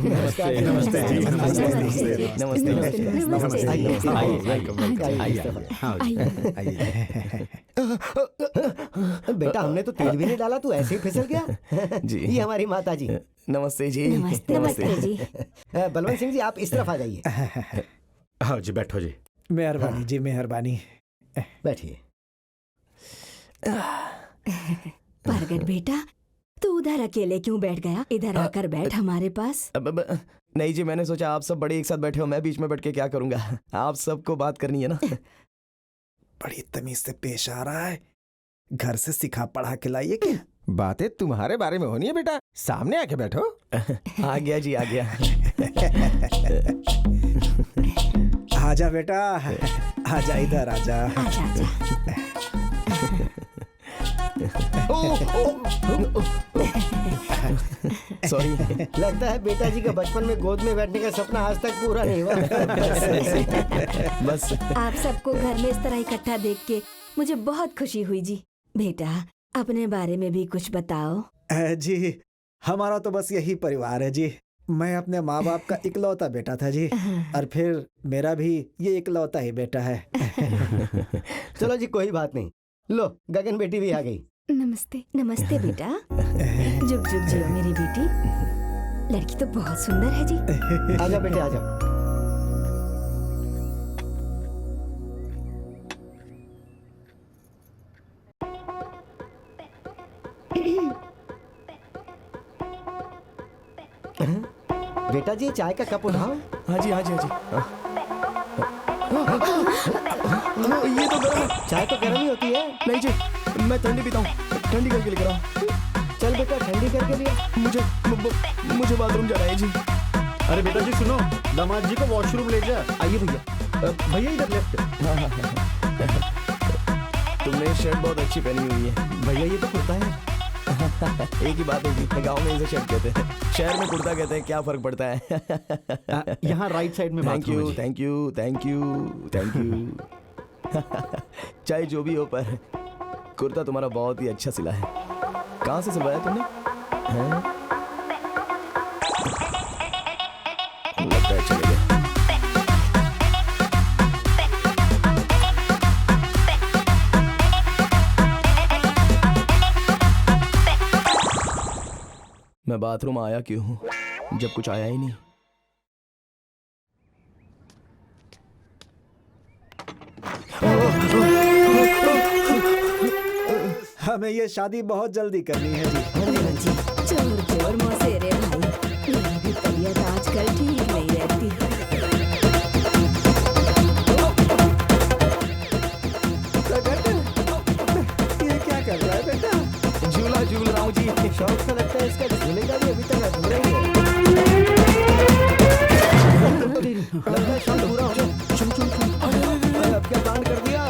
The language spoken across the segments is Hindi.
नमस्ते नमस्ते जी, नमस्ते नमस्ते नमस्ते बेटा, हमने तो तेल भी नहीं डाला, तू ऐसे ही फिसल गया। जी। ये हमारी माता जी। नमस्ते जी। नमस्ते जी। बलवंत सिंह जी, आप इस तरफ आ जाइए। हाँ जी, बैठो जी। मेहरबानी जी, मेहरबानी। बैठिए। प्रगट बेटा, तू उधर अकेले क्यों बैठ गया? इधर आकर बैठ हमारे पास। नहीं जी, मैंने सोचा आप सब बड़े एक साथ बैठे हो, मैं बीच में बैठ के क्या करूंगा। आप सबको बात करनी है ना। बड़ी तमीज से पेश आ रहा है। घर से सिखा पढ़ा के लाइए क्या? बातें तुम्हारे बारे में होनी है बेटा, सामने आके बैठो। आ गया जी, आ गया। आजा बेटा, आजा इधर आजा। आजा आजा। सॉरी। लगता है बेटा जी का बचपन में गोद में बैठने का सपना आज तक पूरा नहीं हुआ। बस आप सबको घर में इस तरह इकट्ठा देख के मुझे बहुत खुशी हुई जी। बेटा, अपने बारे में भी कुछ बताओ। जी, हमारा तो बस यही परिवार है जी। मैं अपने माँ बाप का इकलौता बेटा था जी, और फिर मेरा भी ये इकलौता ही बेटा है। चलो जी, कोई बात नहीं। लो, गगन बेटी भी आ गई। नमस्ते। नमस्ते बेटा। जुग जुग जियो मेरी बेटी। लड़की तो बहुत सुंदर है जी। आजा बेटे, आजा। बेटा जी, चाय का कप उठाओ। हाँ जी, हाँ जी, हाँ जी। ये तो गर्म है। चाय तो गर्म ही होती है। नहीं जी, मैं ठंडी पीता हूँ। ठंडी करके लेकर आओ। चल बेटा, ठंडी करके लिया। मुझे बाथरूम जाना है जी। अरे बेटा जी सुनो, दामाद जी को वॉशरूम ले जा। आइए भैया। भैया इधर लेफ्ट। तुमने शर्ट बहुत अच्छी पहनी हुई है। भैया ये तो कुर्ता है। एक ही बात है जी, गांव में इसे शर्ट कहते हैं, शहर में कुर्ता कहते हैं, क्या फर्क पड़ता है। यहाँ राइट साइड में थैंक बाथरूम है यू, जी। Thank you, thank you, thank you. चाहे जो भी हो, पर कुर्ता तुम्हारा बहुत ही अच्छा सिला है। कहाँ से सिलवाया तुमने? हैं? लगता है चले गए। मैं बाथरूम आया क्यों हूँ जब कुछ आया ही नहीं। हमें ये शादी बहुत जल्दी करनी है जी। जोर जोर मौसेरे भाई, मेरी भी तबीयत आजकल ठीक नहीं रहती। ये क्या कर रहा है बेटा? झूला झूल रहा हूँ जी। शौक से लगता है इसका झूले का भी अभी तक अधूरा ही है। लगता है शौक पूरा हो गया। अरे अब क्या कांड कर दिया?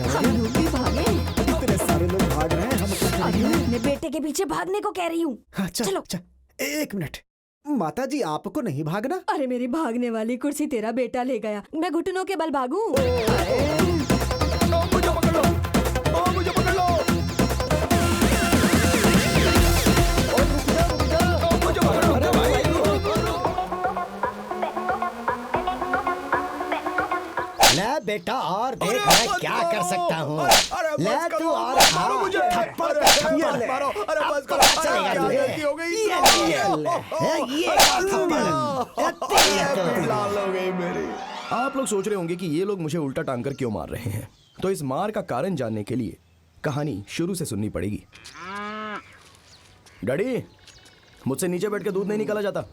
हम लोग भी भागे। इतने सारे लोग भाग रहे हैं, हम अभी मैं अपने बेटे के पीछे भागने को कह रही हूँ। चलो चलो। चल, एक मिनट। माता जी, आपको नहीं भागना? अरे मेरी भागने वाली कुर्सी तेरा बेटा ले गया, मैं घुटनों के बल भागूं? मुझे पकड़ लो, मुझे पकड़ लो। मुझे पकड़ लो भाई। ले बेटा, और देख मैं क्या कर सकता हूँ। ले तू और मारो मुझे। थप्पड़ अरे, पे थप्पड़ मत मारो। अरे बस करो। पता चलेगा अरे, तुझे। गलती हो गई। ये थप्पड़। लाल हो गई मेरी। आप लोग सोच रहे होंगे कि ये लोग मुझे उल्टा टांग कर क्यों मार रहे हैं, तो इस मार का कारण जानने के लिए कहानी शुरू से सुननी पड़ेगी। डैडी, मुझसे नीचे बैठ के दूध नहीं निकाला जाता।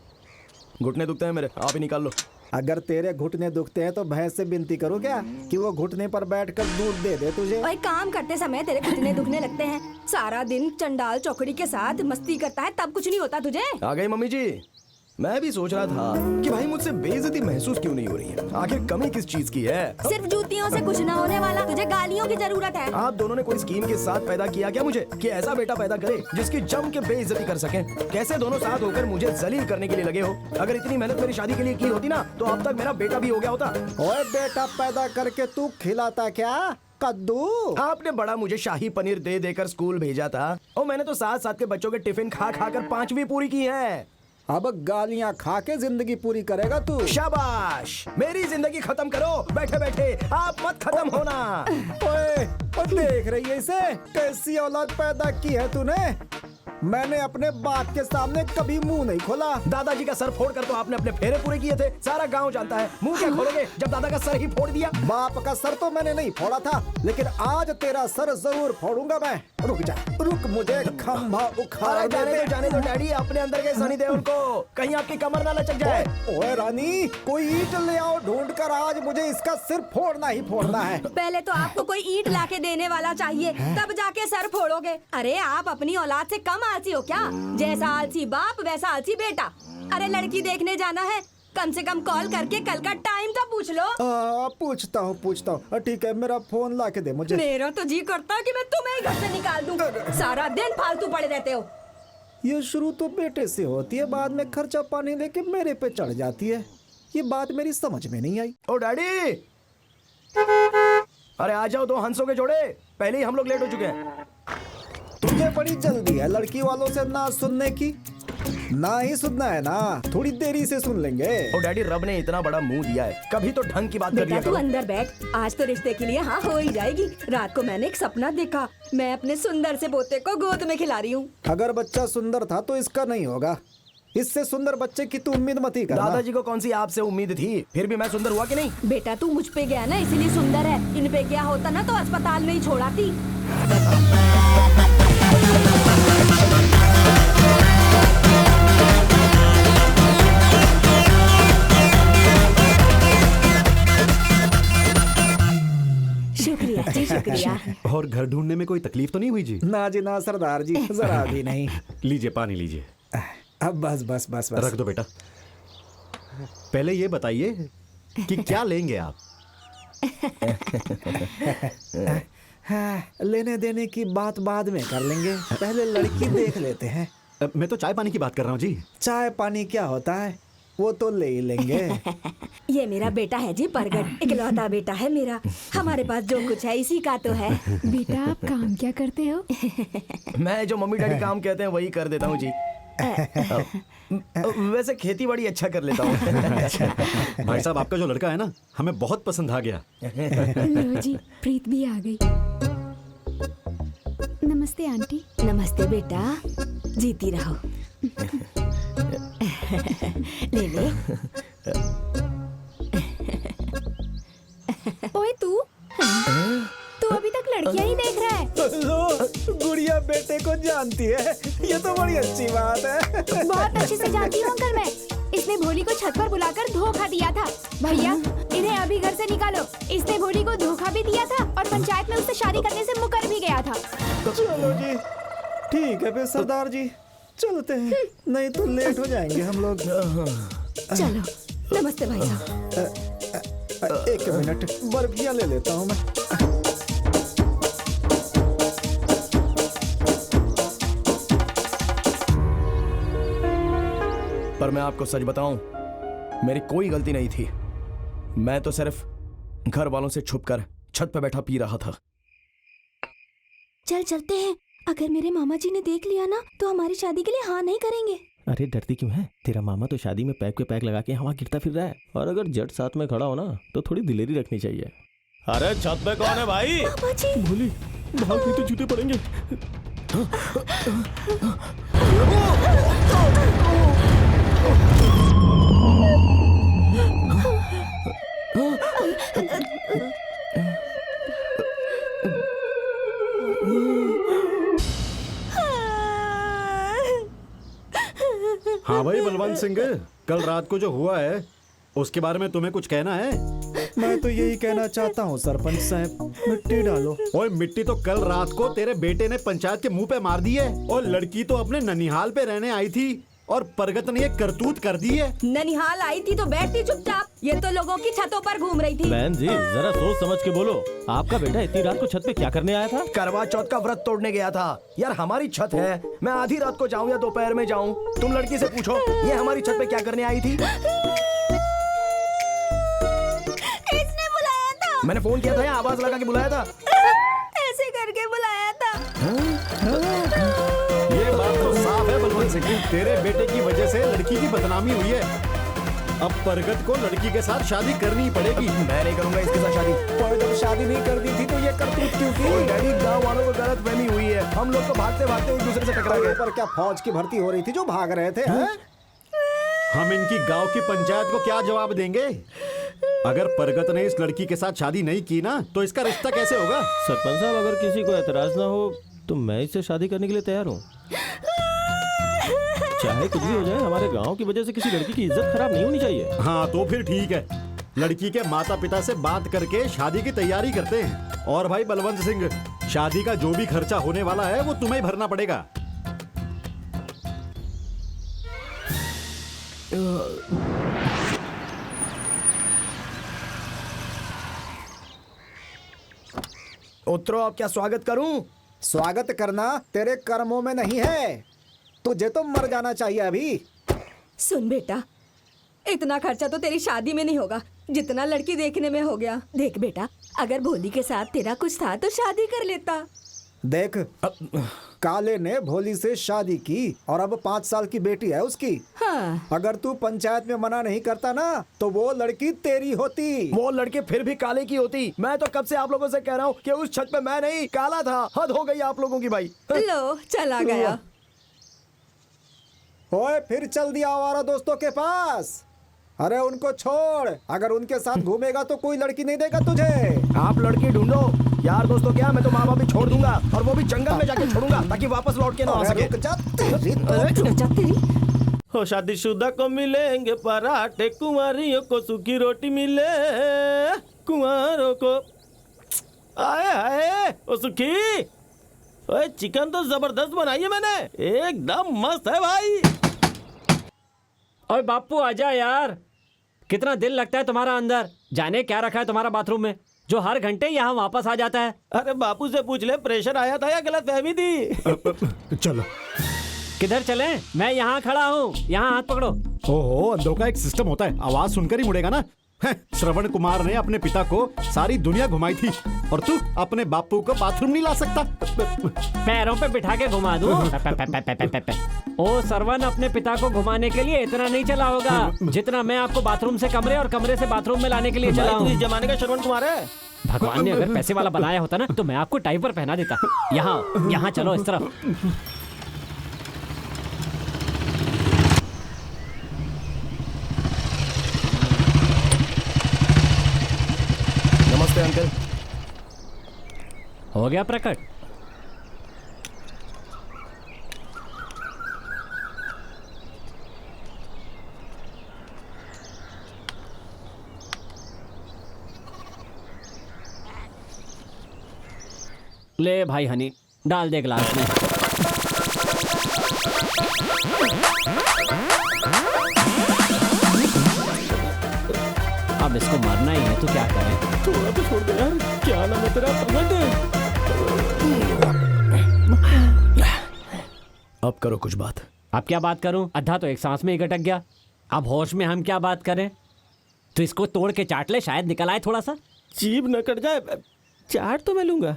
घुटने दुखते हैं मेरे, आप ही निकाल लो। अगर तेरे घुटने दुखते हैं तो भैंस से विनती करूं क्या कि वो घुटने पर बैठकर दूध दे दे तुझे? भाई, काम करते समय तेरे घुटने दुखने लगते हैं। सारा दिन चंडाल चौकड़ी के साथ मस्ती करता है, तब कुछ नहीं होता तुझे। आ गई मम्मी जी। मैं भी सोच रहा था कि भाई मुझसे बेइज्जती महसूस क्यों नहीं हो रही है, आखिर कमी किस चीज की है। सिर्फ जूतियों से कुछ ना होने वाला, तुझे गालियों की जरूरत है। आप दोनों ने कोई स्कीम के साथ पैदा किया क्या मुझे, कि ऐसा बेटा पैदा करे जिसकी जम के बेइज्जती कर सके? कैसे दोनों साथ होकर मुझे जलील करने के लिए लगे हो? अगर इतनी मेहनत मेरी शादी के लिए की होती ना, तो अब तक मेरा बेटा भी हो गया होता। ओए बेटा पैदा करके तू खिलाता क्या? कद्दू? आपने बड़ा मुझे शाही पनीर दे देकर स्कूल भेजा था, और मैंने तो साथ साथ के बच्चों के टिफिन खा खा कर 5वीं पूरी की है। अब गालियां खा के जिंदगी पूरी करेगा तू। शाबाश, मेरी जिंदगी खत्म करो बैठे बैठे, आप मत खत्म होना। ओए, और देख रही है इसे, कैसी औलाद पैदा की है तूने। मैंने अपने बाप के सामने कभी मुंह नहीं खोला। दादाजी का सर फोड़कर तो आपने अपने फेरे पूरे किए थे, सारा गांव जानता है। मुंह क्या खोलोगे जब दादा का सर ही फोड़ दिया। बाप का सर तो मैंने नहीं फोड़ा था, लेकिन आज तेरा सर जरूर फोड़ूंगा मैं। रुक जा, रुक, मुझे खंभा उखाड़ अरे दे। जाने दो डैडी, अपने अंदर के सनी देओल को, कहीं आपकी कमर ना लचक जाए। ओए रानी, कोई ईंट ले आओ ढूंढ कर, आज मुझे इसका सिर फोड़ना ही फोड़ना है। पहले तो आपको कोई ईंट लाके देने वाला चाहिए, तब जाके सर फोड़ोगे। अरे आप अपनी औलाद से कम आलसी हो क्या? जैसा आलसी बाप वैसा आलसी बेटा। अरे लड़की देखने जाना है, कम से कम कॉल करके कल का टाइम तो पूछ लो। पूछता हूँ। ठीक है, मेरा फोन ला के दे मुझे। मेरा तो जी करता है कि मैं तुम्हें ही घर से निकाल दूं। सारा दिन फालतू पड़े रहते हो। ये शुरू तो बेटे से होती है, बाद में खर्चा पानी लेके मेरे पे चढ़ जाती है। ये बात मेरी समझ में नहीं आई। ओ डैडी, अरे आ जाओ, दो हंसों के जोड़े, पहले ही हम लोग लेट हो चुके हैं। तुझे बड़ी जल्दी है लड़की वालों से ना सुनने की। ना ही सुनना है ना, थोड़ी देरी से सुन लेंगे। ओ डैडी, रब ने इतना बड़ा मुंह दिया है, कभी तो ढंग की बात कर बेटा लिया तू करो। अंदर बैठ, आज तो रिश्ते के लिए हाँ हो ही जाएगी। रात को मैंने एक सपना देखा, मैं अपने सुंदर से पोते को गोद में खिला रही हूँ। अगर बच्चा सुंदर था तो इसका नहीं होगा। इससे सुंदर बच्चे की तू उम्मीद मत ही करना। दादाजी को कौन सी आपसे उम्मीद थी, फिर भी मैं सुंदर हुआ कि नहीं? बेटा तू मुझ पे गया ना, इसीलिए सुंदर है। इन पे गया होता ना तो अस्पताल में ही छोड़ाती। शुक्रिया जी, शुक्रिया। और घर ढूंढने में कोई तकलीफ तो नहीं हुई जी? ना जी ना सरदार जी, जरा भी नहीं। लीजिए पानी लीजिए। अब बस रख दो बेटा। पहले ये बताइए कि क्या लेंगे आप? लेने देने की बात बाद में कर लेंगे, पहले लड़की देख लेते हैं। मैं तो चाय पानी की बात कर रहा हूँ जी। चाय पानी क्या होता है, वो तो ले ही लेंगे। ये मेरा बेटा है जी, परगट, इकलौता बेटा है मेरा। हमारे पास जो कुछ है इसी का तो है। बेटा आप काम क्या करते हो? मैं जो मम्मी डैडी काम कहते हैं वही कर देता हूँ जी। वैसे खेती बाड़ी अच्छा कर लेता हूँ। भाई साहब, आपका जो लड़का है ना, हमें बहुत पसंद आ गया। लो जी, प्रीत भी आ गई। नमस्ते आंटी। नमस्ते बेटा, जीती रहो। ले ले। ओए तू अभी तक लड़कियां ही देख रहा है। लो, गुड़िया बेटे को जानती है, ये तो बड़ी अच्छी बात है। बहुत अच्छे से जानती हूँ अंकल मैं। इसने भोली को छत पर बुलाकर धोखा दिया था। भैया इन्हें अभी घर से निकालो। इसने भोली को धोखा भी दिया था और पंचायत में उससे शादी करने से मुकर भी गया था। चलो जी, ठीक है फिर सरदार जी, चलते हैं, नहीं तो लेट हो जाएंगे हम लोग। चलो, नमस्ते भाई साहब। एक मिनट, बर्फियाँ ले लेता हूँ मैं। पर मैं आपको सच बताऊं, मेरी कोई गलती नहीं थी। मैं तो सिर्फ घर वालों से छुपकर छत पे बैठा पी रहा था। चल चलते हैं, अगर मेरे मामा जी ने देख लिया ना तो हमारी शादी के लिए हाँ नहीं करेंगे। अरे डरती क्यों है? तेरा मामा तो शादी में पैक पे पैक लगा के हवा गिरता फिर रहा है, और अगर जट साथ में खड़ा हो ना तो थोड़ी दिलेरी रखनी चाहिए। अरे छत पे कौन है भाई? मामा जी। भोली, भाग नहीं तो जूते पड़ेंगे। हाँ भाई बलवंत सिंह, कल रात को जो हुआ है उसके बारे में तुम्हें कुछ कहना है? मैं तो यही कहना चाहता हूँ सरपंच साहब, मिट्टी डालो। ओए मिट्टी तो कल रात को तेरे बेटे ने पंचायत के मुंह पे मार दी है, और लड़की तो अपने ननिहाल पे रहने आई थी और परगत ने ये करतूत कर दी है। ननिहाल आई थी तो बैठती चुपचाप, ये तो लोगों की छतों पर घूम रही थी। बहन जी जरा सोच समझ के बोलो, आपका बेटा इतनी रात को छत पे क्या करने आया था? करवा चौथ का व्रत तोड़ने गया था। यार हमारी छत है, मैं आधी रात को जाऊं या दोपहर में जाऊं, तुम लड़की से पूछो ये हमारी छत पे क्या करने आई थी। इसने बुलाया था। मैंने फोन किया था या आवाज लगा के बुलाया था? ऐसे करके बुलाया था। ये बात तो साफ है बलवंत बलवंत सिंह, तेरे बेटे की वजह से लड़की की बदनामी हुई है। अब परगत को लड़की के साथ शादी करनी ही पड़ेगी। मैं नहीं करूंगा इसके साथ शादी। पर जब शादी नहीं कर दी थी तो ये करतूत क्यों की? डैडी, गांव वालों को गलत फहमी हुई है। हम लोग तो भागते भागते एक दूसरे से टकरा गए। पर क्या फौज की भर्ती हो रही थी जो भाग रहे थे? हैं? हम इनकी गांव की पंचायत को क्या जवाब देंगे? अगर परगत ने इस लड़की के साथ शादी नहीं की ना तो इसका रिश्ता कैसे होगा? सरपंच साहब, अगर किसी को एतराज ना हो तो मैं इससे शादी करने के लिए तैयार हूँ। चाहे कुछ भी हो जाए, हमारे गांव की वजह से किसी लड़की की इज्जत खराब नहीं होनी चाहिए। हाँ तो फिर ठीक है, लड़की के माता पिता से बात करके शादी की तैयारी करते हैं। और भाई बलवंत सिंह, शादी का जो भी खर्चा होने वाला है वो तुम्हें ही भरना पड़ेगा। उतरो, अब क्या स्वागत करूं? स्वागत करना तेरे कर्मों में नहीं है, तुझे तो मर जाना चाहिए अभी। सुन बेटा, इतना खर्चा तो तेरी शादी में नहीं होगा जितना लड़की देखने में हो गया। देख बेटा, अगर भोली के साथ तेरा कुछ था तो शादी कर लेता। देख, काले ने भोली से शादी की और अब 5 साल की बेटी है उसकी। हाँ। अगर तू पंचायत में मना नहीं करता ना तो वो लड़की तेरी होती। वो लड़के फिर भी काले की होती। मैं तो कब से आप लोगों से कह रहा हूँ कि उस छत पे मैं नहीं, काला था। हद हो गई आप लोगों की भाई। लो, चला गया। ओए, फिर चल दिया आवारा दोस्तों के पास। अरे उनको छोड़, अगर उनके साथ घूमेगा तो कोई लड़की नहीं देगा तुझे। आप लड़की ढूंढो। यार दोस्तों क्या, मैं तो माँ बाप भी छोड़ दूंगा और वो भी जंगल में जाके छोड़ूंगा ताकि वापस लौट के ना आ अरे सके। रुक जा, तेरी तो। हो शादीशुदा को मिलेंगे पराठे, कुंवारियों को सूखी रोटी मिले, कुंवारों को आए आए। ओ सुखी, ओए चिकन तो जबरदस्त बनाई है मैंने, एकदम मस्त है भाई। ओए बापू आजा यार, कितना दिल लगता है तुम्हारा अंदर। जाने क्या रखा है तुम्हारा बाथरूम में जो हर घंटे यहाँ वापस आ जाता है। अरे बापू से पूछ ले, प्रेशर आया था या गलत फहमी थी? चलो। किधर चले? मैं यहाँ खड़ा हूँ, यहाँ हाथ पकड़ो। ओहो, अंदरों का एक सिस्टम होता है, आवाज सुनकर ही मुड़ेगा ना। श्रवण कुमार ने अपने पिता को सारी दुनिया घुमाई थी और तू अपने बापू को बाथरूम नहीं ला सकता? पैरों पे बिठा के घुमा दूं? ओ सरवन, अपने पिता को घुमाने के लिए इतना नहीं चला होगा जितना मैं आपको बाथरूम से कमरे और कमरे से बाथरूम में लाने के लिए चला हूँ। इस जमाने का श्रवण कुमार है। भगवान ने अगर पैसे वाला बनाया होता ना तो मैं आपको डायपर पहना देता। यहाँ यहाँ चलो, इस तरफ। नमस्ते अंकल। हो गया प्रकट? ले भाई हनी, डाल दे गिलास में। अब इसको मरना ही है तो क्या करें? थोड़ा तो छोड़ दे यार, क्या नाम है तेरा? अब करो कुछ बात। अब क्या बात करूं? अद्धा तो एक सांस में ही गटक गया। अब होश में हम क्या बात करें? तो इसको तोड़ के चाट ले, शायद निकल आए थोड़ा सा। जीभ न कट जाए, चाट तो मैं लूंगा।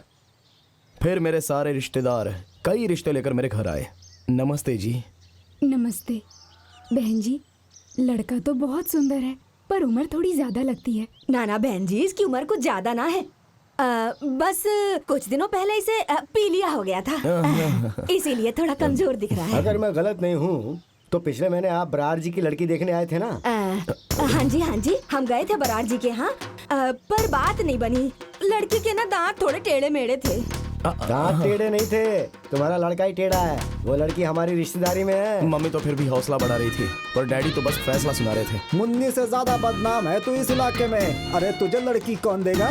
फिर मेरे सारे रिश्तेदार कई रिश्ते लेकर मेरे घर आए। नमस्ते जी। नमस्ते बहन जी। लड़का तो बहुत सुंदर है पर उम्र थोड़ी ज्यादा लगती है। नाना बहन जी, इसकी उम्र कुछ ज्यादा ना है। बस कुछ दिनों पहले इसे पीलिया हो गया था, इसीलिए थोड़ा कमजोर दिख रहा है। अगर मैं गलत नहीं हूँ तो पिछले महीने आप बराड़ जी की लड़की देखने आए थे ना? हाँ जी, हम गए थे बराड़ जी के यहाँ, पर बात नहीं बनी। लड़की के ना दांत थोड़े टेढ़े मेढ़े थे। दांत टेढ़े नहीं थे, तुम्हारा लड़का ही टेढ़ा है। वो लड़की हमारी रिश्तेदारी में है। मम्मी तो फिर भी हौसला बढ़ा रही थी पर डैडी तो बस फैसला सुना रहे थे। मुन्नी से ज्यादा बदनाम है तू इस इलाके में। अरे तुझे लड़की कौन देगा?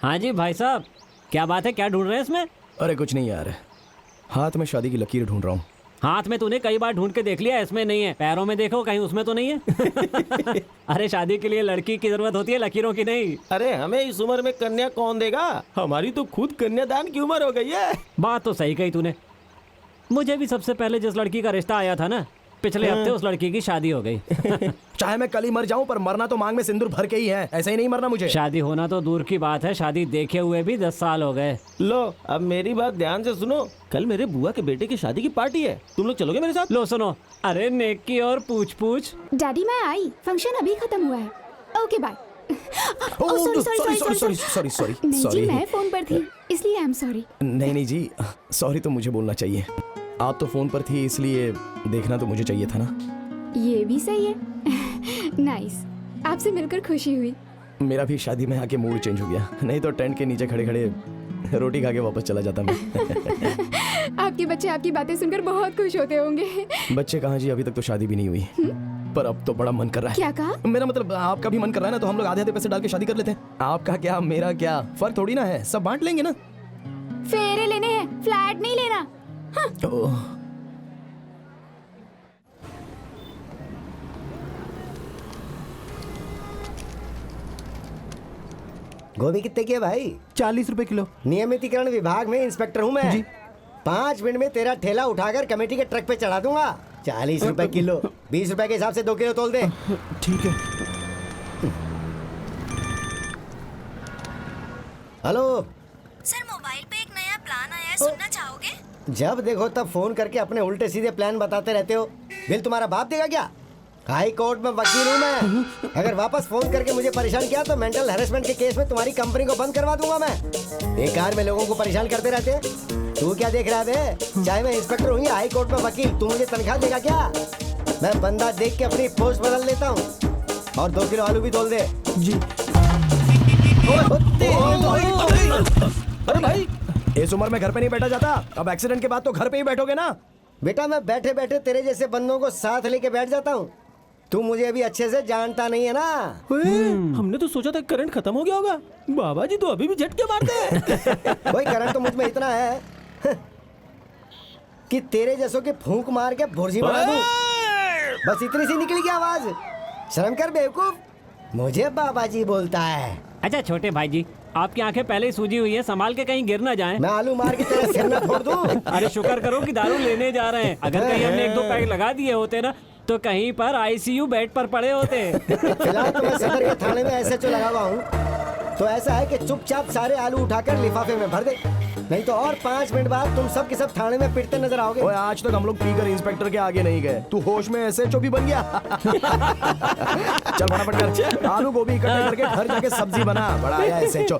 हाँ जी भाई साहब, क्या बात है? क्या ढूंढ रहे हैं इसमें? अरे कुछ नहीं यार, हाथ में शादी की लकीर ढूंढ रहा हूँ। हाथ में तूने कई बार ढूंढ के देख लिया, इसमें नहीं है। पैरों में देखो, कहीं उसमें तो नहीं है? अरे शादी के लिए लड़की की जरूरत होती है, लकीरों की नहीं। अरे हमें इस उम्र में कन्या कौन देगा? हमारी तो खुद कन्यादान की उम्र हो गई है। बात तो सही कही तूने। मुझे भी सबसे पहले जिस लड़की का रिश्ता आया था ना, पिछले हफ्ते उस लड़की की शादी हो गई। चाहे मैं कल ही मर जाऊं, पर मरना तो मांग में सिंदूर भर के ही है। ऐसे ही नहीं मरना मुझे। शादी होना तो दूर की बात है, शादी देखे हुए भी 10 साल हो गए। लो अब मेरी बात ध्यान से सुनो, कल मेरे बुआ के बेटे की शादी की पार्टी है, तुम लोग चलोगे मेरे साथ? लो सुनो, अरे नेकी और पूछ पूछ। डैडी मैं आई, फंक्शन अभी खत्म हुआ है। Okay bye. सॉरी नहीं जी, मैं फोन पर थी इसलिए आई एम सॉरी। नहीं जी, सॉरी तो मुझे बोलना चाहिए। आप तो फोन पर थी इसलिए देखना तो मुझे चाहिए था ना। ये भी सही है। नाइस, आपसे मिलकर खुशी हुई। मेरा भी शादी में आके मूड चेंज हो गया, नहीं तो टेंट के नीचे खड़े खड़े रोटी खा के वापस चला जाता मैं। आपके बच्चे आपकी बातें सुनकर बहुत खुश होते होंगे। बच्चे कहाँ जी, अभी तक तो शादी भी नहीं हुई। पर अब तो बड़ा मन कर रहा है। क्या कहा? मेरा मतलब आपका भी मन कर रहा है ना, तो हम लोग आधे आधे पैसे डाल के शादी कर लेते हैं। आपका क्या मेरा क्या, फर्क थोड़ी ना है, सब बांट लेंगे ना। फेरे लेने हैं, फ्लैट नहीं लेना। हाँ। गोभी कितने की है भाई? 40 रुपए किलो। नियमितीकरण विभाग में इंस्पेक्टर हूँ मैं। 5 मिनट में तेरा ठेला उठाकर कमेटी के ट्रक पे चढ़ा दूंगा। 40 रुपए किलो, 20 रुपए के हिसाब से 2 किलो तोल दे। ठीक है। हेलो सर, मोबाइल पे एक नया प्लान आया है, सुनना चाहोगे? जब देखो तब फोन करके अपने उल्टे सीधे प्लान बताते रहते हो। बिल तुम्हारा बाप देगा क्या? हाई कोर्ट में वकील हूँ मैं। अगर वापस फोन करके मुझे परेशान किया तो मेंटल हैरेसमेंट के केस में तुम्हारी कंपनी को बंद करवा दूंगा मैं। बेकार में लोगों को परेशान करते रहते हैं। तू क्या देख रहा है? चाहे मैं इंस्पेक्टर हूँ या हाई कोर्ट में वकील, तू मुझे तनख्वाह देगा क्या? मैं बंदा देख के अपनी पोस्ट बदल लेता हूँ। और 2 किलो आलू भी तोल दे जी। अरे भाई, इस उम्र में घर पे नहीं बैठा जाता, अब एक्सीडेंट के बाद तो घर पे ही बैठोगे ना। बेटा मैं बैठे बैठे तेरे जैसे बंदों को साथ लेके बैठ जाता हूँ। तू मुझे अभी अच्छे से जानता नहीं है ना। हमने तो सोचा था करंट खत्म हो गया होगा, बाबा जी तो अभी भी झटके मारते हैं। कोई करंट तो मुझ में इतना है कि तेरे जैसों के फूंक मार के भुर्जी बना दूं। बस इतनी सी निकली की आवाज। शर्म कर बेवकूफ, मुझे बाबा जी बोलता है। अच्छा छोटे भाई जी, आपकी आंखें पहले ही सूजी हुई है, संभाल के कहीं गिर ना जाएं। मैं आलू मार के तेरा सिर न फोड़ दूं। अरे शुक्र करो कि दारू लेने जा रहे हैं, अगर कहीं हमने 1-2 पैक लगा दिए होते ना तो कहीं पर आईसीयू बेड पर पड़े होते। फिलहाल तो मैं सदर के थाने में एसएचओ लगा हुआ हूँ। तो ऐसा है कि चुपचाप सारे आलू उठाकर लिफाफे में भर दे, नहीं तो और 5 मिनट बाद तुम सब के सब थाने में पिटते नजर आओगे। ओए, आज तक हम लोग पीकर इंस्पेक्टर के आगे नहीं गए, तू होश में एसएचओ भी बन गया। चल फटाफट कर, आलू गोभी इकट्ठे करके घर जाके सब्जी बना। बड़ा आया एसएचओ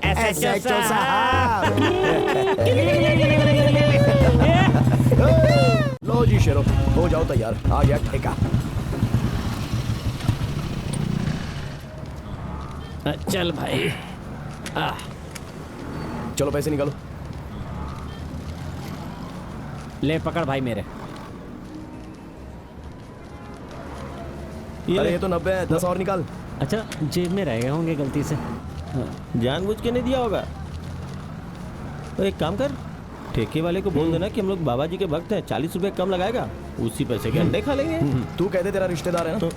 साहब। लो जी शेरो, हो जाओ तैयार, आ गया ठेका। चल भाई। चलो पैसे निकालो। ले पकड़ भाई मेरे। अरे ये तो 90 है, 10 और निकाल। अच्छा जेब में रह गए होंगे गलती से। जानबूझ के नहीं दिया होगा। तो एक काम कर, ठेके वाले को बोल देना कि हम लोग बाबा जी के भक्त हैं, 40 रुपए कम लगाएगा, उसी पैसे के अंडे खा लेंगे। तू कहते तेरा रिश्तेदार है ना।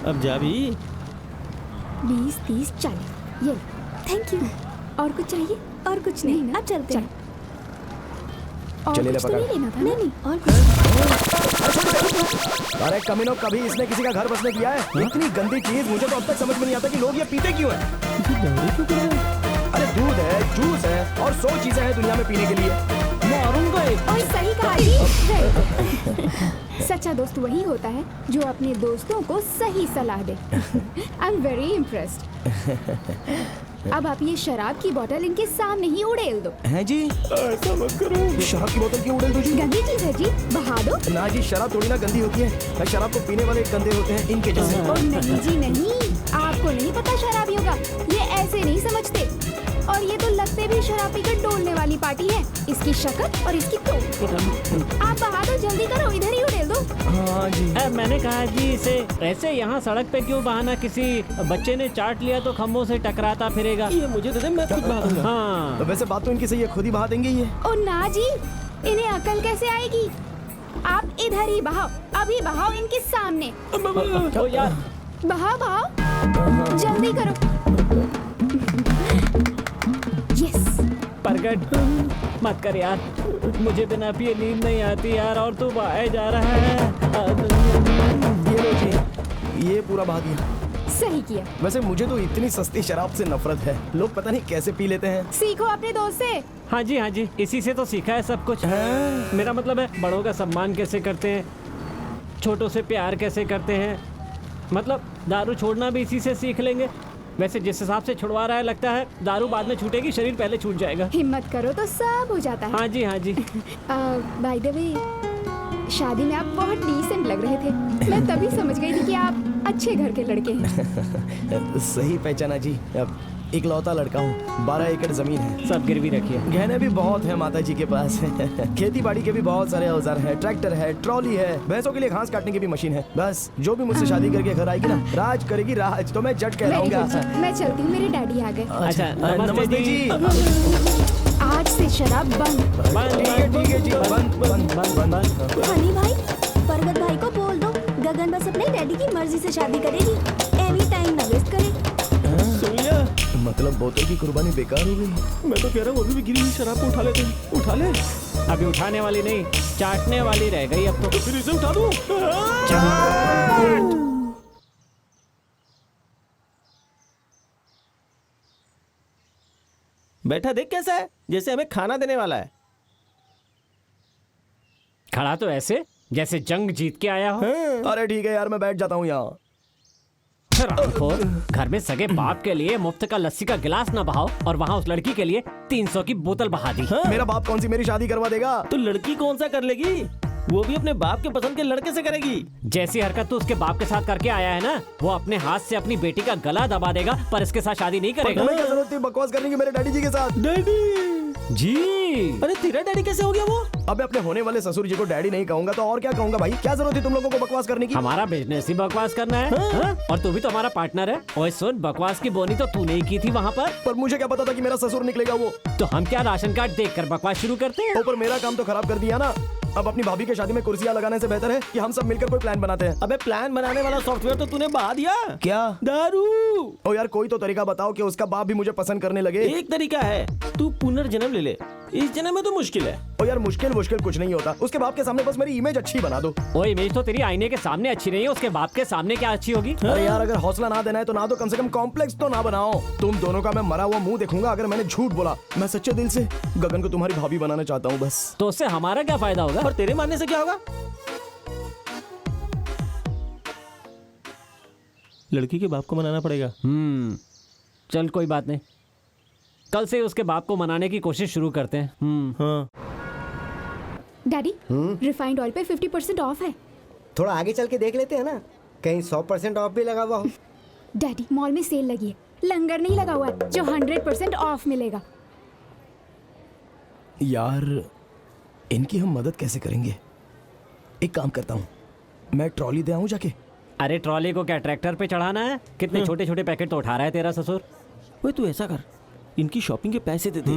अब जा भी। 20, 30, 40। ये थैंक यू। और कुछ चाहिए? और कुछ नहीं ना, अब चलते हैं। और चलिए कुछ तो पकड़। नहीं लेना था? नहीं और कुछ। अरे कमीनो, कभी इसने किसी का घर बसने दिया है? इतनी गंदी चीज, मुझे तो अब तक समझ में नहीं आता कि लोग ये पीते क्यों हैं। अरे दूध है, जूस है और 100 चीजें हैं दुनिया में पीने के लिए। मारूंगा एक। और सही कहा जी। सच्चा दोस्त वही होता है जो अपने दोस्तों को सही सलाह दे। I am very impressed. अब आप ये शराब की बोतल इनके सामने ही उड़ेल दो। हैं जी? ऐसा मत करो। शराब की बोतल क्यों उड़ेल दो जी? गंदी चीज है जी, बहा दो। ना जी, शराब थोड़ी ना गंदी होती है, शराब को पीने वाले गंदे होते हैं, इनके जैसे। और नहीं जी नहीं, आपको नहीं पता शराबियों का, ये ऐसे नहीं समझते। और ये तो लगते भी शराब पीकर डोलने वाली पार्टी है। इसकी शक्ल और इसकी तोप। आप बहा दो, जल्दी करो, इधर ही उड़ेल दो। हाँ जी। मैंने कहा जी इसे ऐसे यहाँ सड़क पे क्यों बहाना, किसी बच्चे ने चाट लिया तो खम्भों से टकराता फिरेगा। ये मुझे दे दे, मैं खुद बहा दूंगा। हाँ तो वैसे बात तो इनकी सही है, खुद ही बहा देंगे ये। ओ ना जी, इन्हें अकल कैसे आएगी? आप इधर ही बहाओ, अभी बहाओ इनके सामने। तो यार बहाओ बहाओ, जल्दी करो। यस। पर वेंकट मत कर यार, मुझे बिना पिए नींद नहीं आती यार, और तू बाहर जा रहा है। ये लो जी, ये पूरा बहा दिया। सही किया। वैसे मुझे तो इतनी सस्ती शराब से नफरत है, लोग पता नहीं कैसे पी लेते हैं। सीखो अपने दोस्त से। हाँ जी, इसी से तो सीखा है सब कुछ। मेरा मतलब है बड़ों का सम्मान कैसे करते हैं, छोटों से प्यार कैसे करते हैं, मतलब दारू छोड़ना भी इसी से सीख लेंगे। वैसे जिस हिसाब से छुड़वा रहा है लगता है दारू बाद में छूटेगी, शरीर पहले छूट जाएगा। हिम्मत करो तो सब हो जाता है। हाँ जी। बाय द वे, शादी में आप बहुत डिसेंट लग रहे थे। मैं तभी समझ गई थी कि आप अच्छे घर के लड़के हैं। सही पहचाना जी, अब इकलौता लड़का हूँ, 12 एकड़ जमीन है, सब गिरवी रखिए। गहने भी बहुत है माता जी के पास। खेती बाड़ी के भी बहुत सारे औजार है, ट्रैक्टर है, ट्रॉली है, भैंसों के लिए घास काटने की भी मशीन है। बस जो भी मुझसे शादी करके घर आएगी ना, राज करेगी राज, तो मैं जट Very कहलाऊंगा। good। मैं चलती हूँ, मेरे डैडी आ गए। अच्छा, नमस्ते जी। आज से शराब बंद। ठीक है जी, बंद। हनी भाई, परगत भाई को बोल दो गगन बस अपने डैडी की मर्जी से शादी करेगी। एनी टाइम ना वेस्ट करे। सुन लिया? मतलब बोतल की कुर्बानी बेकार हो गई। मैं तो कह रहा हूँ अभी भी गिरी हुई शराब को उठा लेते हैं। उठा ले। अभी उठाने वाली नहीं, चाटने वाली रह गई अब तो। फिर इसे उठा दूँ। बैठा देख कैसा है, जैसे हमें खाना देने वाला है। खड़ा तो ऐसे जैसे जंग जीत के आया हो। अरे ठीक है यार, मैं बैठ जाता हूँ यहाँ। हरामखोर, घर में सगे बाप के लिए मुफ्त का लस्सी का गिलास ना बहाओ और वहाँ उस लड़की के लिए 300 की बोतल बहा दी। मेरा बाप कौन सी मेरी शादी करवा देगा? तो लड़की कौन सा कर लेगी? वो भी अपने बाप के पसंद के लड़के से करेगी। जैसी हरकत तू उसके बाप के साथ करके आया है ना, वो अपने हाथ से अपनी बेटी का गला दबा देगा पर इसके साथ शादी नहीं करेगा। तुम्हें क्या जरूरत थी बकवास करने की मेरे डैडी जी के साथ? डैडी जी। अरे तेरा डैडी कैसे हो गया वो? अबे अपने होने वाले ससुर जी को डैडी नहीं कहूंगा तो और क्या कहूंगा भाई? क्या जरूरत है तुम लोगों को बकवास करने की? हमारा बिजनेस ही बकवास करना है। हाँ? और तू भी तो हमारा पार्टनर है। ओए सुन, बकवास की बोनी तो तूने ही की थी वहाँ पर मुझे क्या पता था कि मेरा ससुर निकलेगा वो? तो हम क्या राशन कार्ड देखकर बकवास शुरू करते हैं? ऊपर मेरा काम तो खराब कर दिया ना। अब अपनी भाभी की शादी में कुर्सियां लगाने से बेहतर है कि हम सब मिलकर कोई प्लान बनाते हैं। अबे प्लान बनाने वाला सॉफ्टवेयर तो तूने बहा दिया। क्या? दारू। ओ यार, कोई तो तरीका बताओ कि उसका बाप भी मुझे पसंद करने लगे। एक तरीका है, तू पुनर्जन्म ले ले। इस जन्म में तो मुश्किल है। ओ यार, मुश्किल कुछ नहीं होता। उसके बाप के सामने बस मेरी इमेज अच्छी बना दो। वो इमेज तो तेरी आईने के सामने अच्छी नहीं है, उसके बाप के सामने क्या अच्छी होगी? अरे यार, अगर हौसला ना देना है तो ना दो, कम से कम कॉम्प्लेक्स तो ना बनाओ। तुम दोनों का मैं मरा हुआ मुंह देखूंगा अगर मैंने झूठ बोला। मैं सच्चे दिल से गगन को तुम्हारी भाभी बनाना चाहता हूँ बस। तो उससे हमारा क्या फायदा होगा? और तेरे मानने से क्या होगा? लड़की के बाप को मनाना पड़ेगा। चल कोई बात नहीं, कल से उसके बाप को मनाने की कोशिश शुरू करते हैं। हाँ। डैडी, रिफाइंड ऑयल पे 50% ऑफ है। थोड़ा आगे चल के देख लेते हैं ना, कहीं 100% ऑफ भी लगा हुआ हो। डैडी, मॉल में सेल लगी है, लंगर नहीं लगा हुआ है जो 100% ऑफ मिलेगा। यार, इनकी हम मदद कैसे करेंगे? एक काम करता हूँ, मैं ट्रॉली दे आऊँ जाके। अरे ट्रॉली को क्या ट्रैक्टर पे चढ़ाना है? कितने छोटे छोटे पैकेट तो उठा रहा है तेरा ससुर। ओए तू ऐसा कर, इनकी शॉपिंग के पैसे दे दे।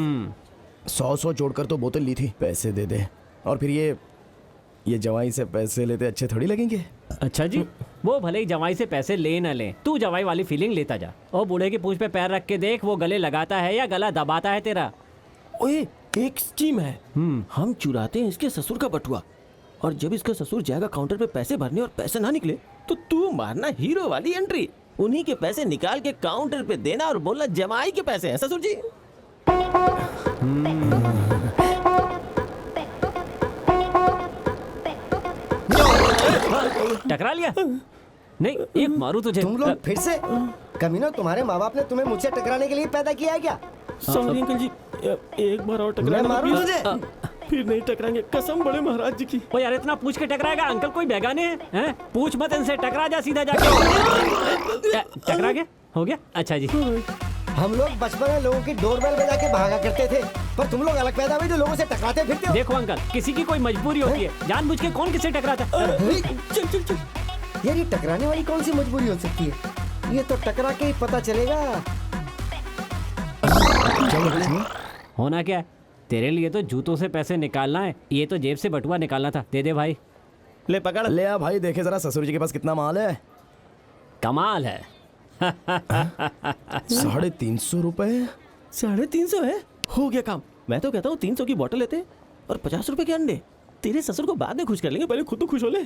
100 जोड़कर तो बोतल ली थी, पैसे दे दे। और फिर ये जवाई से पैसे लेते अच्छे थोड़ी लगेंगे। अच्छा जी, वो भले ही जवाई से पैसे ले न ले, तू जवाई वाली फीलिंग लेता जा। और बूढ़े की पूंछ पे पैर रख के देख, वो गले लगाता है या गला दबाता है तेरा। ओए एक स्कीम है, हम चुराते हैं इसके ससुर का बटुआ, और जब इसका ससुर जाएगा काउंटर पे पैसे भरने और पैसे ना निकले तो तू मारना हीरो वाली एंट्री। उन्हीं के पैसे निकाल के काउंटर पे देना और बोलना जमाई के पैसे हैं ससुर जी। टकरा लिया? नहीं, एक मारू तुझे। तुम लोग फिर से? कमीनो, तुम्हारे माँ बाप ने तुम्हें मुझसे टकराने के लिए पैदा किया है क्या? सॉरी अंकल जी, एक बार और टकरा। मैं मारूं तुझे? फिर नहीं टकराएंगे, कसम बड़े महाराज जी की। ओ यार, इतना पूछ के टकराएगा? अंकल कोई बेगाने हैं? पूछ मत इनसे, टकरा जा सीधा जाके। टकरा गया? हो गया? अच्छा जी। हम लोग बचपन में लोगों की डोरबेल बजा के भागा करते थे, पर तुम लोग अलग पैदा हुए जो लोगों से टकराते फिरते हो। देखो अंकल, किसी की कोई मजबूरी होती है, जानबूझ के कौन किससे टकराता है? चल चल चल। यार, ये टकराने वाली कौन सी मजबूरी हो सकती है? ये तो टकरा के ही पता चलेगा। होना क्या है? तेरे लिए तो जूतों से पैसे निकालना है, ये तो जेब से बटुआ निकालना था। दे दे भाई। ले पकड़। ले आ भाई, देखे जरा ससुर जी के पास कितना माल है। कमाल है। 350 रुपए। 350 है? हो गया काम। मैं तो कहता हूँ 300 की बोतल लेते और 50 रुपए के अंडे। तेरे ससुर को बाद में खुश कर लेंगे, पहले खुद तो खुश हो ले।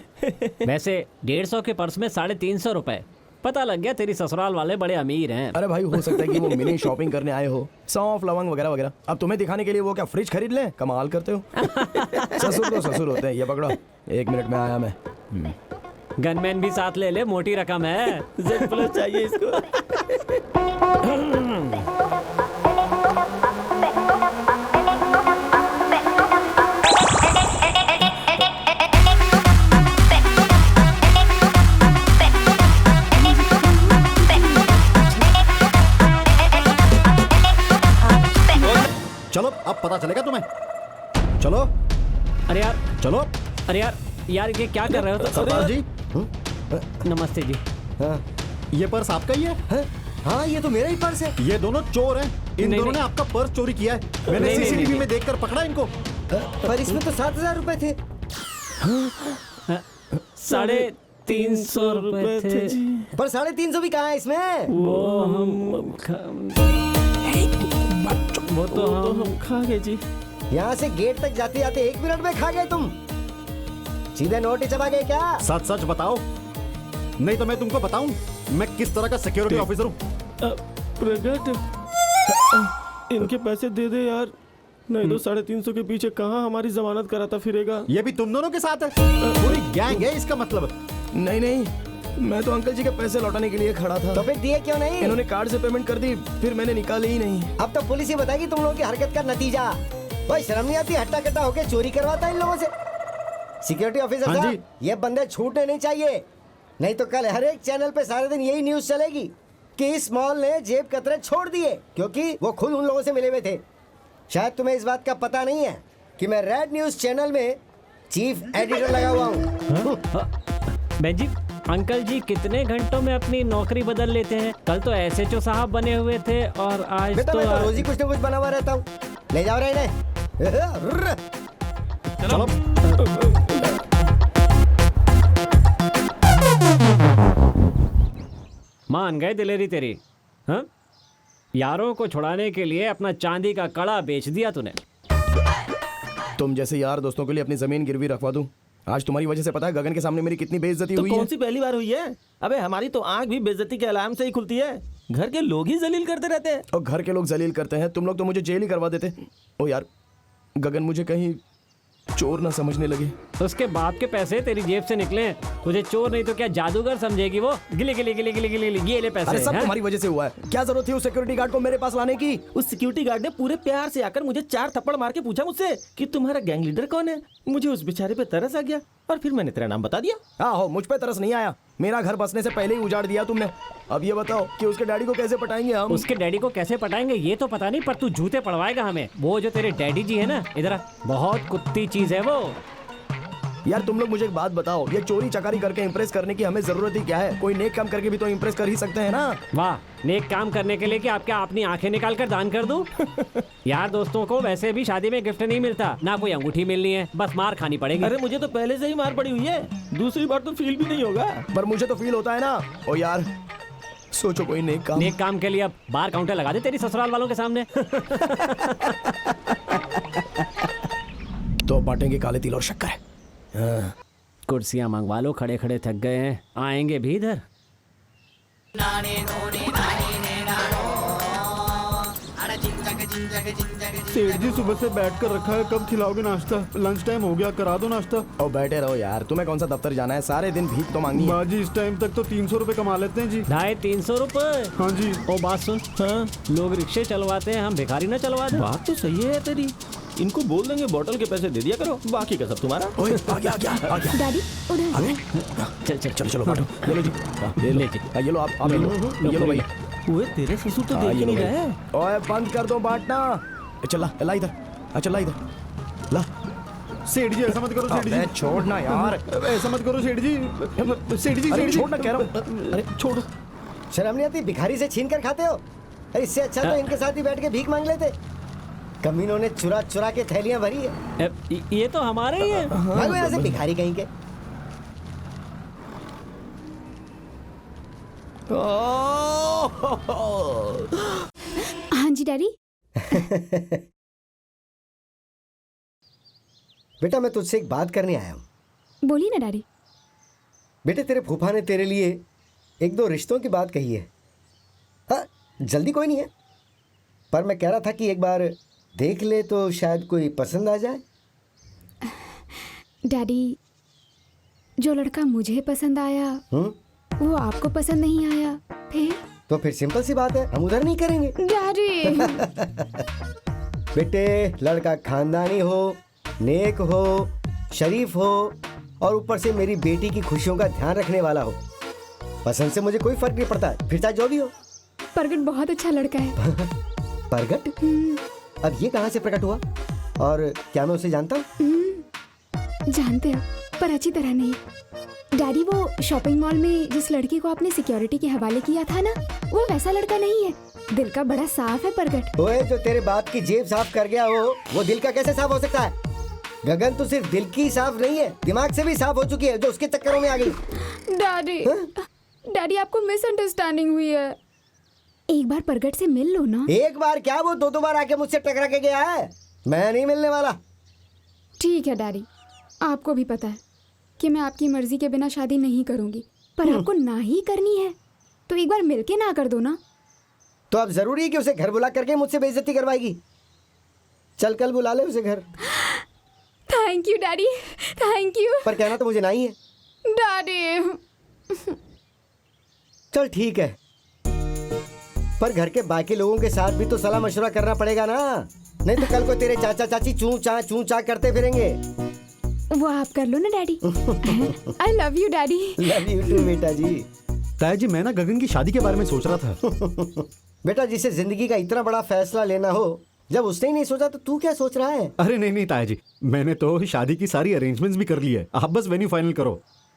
वैसे 150 के पर्स में 350 रुपए। पता लग गया तेरी ससुराल वाले बड़े अमीर हैं। अरे भाई हो सकता है कि वो मिनी शॉपिंग करने आए हो, सौंफ लवंग वगैरह वगैरह। अब तुम्हें दिखाने के लिए वो क्या फ्रिज खरीद लें? कमाल करते हो। ससुर तो ससुर होते हैं। ये पकड़ो, 1 मिनट में आया मैं। गनमैन भी साथ ले ले, मोटी रकम है। Z+ चाहिए इसको। चलो अब पता चलेगा तुम्हें। चलो अरे यार, चलो। अरे यार ये क्या कर रहे हो? सरदार जी, नमस्ते जी। हाँ ये पर्स आपका ही है? हाँ, ये तो मेरा ही पर्स है। ये दोनों चोर हैं। इन नहीं, दोनों ने नहीं। आपका पर्स चोरी किया है। मैंने नहीं, नहीं, सीसीटीवी नहीं। में देखकर पकड़ा इनको। पर इसमें तो 7,000 रुपए थे। 350 रुपए थे। पर 350 भी कहाँ है इसमें? वो तो हम खा गए जी। यहाँ से गेट तक जाते जाते 1 मिनट में खा गए तुम। सीधे नोट ही चबा गए क्या? सच सच बताओ, नहीं तो मैं तुमको बताऊं मैं किस तरह का सिक्योरिटी ऑफिसर हूँ। प्रगट, इनके पैसे दे दे यार, नहीं तो 350 के पीछे कहाँ हमारी जमानत कराता फिरेगा। ये भी तुम दोनों के साथ है? पूरी गैंग है इसका मतलब। नहीं नहीं, मैं तो अंकल जी के पैसे लौटाने के लिए खड़ा था। तो फिर दिए क्यों नहीं? इन्होंने कार्ड से पेमेंट कर दी, फिर मैंने निकाली ही नहीं। अब तो पुलिस ही बताएगी तुम लोगों की हरकत का नतीजा। भाई शर्म नहीं आती? हट्टा कट्टा होके चोरी करवाता है इन लोगों से। सिक्योरिटी ऑफिसर हाँ साहब, जी। ये बंदे छूटने नहीं चाहिए, नहीं तो कल हर एक चैनल पे सारे दिन यही न्यूज चलेगी कि इस मॉल ने जेब कतरे छोड़ दिए क्योंकि वो खुद उन लोगों से मिले हुए थे। शायद तुम्हें इस बात का पता नहीं है कि मैं रेड न्यूज चैनल में चीफ एडिटर लगा हुआ हूँ। बहन जी, अंकल जी कितने घंटों में अपनी नौकरी बदल लेते हैं? कल तो SHO साहब बने हुए थे और आज बेटा तो मैं तो रोज ही कुछ न कुछ बना हुआ रहता हूँ। ले जाओ रहे इन्हें। चलो मान गए दिलेरी तेरी। हाँ, यारों को छुड़ाने के लिए अपना चांदी का कड़ा बेच दिया तूने। तुम जैसे यार दोस्तों के लिए अपनी जमीन गिरवी रखवा दूं। आज तुम्हारी वजह से पता है गगन के सामने मेरी कितनी बेइज्जती तो हुई कौन है। सी पहली बार हुई है? अबे हमारी तो आंख भी बेइज्जती के अलार्म से ही खुलती है। घर के लोग ही जलील करते रहते हैं। और घर के लोग जलील करते हैं, तुम लोग तो मुझे जेल ही करवा देते। ओ यार, गगन मुझे कहीं चोर ना समझने लगे। उसके बाप के पैसे तेरी जेब से निकले, तुझे चोर नहीं तो क्या जादूगर समझेगी वो? गिले गिले गिले गिले गिले ये ले पैसे। अरे सब हैं? तुम्हारी वजह से हुआ है। क्या जरूरत थी उस सिक्योरिटी गार्ड को मेरे पास लाने की? उस सिक्योरिटी गार्ड ने पूरे प्यार से आकर मुझे 4 थप्पड़ मार के पूछा मुझसे कि तुम्हारा गैंग लीडर कौन है। मुझे उस बेचारे पे तरस आ गया और फिर मैंने तेरा नाम बता दिया। आहो, मुझ पे तरस नहीं आया। मेरा घर बसने से पहले ही उजाड़ दिया तुमने। अब ये बताओ कि उसके डैडी को कैसे पटाएंगे हम? उसके डैडी को कैसे पटाएंगे ये तो पता नहीं, पर तू जूते पड़वाएगा हमें। वो जो तेरे डैडी जी है ना, इधर आ, बहुत कुत्ती चीज है वो। यार तुम लोग मुझे एक बात बताओ, ये चोरी चकारी करके इम्प्रेस करने की हमें जरूरत ही क्या है? कोई नेक काम करके भी तो इम्प्रेस कर ही सकते हैं ना। वाह, नेक काम करने के लिए कि आप क्या अपनी आंखें निकाल कर दान कर दूं? यार दोस्तों को वैसे भी शादी में गिफ्ट नहीं मिलता, ना कोई अंगूठी मिलनी है, बस मार खानी पड़ेगी। अरे मुझे तो पहले से ही मार पड़ी हुई है, दूसरी बार तो फील भी नहीं होगा। पर मुझे तो फील होता है ना। ओ यार सोचो कोई नेक काम। नेक काम के लिए अब बार काउंटर लगा दे तेरी ससुराल वालों के सामने। तो बांटेंगे काले तिल और शक्कर। हाँ। कुर्सियां मंगवा लो, खड़े खड़े थक गए हैं, आएंगे भी इधर। सेठ जी सुबह से बैठ कर रखा है, कब खिलाओगे नाश्ता? लंच टाइम हो गया, करा दो नाश्ता। और बैठे रहो यार, तुम्हें कौन सा दफ्तर जाना है? सारे दिन भीख तो मांगनी है। बाजी इस टाइम तक तो 300 रुपए कमा लेते हैं जी। 250-300 रुपए? हाँ जी। ओ बात सुन, हाँ, लोग रिक्शे चलवाते हैं, हम भिखारी ना चलवा दे। बात तो सही है तेरी, इनको बोल देंगे बोतल के पैसे दे दिया करो, बाकी का सब तुम्हारा। ओए आ गया आ गया आ गया। डैडी उधर चल चल चलो चलो बांटो। ये लो जी। ले ले जी। ये लो आप ये लो। ये लो भाई। ओए तेरे ससुर तो हाँ, देख ये ही लो नहीं भाई। रहे। ओए बंद कर दो बांटना। चला ला इधर, चला इधर ला। सेठ जी ऐसा मत करो सेठ अबे जी। छोड़ना यार। ऐसा मत करो सेठ जी। सेठ जी अरे सेठ जी छोड़ना कह रहा हूँ। अरे छोड़। शर्म नहीं आती? भिखारी से छीन कर खाते हो? अरे इससे अच्छा तो इनके साथ ही बैठ के भीख मांग लेते। कमीनों ने चुरा चुरा के थैलियां भरी है। ये तो हमारे ही है। भागो यहाँ से भिखारी कहीं के। हाँ जी डैडी। बेटा मैं तुझसे एक बात करने आया हूँ। बोलिए ना डैडी। बेटे तेरे फूफा ने तेरे लिए एक दो रिश्तों की बात कही है। हाँ जल्दी कोई नहीं है, पर मैं कह रहा था कि एक बार देख ले तो शायद कोई पसंद आ जाए। डैडी, जो लड़का मुझे पसंद आया वो आपको पसंद नहीं आया, फिर? तो फिर सिंपल सी बात है, हम उधर नहीं करेंगे। डैडी। बेटे लड़का खानदानी हो, नेक हो, शरीफ हो और ऊपर से मेरी बेटी की खुशियों का ध्यान रखने वाला हो। पसंद से मुझे कोई फर्क नहीं पड़ता, फिर चाहे जो भी हो। प्रगट बहुत अच्छा लड़का है। प्रगट? अब ये कहाँ से प्रकट हुआ और क्या मैं उसे जानता हूँ? जानते हो, पर अच्छी तरह नहीं। डैडी, वो शॉपिंग मॉल में जिस लड़की को आपने सिक्योरिटी के हवाले किया था ना, वो वैसा लड़का नहीं है। दिल का बड़ा साफ है प्रगट। ओए जो तेरे बाप की जेब साफ कर गया हो, वो दिल का कैसे साफ हो सकता है? गगन तो सिर्फ दिल की साफ नहीं है, दिमाग से भी साफ हो चुकी है, जो उसके चक्करों में आ गई। डैडी, डैडी आपको मिसअंडरस्टैंडिंग हुई है। एक बार प्रगट से मिल लो ना। एक बार क्या, वो दो बार आके मुझसे टकरा के गया है। मैं नहीं मिलने वाला। ठीक है डैडी, आपको भी पता है कि मैं आपकी मर्जी के बिना शादी नहीं करूंगी, पर आपको ना ही करनी है तो एक बार मिलके ना कर दो ना। तो अब जरूरी है कि उसे घर बुला करके मुझसे बेइज्जती करवाएगी? चल कल बुला ले उसे घर। Thank you daddy, thank you. पर कहना तो मुझे नहीं है। डैडी। चल ठीक है, पर घर के बाकी लोगों के साथ भी तो सलाह मशवरा करना पड़ेगा ना, नहीं तो कल को तेरे चाचा चाची चूं चा करते फिरेंगे। वो आप कर लो ना daddy. I love you daddy. Love you too बेटा जी। ताया जी मैं ना गगन की शादी के बारे में सोच रहा था। बेटा जिसे जिंदगी का इतना बड़ा फैसला लेना हो, जब उसने ही नहीं सोचा तो तू क्या सोच रहा है? अरे नहीं ताया जी, मैंने तो शादी की सारी अरेंजमेंट्स भी कर ली है, आप बस वेन्यू फाइनल करो।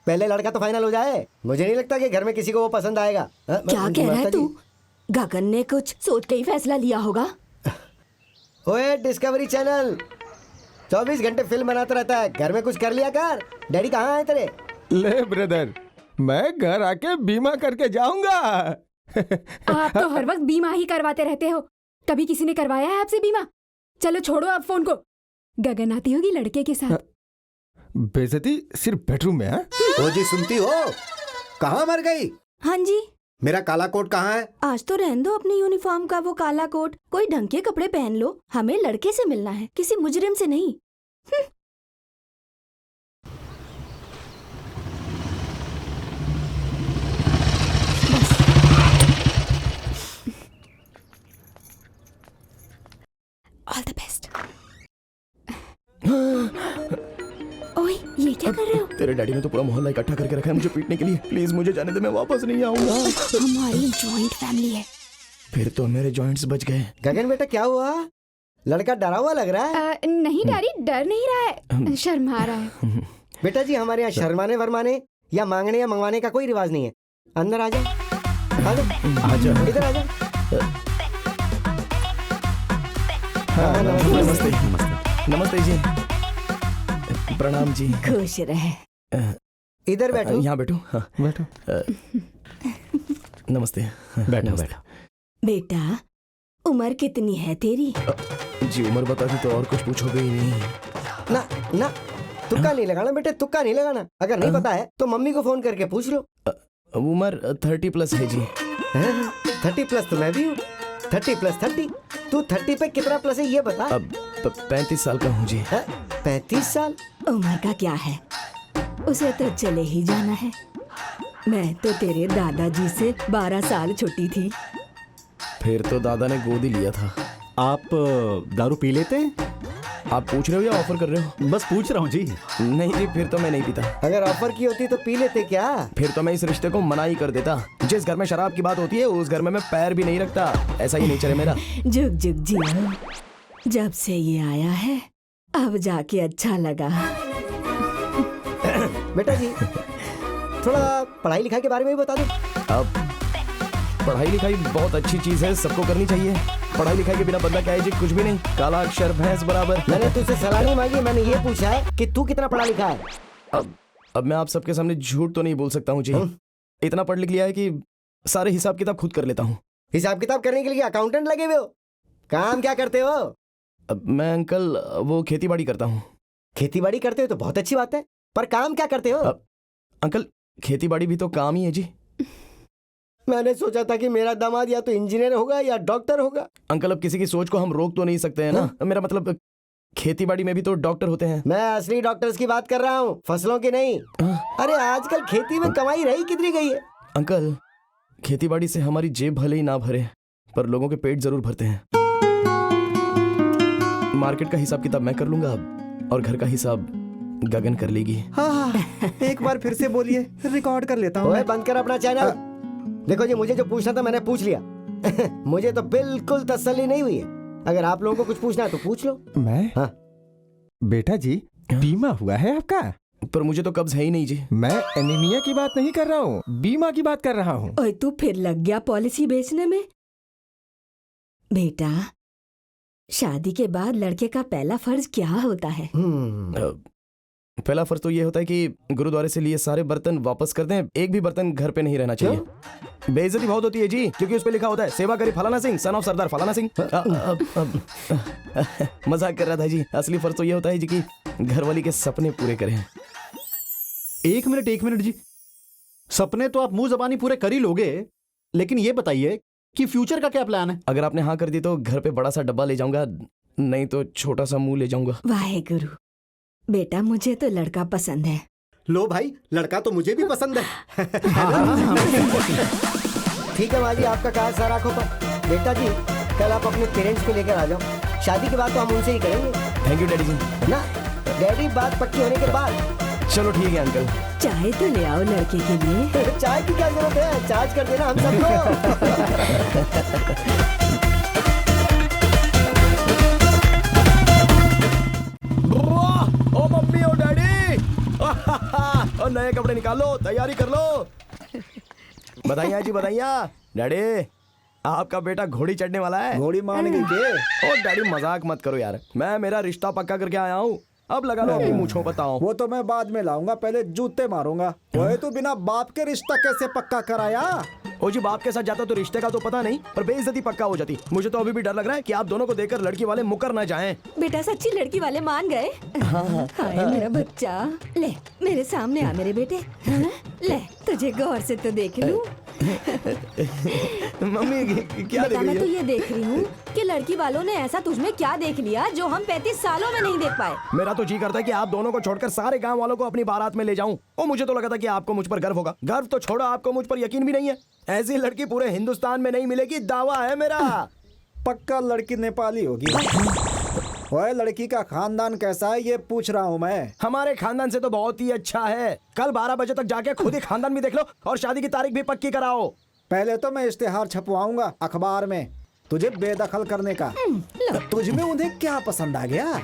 पहले लड़का तो फाइनल हो जाए। मुझे नहीं लगता कि घर में किसी को वो पसंद आएगा। क्या कह रहा है तू? गगन ने कुछ सोच के ही फैसला लिया होगा। ओए डिस्कवरी चैनल 24 घंटे फिल्म बनाता रहता है, घर में कुछ कर लिया कर। डैडी कहाँ है तेरे? ले ब्रदर, मैं घर आके बीमा करके जाऊंगा। आप तो हर वक्त बीमा ही करवाते रहते हो, कभी किसी ने करवाया है आपसे बीमा? चलो छोड़ो आप फोन को। गगन आती होगी लड़के के साथ। बेइज्जती सिर्फ बेडरूम में है। ओ जी सुनती हो? कहाँ मर गई? हाँ जी। मेरा काला कोट कहाँ है? आज तो रहने दो अपनी यूनिफॉर्म का वो काला कोट, कोई ढंग के कपड़े पहन लो। हमें लड़के से मिलना है, किसी मुजरिम से नहीं। All the best. ओए ये क्या कर रहे हो? तेरे डैडी ने तो पूरा मोहल्ला इकट्ठा करके रखा है मुझे पीटने के लिए। प्लीज मुझे जाने दे, मैं वापस नहीं आऊंगा। हमारी जॉइंट फैमिली है। फिर तो मेरे जॉइंट्स बच गए। गगन बेटा क्या हुआ? लड़का डरा हुआ लग रहा है। नहीं डैडी, डर नहीं रहा है, शर्मा रहा है। बेटा जी हमारे यहाँ शर्माने वरमाने या मांगने या मंगवाने का कोई रिवाज नहीं है। अंदर आ जा, इधर आ जा। नमस्ते। नमस्ते जी। प्रणाम जी। खुश रहे। इधर बैठो। यहाँ बैठो। हाँ बैठो। नमस्ते। बैठो। बेटा उम्र कितनी है तेरी? जी उम्र बता दी तो और कुछ पूछोगे ही नहीं। ना तुक्का नहीं लगाना बेटे, तुक्का नहीं लगाना। अगर नहीं पता है तो मम्मी को फोन करके पूछ लो। उम्र 30+ है जी। 30+ तो मैं भी हूँ। 30+30। तू 30 पे कितना प्लस है ये बता। अब 35 साल का हूँ जी। 35 साल? उम्र का क्या है, उसे तो चले ही जाना है। मैं तो तेरे दादाजी से 12 साल छोटी थी। फिर तो दादा ने गोद ही लिया था। आप दारू पी लेते हैं? आप पूछ रहे हो या ऑफर कर रहे हो? बस पूछ रहा हूँ जी। नहीं जी, फिर तो मैं नहीं पीता। अगर ऑफर की होती तो पी लेते क्या? फिर तो मैं इस रिश्ते को मना ही कर देता। जिस घर में शराब की बात होती है उस घर में मैं पैर भी नहीं रखता। ऐसा ही नेचर है मेरा। जुग जुग जियो। जब से ये आया है अब जाके अच्छा लगा। बेटा जी थोड़ा पढ़ाई लिखाई के बारे में भी बता दो। अब पढ़ाई लिखाई बहुत अच्छी चीज है, सबको करनी चाहिए। पढ़ाई लिखाई के बिना बदला क्या है जी? कुछ भी नहीं। काला अक्षर भैंस बराबर। मैंने तुझसे सलाह नहीं मांगी, मैंने ये पूछा है कि तू कितना पढ़ा लिखा है। अब मैं आप सबके सामने झूठ तो नहीं बोल सकता हूँ जी। इतना पढ़ लिख लिया है कि सारे हिसाब किताब खुद कर लेता हूँ। हिसाब किताब करने के लिए अकाउंटेंट लगे हुए हो? काम क्या करते हो? अब मैं अंकल वो खेती बाड़ी करता हूँ। खेती बाड़ी करते हो तो बहुत अच्छी बात है, पर काम क्या करते हो? अंकल खेती बाड़ी भी तो काम ही है जी। मैंने सोचा था कि मेरा दामाद या तो इंजीनियर होगा या डॉक्टर होगा। अंकल अब किसी की सोच को हम रोक तो नहीं सकते हैं ना। मेरा मतलब खेती बाड़ी में भी तो डॉक्टर होते हैं। मैं असली डॉक्टर्स की बात कर रहा हूँ, फसलों की नहीं। अरे आजकल खेती में कमाई रही कितनी गई है। अंकल खेती बाड़ी से हमारी जेब भले ही ना भरे, पर लोगों के पेट जरूर भरते हैं। मार्केट का हिसाब किताब मैं कर लूंगा अब, और घर का हिसाब गगन कर लेगी। हाँ, एक बार फिर से बोलिए, रिकॉर्ड कर लेता हूँ। ओए बंद कर अपना चैनल। देखो जी, मुझे जो पूछना था मैंने पूछ लिया। मुझे तो बिल्कुल तसल्ली नहीं हुई है। अगर आप लोगों को कुछ पूछना है तो पूछ लो। मैं? हाँ। बेटा जी, बीमा हुआ है आपका? पर मुझे तो कब्ज है ही नहीं जी। मैं एनीमिया की बात नहीं कर रहा हूँ, बीमा की बात कर रहा हूँ। ओए तू फिर लग गया पॉलिसी बेचने में। बेटा, शादी के बाद लड़के का पहला फर्ज क्या होता है? पहला फर्ज तो ये होता है कि गुरुद्वारे से लिए सारे बर्तन वापस कर दें। एक भी बर्तन घर पे नहीं रहना चाहिए। बेइज्जती बहुत होती है जी, क्योंकि उस पे लिखा होता है सेवा करी फलाना सिंह, सन ऑफ सरदार फलाना सिंह। मजाक कर रहा था जी। असली फर्ज तो ये होता है जी कि घरवाली के सपने पूरे करें। एक मिनट जी, सपने तो आप मुंह जबानी पूरे कर ही लोगे, लेकिन ये बताइए कि फ्यूचर का क्या प्लान है? अगर आपने हाँ कर दी तो घर पे बड़ा सा डब्बा ले जाऊंगा, नहीं तो छोटा सा मुंह ले जाऊंगा। वाहेगुरु। बेटा मुझे तो लड़का पसंद है। लो भाई, लड़का तो मुझे भी पसंद है। ठीक है माजी, आपका कहा सारा आंखों पर। बेटा जी, कल आप अपने पेरेंट्स को लेकर आ जाओ। शादी की बात तो हम उनसे ही करेंगे। थैंक यू डैडी जी। ना डैडी, बात पक्की होने के बाद। चलो ठीक है अंकल। चाय तो ले आओ लड़के के लिए। चाय की क्या जरूरत है, चार्ज कर देना हम सबको। ओ मम्मी ओ डैडी, और नए कपड़े निकालो, तैयारी कर लो। बधाइयाँ जी बधाइयाँ। डैडी आपका बेटा घोड़ी चढ़ने वाला है। घोड़ी मान गई के? ओ डैडी मजाक मत करो यार, मैं मेरा रिश्ता पक्का करके आया हूँ। अब लगा लो अपनी मूंछों बताओ। वो तो मैं बाद में लाऊंगा, पहले जूते मारूंगा। ओए तू बिना बाप के रिश्ता कैसे पक्का कराया? ओ जी, बाप के साथ जाता तो रिश्ते का तो पता नहीं, पर बेइज्जती पक्का हो जाती। मुझे तो अभी भी डर लग रहा है कि आप दोनों को देखकर लड़की वाले मुकर ना जाएं। बेटा सच्ची लड़की वाले मान गए? हाय मेरा बच्चा, ले मेरे सामने आ मेरे बेटे। हाँ? ले तुझे गौर से तो देख लूं। मम्मी क्या देख बेटा रही मैं हो? तो ये देख रही हूँ कि लड़की वालों ने ऐसा तुझमें क्या देख लिया जो हम 35 सालों में नहीं देख पाए। मेरा तो जी करता है कि आप दोनों को छोड़कर सारे गांव वालों को अपनी बारात में ले जाऊं। ओ मुझे तो लगा था कि आपको मुझ पर गर्व होगा। गर्व तो छोड़ो, आपको मुझ पर यकीन भी नहीं है। ऐसी लड़की पूरे हिंदुस्तान में नहीं मिलेगी, दावा है मेरा। पक्का लड़की नेपाली होगी। ओए लड़की का खानदान कैसा है ये पूछ रहा हूँ मैं। हमारे खानदान से तो बहुत ही अच्छा है। कल 12 बजे तक जाके खुद ही खानदान भी देख लो और शादी की तारीख भी पक्की कराओ। पहले तो मैं इश्तेहार छपवाऊंगा अखबार में तुझे बेदखल करने का। तुझ में उन्हें क्या पसंद आ गया?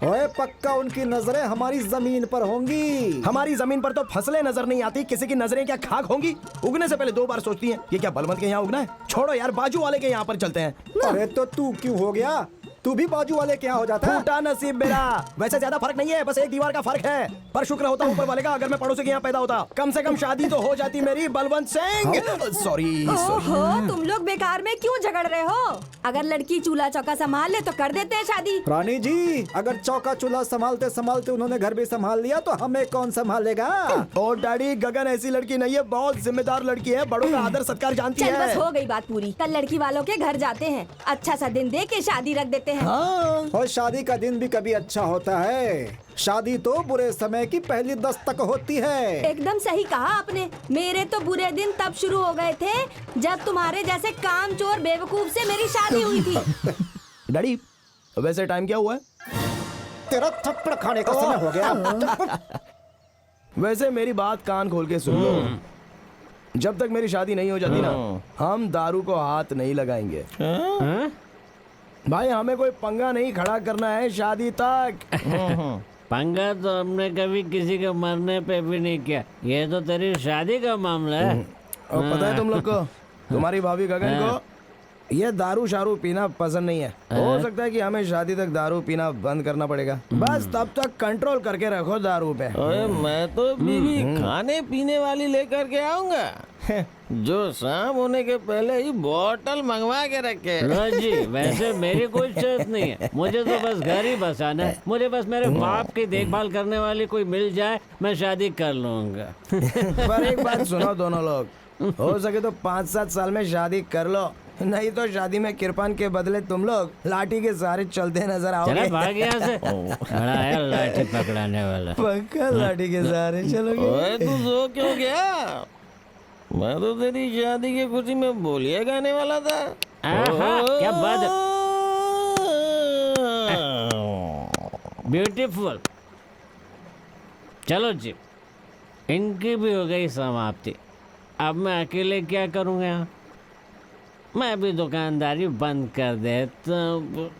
ओए पक्का उनकी नजरें हमारी जमीन पर होंगी। हमारी जमीन पर तो फसलें नजर नहीं आती, किसी की नजरें क्या खाक होंगी? उगने से पहले 2 बार सोचती हैं ये क्या बलवंत के यहाँ उगना है। छोड़ो यार, बाजू वाले के यहाँ पर चलते हैं। अरे तो तू क्यों हो गया? तू भी बाजू वाले के यहाँ हो जाता है। फूटा नसीब मेरा। वैसे ज्यादा फर्क नहीं है, बस एक दीवार का फर्क है, पर शुक्र होता ऊपर वाले का अगर मैं पड़ोसी के यहाँ पैदा होता। कम से कम शादी तो हो जाती मेरी बलवंत सिंह। सॉरी ओहो, तुम लोग बेकार में क्यों झगड़ रहे हो? अगर लड़की चूल्हा चौका संभाल ले तो कर देते हैं शादी। रानी जी, अगर चौका चूल्हा संभालते संभालते उन्होंने घर भी संभाल लिया तो हमें कौन संभालेगा? ओ डैडी, गगन ऐसी लड़की नहीं है, बहुत जिम्मेदार लड़की है, बड़ों का आदर सत्कार जानती चल है। बस हो गई बात पूरी। कल लड़की वालों के घर जाते हैं, अच्छा सा दिन देख के शादी रख देते हैं। हाँ। और शादी का दिन भी कभी अच्छा होता है? शादी तो बुरे समय की पहली दस्तक होती है। एकदम सही कहा आपने। मेरे तो बुरे दिन तब शुरू हो गए थे जब तुम्हारे जैसे कामचोर बेवकूफ से मेरी शादी हुई थी। डैडी वैसे टाइम क्या हुआ है? तेरा थप्पड़ खाने का समय हो गया। वैसे मेरी बात कान खोल के सुन लो, जब तक मेरी शादी नहीं हो जाती ना, हम दारू को हाथ नहीं लगाएंगे। भाई हमें कोई पंगा नहीं खड़ा करना है शादी तक। पंगा तो हमने कभी किसी के मरने पे भी नहीं किया, ये तो तेरी शादी का मामला है। और पता है तुम लोग को, तुम्हारी भाभी गगन को ये दारू शारू पीना पसंद नहीं है। हो सकता है कि हमें शादी तक दारू पीना बंद करना पड़ेगा। बस तब तक कंट्रोल करके रखो दारू पे। ओए मैं तो बीवी खाने पीने वाली लेकर के आऊंगा जो शाम होने के पहले ही बोतल मंगवा के रखे। लो जी, वैसे मेरी कोई शर्त नहीं है, मुझे तो बस घर ही बसाना है। मुझे बस मेरे बाप की देखभाल करने वाली कोई मिल जाए, मैं शादी कर लूंगा। पर एक बात सुनो दोनों लोग, हो सके तो 5-7 साल में शादी कर लो, नहीं तो शादी में किरपान के बदले तुम लोग लाठी के सहारे चलते नजर आओगे। चले भाग यहाँ से। खड़ा है लाठी पकड़ाने वाला। पक्का लाठी के सहारे चलोगे। ओए तू सो क्यों गया? मैं तो तेरी शादी की खुशी में बोलिया गाने वाला था। क्या बात है, ब्यूटीफुल। चलो जी, इनकी भी हो गई समाप्ति। अब मैं अकेले क्या करूँगा यहाँ? मैं भी दुकानदारी बंद कर देता हूँ।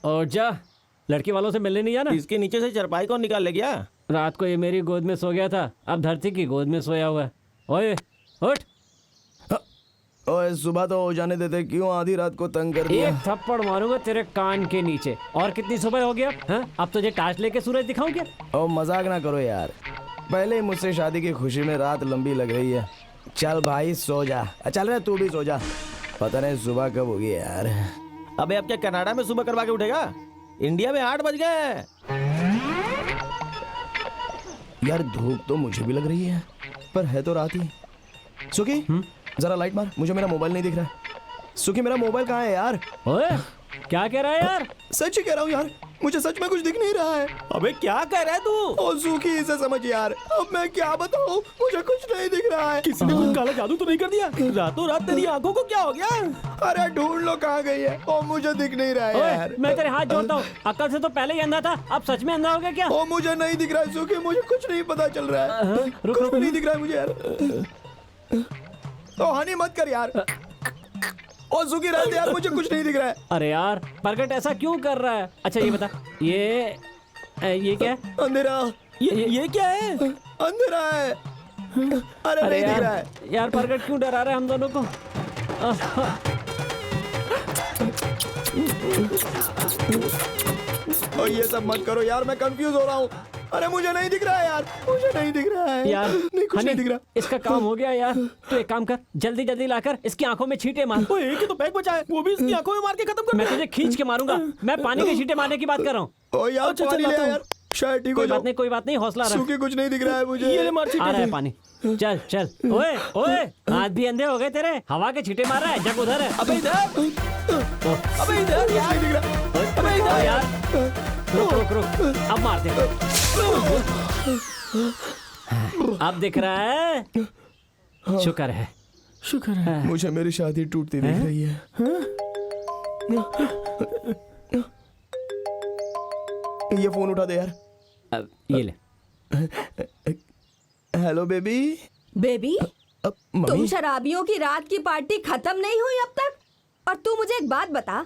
और जा, लड़की वालों से मिलने नहीं आना। इसके नीचे से चरपाई कौन निकाल ले गया? रात को ये मेरी गोद में सो गया था, अब धरती की गोद में सोया हुआ है। ओए उठ। ओए सुबह तो हो जाने देते, क्यों आधी रात को तंग कर दिया? एक थप्पड़ मारूंगा तेरे कान के नीचे। और कितनी सुबह हो गया? हाँ? अब तुझे टार्च लेके सूरज दिखाऊं क्या? ओ मजाक ना करो यार, पहले ही मुझसे शादी की खुशी में रात लंबी लग रही है। चल भाई सो जा। चल रहे तू भी सो जा, पता नहीं सुबह कब होगी यार। अबे अब क्या कनाडा में सुबह करवा के उठेगा? इंडिया में 8 बज गए। यार धूप तो मुझे भी लग रही है, पर है तो रात ही। सुखी जरा लाइट मार, मुझे मेरा मोबाइल नहीं दिख रहा है। सुखी मेरा मोबाइल कहाँ है यार? ओए क्या कह रहा है यार? सच ही कह रहा हूँ यार, मुझे सच में कुछ दिख नहीं रहा है। अबे क्या कह रहा है तू? ओ सुखी इसे समझ यार, अब मैं क्या बताऊँ, मुझे कुछ नहीं दिख रहा है। किसी ने कुछ काला जादू तो नहीं कर दिया? रातों रात तेरी आंखों को क्या हो गया? अरे ढूंढ लो कहाँ गई है, ओ मुझे दिख नहीं रहा है यार। मैं तेरे हाथ जोड़ता हूँ, अक्ल से तो पहले ही अंधा था, अब सच में अंधा हो गया क्या? ओ मुझे नहीं दिख रहा है सुखी, मुझे कुछ नहीं पता चल रहा है। कुछ भी नहीं दिख रहा है मुझे यार। ओ हनी मत कर यार। ओ सुखी रहते यार, मुझे कुछ नहीं दिख रहा है। अरे यार प्रगट ऐसा क्यों कर रहा है? अच्छा ये बता, ये क्या है? अंधेरा। ये क्या है? अंधेरा है। अरे नहीं दिख रहा है यार। प्रगट क्यों डरा रहा है हम दोनों को? और ये सब मत करो यार, मैं कंफ्यूज हो रहा हूँ। अरे मुझे नहीं दिख रहा है यार, मुझे नहीं दिख रहा है यार। नहीं कुछ नहीं दिख रहा। इसका काम हो गया यार। तो एक काम कर, जल्दी जल्दी लाकर इसकी आंखों में छींटे मार। ओए एक ही तो पैक बचा है, वो भी इसकी आंखों में मार के खत्म कर। मैं तुझे खींच के मारूंगा। मैं पानी के छींटे मारने की बात कर रहा हूँ। ओ यार पानी ले आ यार, शायद ठीक हो जाओ। कोई बात नहीं, हौसला रख। सूखी कुछ नहीं दिख रहा है मुझे। ये मार आ रहा है पानी। चल चल। ओए ओए हाथ भी अंधे हो गए तेरे, हवा के छींटे मार रहा है। जग उधर है। अबे इधर, अबे इधर यार, नहीं दिख रहा। अबे इधर यार। रुक रुक रुक, अब मार दे। अब दिख रहा है? शुक्र है, शुक्र है। मुझे मेरी शादी टूटती दिख रही है। ये फोन उठा दे यार। अब ये ले। Hello baby. बेबी, तुम मम्मी। शराबियों की रात की पार्टी खत्म नहीं हुई अब तक? और तू मुझे एक बात बता,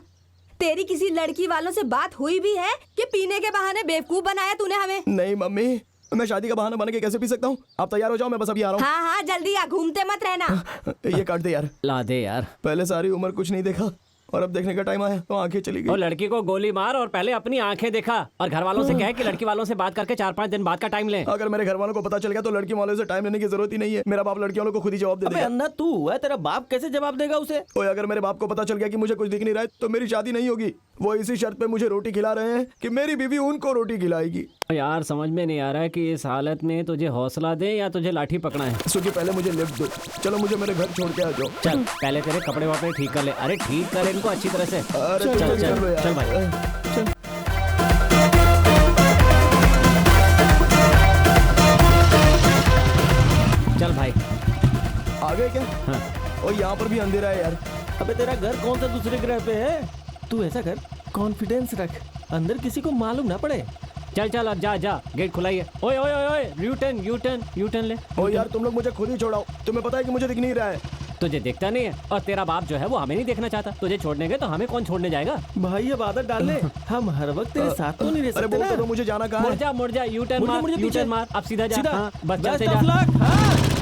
तेरी किसी लड़की वालों से बात हुई भी है कि पीने के बहाने बेवकूफ बनाया तूने हमें? नहीं मम्मी, मैं शादी का बहाना बना के कैसे पी सकता हूँ? आप तैयार हो जाओ, मैं बस अभी आ रहा हूँ। हाँ हाँ जल्दी आ, घूमते मत रहना। ये काट दे यार। ला दे यार। पहले सारी उम्र कुछ नहीं देखा और अब देखने का टाइम आया तो आंखें चली गई। और लड़की को गोली मार और पहले अपनी आंखें दिखा, और घर वालों से कह कि लड़की वालों से बात करके 4-5 दिन बाद का टाइम ले। अगर मेरे घर वालों को पता चल गया तो लड़की वालों से टाइम लेने की जरूरत ही नहीं है। मेरा बाप लड़कियों को खुद ही जवाब दे अबे देगा। अन्ना तू है, तेरा बाप कैसे जवाब देगा उसे? ओए अगर मेरे बाप को पता चल गया कि मुझे कुछ दिख नहीं रहा है तो मेरी शादी नहीं होगी। वो इसी शर्त पे मुझे रोटी खिला रहे हैं कि मेरी बीवी उनको रोटी खिलाएगी। यार समझ में नहीं आ रहा है कि इस हालत में तुझे हौसला दे या तुझे लाठी पकड़ा है। सुखी पहले मुझे लिफ्ट दो, चलो मुझे मेरे घर छोड़ के आ जाओ। चल पहले तेरे कपड़े वपड़े ठीक कर ले। अरे ठीक कर इनको अच्छी तरह से। अरे चल चल चलो यार। चल भाई चल। चल भाई। आ गए क्या? हाँ। और यहाँ पर भी अंधेरा है यार। अबे तेरा घर कौन सा दूसरे ग्रह पे है? तू ऐसा कर, कॉन्फिडेंस रख, अंदर किसी को मालूम ना पड़े। चल चल अब जा जा, गेट खुला ही है। ओए ओए ओए ओए, U turn U turn U turn ले। ओ यार तुम लोग मुझे खुद ही छोड़ाओ, तुम्हें पता है कि मुझे दिख नहीं रहा है। तुझे दिखता नहीं है और तेरा बाप जो है वो हमें नहीं देखना चाहता। तुझे छोड़ने गए तो हमें कौन छोड़ने जाएगा? भाई अब आदत डाल ले, हम हर वक्त तेरे साथ तो नहीं रह अरे सकते बोल ना। तो मुझे जाना कहाँ है? मुड़ जा यू टर्न मार, यू टर्न मार, अब सीधा जा। हाँ, बस चलते Best of जा। luck, हाँ।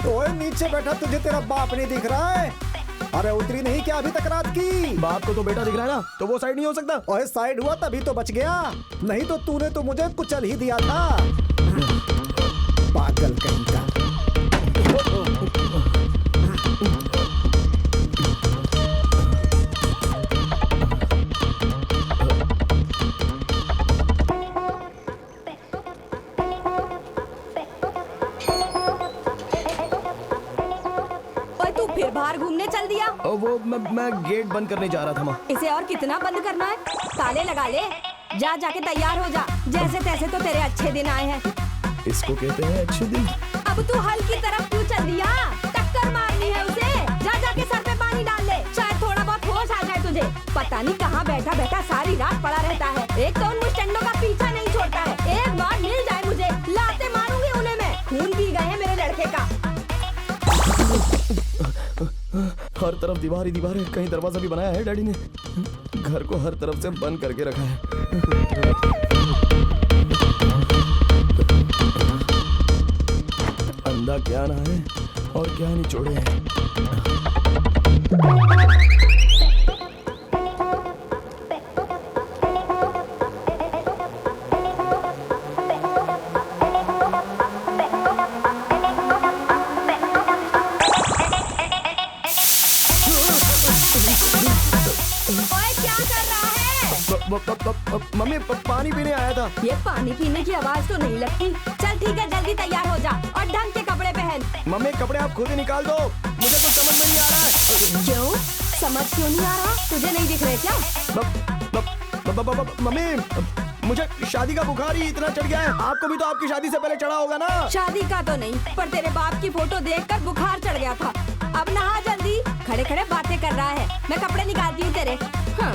ओए नीचे बैठा, तुझे तेरा बाप नहीं दिख रहा है? अरे उतरी नहीं क्या अभी तक रात की? बाप को तो बेटा दिख रहा है ना, तो वो साइड नहीं हो सकता। ओए साइड हुआ तभी तो बच गया, नहीं तो तूने तो मुझे कुचल ही दिया था। पागल कहीं का। ओए तू फिर बाहर घूमने चल दिया? और वो मैं गेट बंद करने जा रहा था माँ। इसे और कितना बंद करना है? ताले लगा ले। जा जाके तैयार हो जा, जैसे तैसे तो तेरे अच्छे दिन आए हैं। इसको कहते हैं अच्छे दिन। अब तू हल की तरफ क्यों चल दिया? टक्कर मारनी है उसे। जा जाके सर पे पानी डाल ले, शायद थोड़ा बहुत होश आ जाए तुझे। पता नहीं कहाँ बैठा बैठा सारी रात पड़ा रहता है। एक तो उन मुस्टंडों का पीछा नहीं छोड़ता है। एक बार मिल जाए मुझे, लाते मारूंगी उन्हें मैं। खून पी गए हैं मेरे लड़के का। हर तरफ दीवार ही दीवार है, कहीं दरवाजा भी बनाया है डैडी ने। घर को हर तरफ से बंद करके रखा है। अंधा क्या ना है और क्या निचोड़े हैं। ओए क्या कर रहा है? मम्मी पानी पीने आया था। ये पानी पीने की आवाज तो नहीं लगती। चल ठीक है, जल्दी तैयार हो जा और ढंग के कपड़े पहन। मम्मी कपड़े आप खुद ही निकाल दो, मुझे तो समझ में नहीं आ रहा है। क्यों? समझ क्यों नहीं आ रहा? तुझे नहीं दिख रहे क्या? मम्मी मुझे शादी का बुखार ही इतना चढ़ गया है। आपको भी तो आपकी शादी से पहले चढ़ा होगा ना? शादी का तो नहीं, पर तेरे बाप की फोटो देखकर बुखार चढ़ गया था। अब नहा जल्दी, खड़े खड़े बातें कर रहा है। मैं कपड़े निकालती हूँ तेरे। हाँ।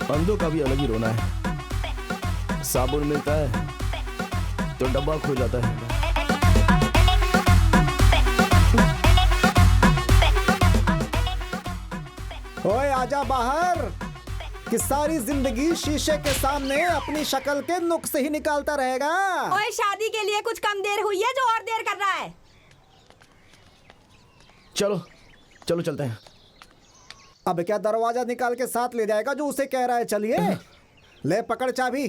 अंधों का भी अलग ही रोना है। साबुन मिलता है तो डब्बा खो जाता है। ओए आजा बाहर, कि सारी जिंदगी शीशे के सामने अपनी शक्ल के नुक्स ही निकालता रहेगा। ओए शादी के लिए कुछ कम देर हुई है जो और देर कर रहा है? चलो चलो चलते हैं। अब क्या दरवाजा निकाल के साथ ले जाएगा जो उसे कह रहा है? चलिए ले पकड़ चाबी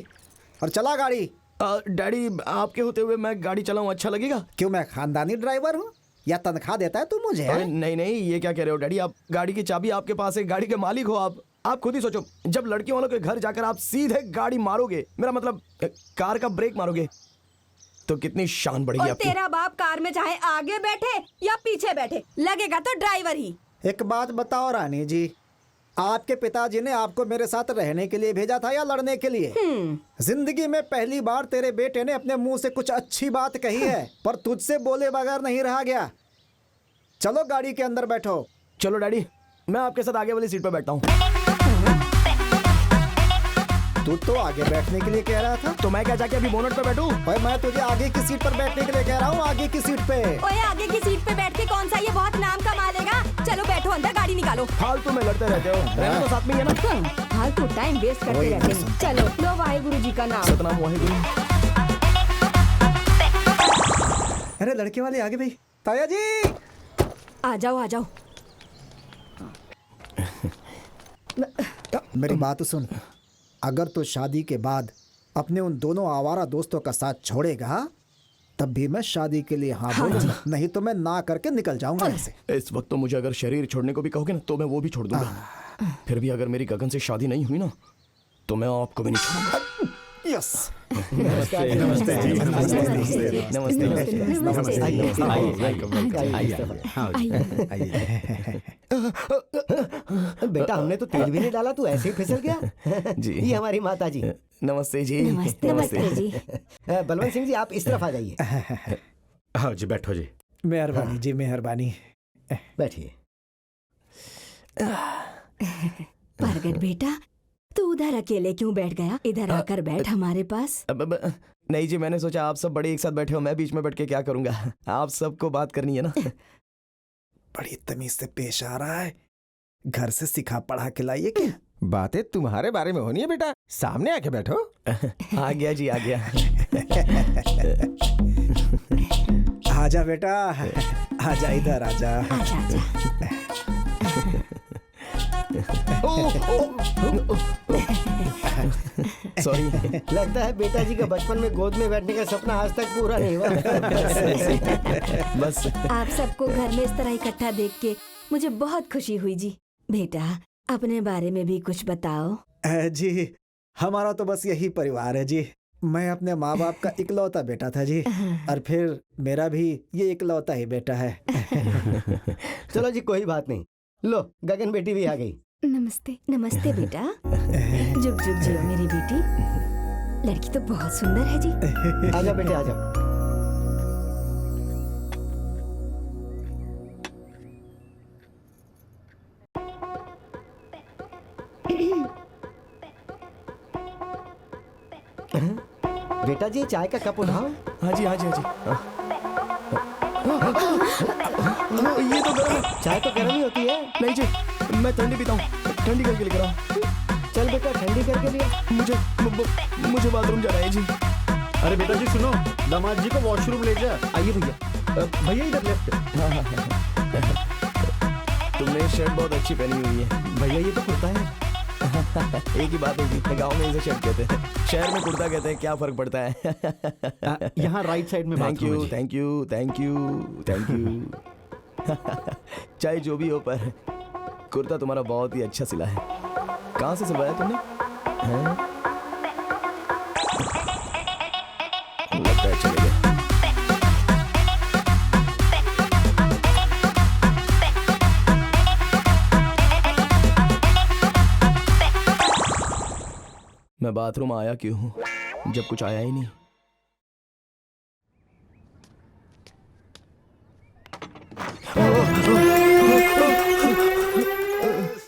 और चला गाड़ी। डैडी आपके होते हुए मैं गाड़ी चलाऊं अच्छा लगेगा? क्यों, मैं खानदानी ड्राइवर हूँ या तनख्वाह देता है तू मुझे? अरे नहीं नहीं, ये क्या कह रहे हो डैडी? आप गाड़ी की चाबी आपके पास है, गाड़ी के मालिक हो आप खुद ही सोचो, जब लड़कियों वालों के घर जाकर आप सीधे गाड़ी मारोगे, मेरा मतलब कार का ब्रेक मारोगे, तो कितनी शान बढ़ेगी और आपकी। तेरा बाप कार में चाहे आगे बैठे या पीछे बैठे, लगेगा तो ड्राइवर ही। एक बात बताओ रानी जी, आपके पिताजी ने आपको मेरे साथ रहने के लिए भेजा था या लड़ने के लिए? जिंदगी में पहली बार तेरे बेटे ने अपने मुंह से कुछ अच्छी बात कही है, पर तुझसे बोले बगैर नहीं रहा गया। चलो गाड़ी के अंदर बैठो। चलो डैडी, मैं आपके साथ आगे वाली सीट पर बैठता हूँ। तू तो आगे बैठने के लिए कह रहा था, तो मैं क्या जाके अभी बोनट पे बैठूं? भाई मैं तुझे आगे की सीट पर बैठने के लिए कह रहा हूँ, आगे की सीट पे। ओए आगे की सीट पे बैठ के कौन सा ये बहुत नाम कमा लेगा? चलो बैठो अंदर, गाड़ी निकालो। निकालो। फालतू में लड़ते रहते हो, रहना तो साथ में ही है ना। फालतू टाइम वेस्ट करते रहते हैं। चलो लो वाहेगुरु जी का नाम। सतनाम वाहेगुरु। अरे लड़के वाले आगे भाई। ताया जी आ जाओ आ जाओ। मेरी बात सुन, अगर तू शादी के बाद अपने उन दोनों आवारा दोस्तों का साथ छोड़ेगा तब भी मैं शादी के लिए हाँ बोलूंगा, नहीं तो मैं ना करके निकल जाऊंगा यहाँ से। इस वक्त तो मुझे अगर शरीर छोड़ने को भी कहोगे ना तो मैं वो भी छोड़ दूंगा। फिर भी अगर मेरी गगन से शादी नहीं हुई ना तो मैं आपको भी नहीं छोड़ूंगा। यस। नमस्ते नमस्ते बेटा हमने तो तेल भी नहीं डाला, तू ऐसे ही फिसल गया। जी। ये हमारी माता जी। नमस्ते जी। नमस्ते जी। बलवंत सिंह जी आप इस तरफ आ जाइए। हाँ जी बैठो जी। मेहरबानी जी मेहरबानी। बैठिए। प्रगट बेटा तू उधर अकेले क्यों बैठ गया? इधर आकर बैठ हमारे पास। नहीं जी, मैंने सोचा आप सब बड़े एक साथ बैठे हो, मैं बीच में बैठ के क्या करूंगा। आप सबको बात करनी है ना। बड़ी तमीज से पेश आ रहा है, घर से सिखा पढ़ा के लाइए क्या? बातें तुम्हारे बारे में होनी है बेटा, सामने आके बैठो। आ गया जी आ गया। आजा बेटा, आजा इधर आजा। सॉरी। लगता है बेटा जी का बचपन में गोद में बैठने का सपना आज तक पूरा नहीं हुआ। बस आप सबको घर में इस तरह इकट्ठा देख के मुझे बहुत खुशी हुई जी। बेटा अपने बारे में भी कुछ बताओ। जी हमारा तो बस यही परिवार है जी। मैं अपने माँ बाप का इकलौता बेटा था जी, और फिर मेरा भी ये इकलौता ही बेटा है। चलो जी कोई बात नहीं। लो गगन बेटी भी आ गई। नमस्ते। नमस्ते बेटा। जुग जुग जियो मेरी बेटी। लड़की तो बहुत सुंदर है जी। आजा बेटे आजा। बेटा जी चाय का कप उठाओ। हाँ जी हाँ जी हाँ जी। ये तो गर्म है। चाय तो गर्म ही होती है। नहीं जी मैं ठंडी पीता हूँ, ठंडी करके लेकर आओ। चल बेटा ठंडी करके लिया। मुझे बाथरूम जाना है जी। अरे बेटा जी सुनो, दामाद जी को वॉशरूम ले जा। आइए भैया। भैया इधर लेफ्ट। तुमने शर्ट बहुत अच्छी पहनी हुई है। भैया ये तो कुर्ता है। एक ही बात है जी, गाँव में इसे शर्ट कहते हैं, शहर में कुर्ता कहते हैं, क्या फर्क पड़ता है। यहाँ राइट साइड में थैंक बाथरूम यू है जी। Thank you thank you thank you. चाहे जो भी हो पर कुर्ता तुम्हारा बहुत ही अच्छा सिला है। कहाँ से सिलवाया तुमने? हैं? लगता है चले गए। मैं बाथरूम आया क्यों हूँ जब कुछ आया ही नहीं।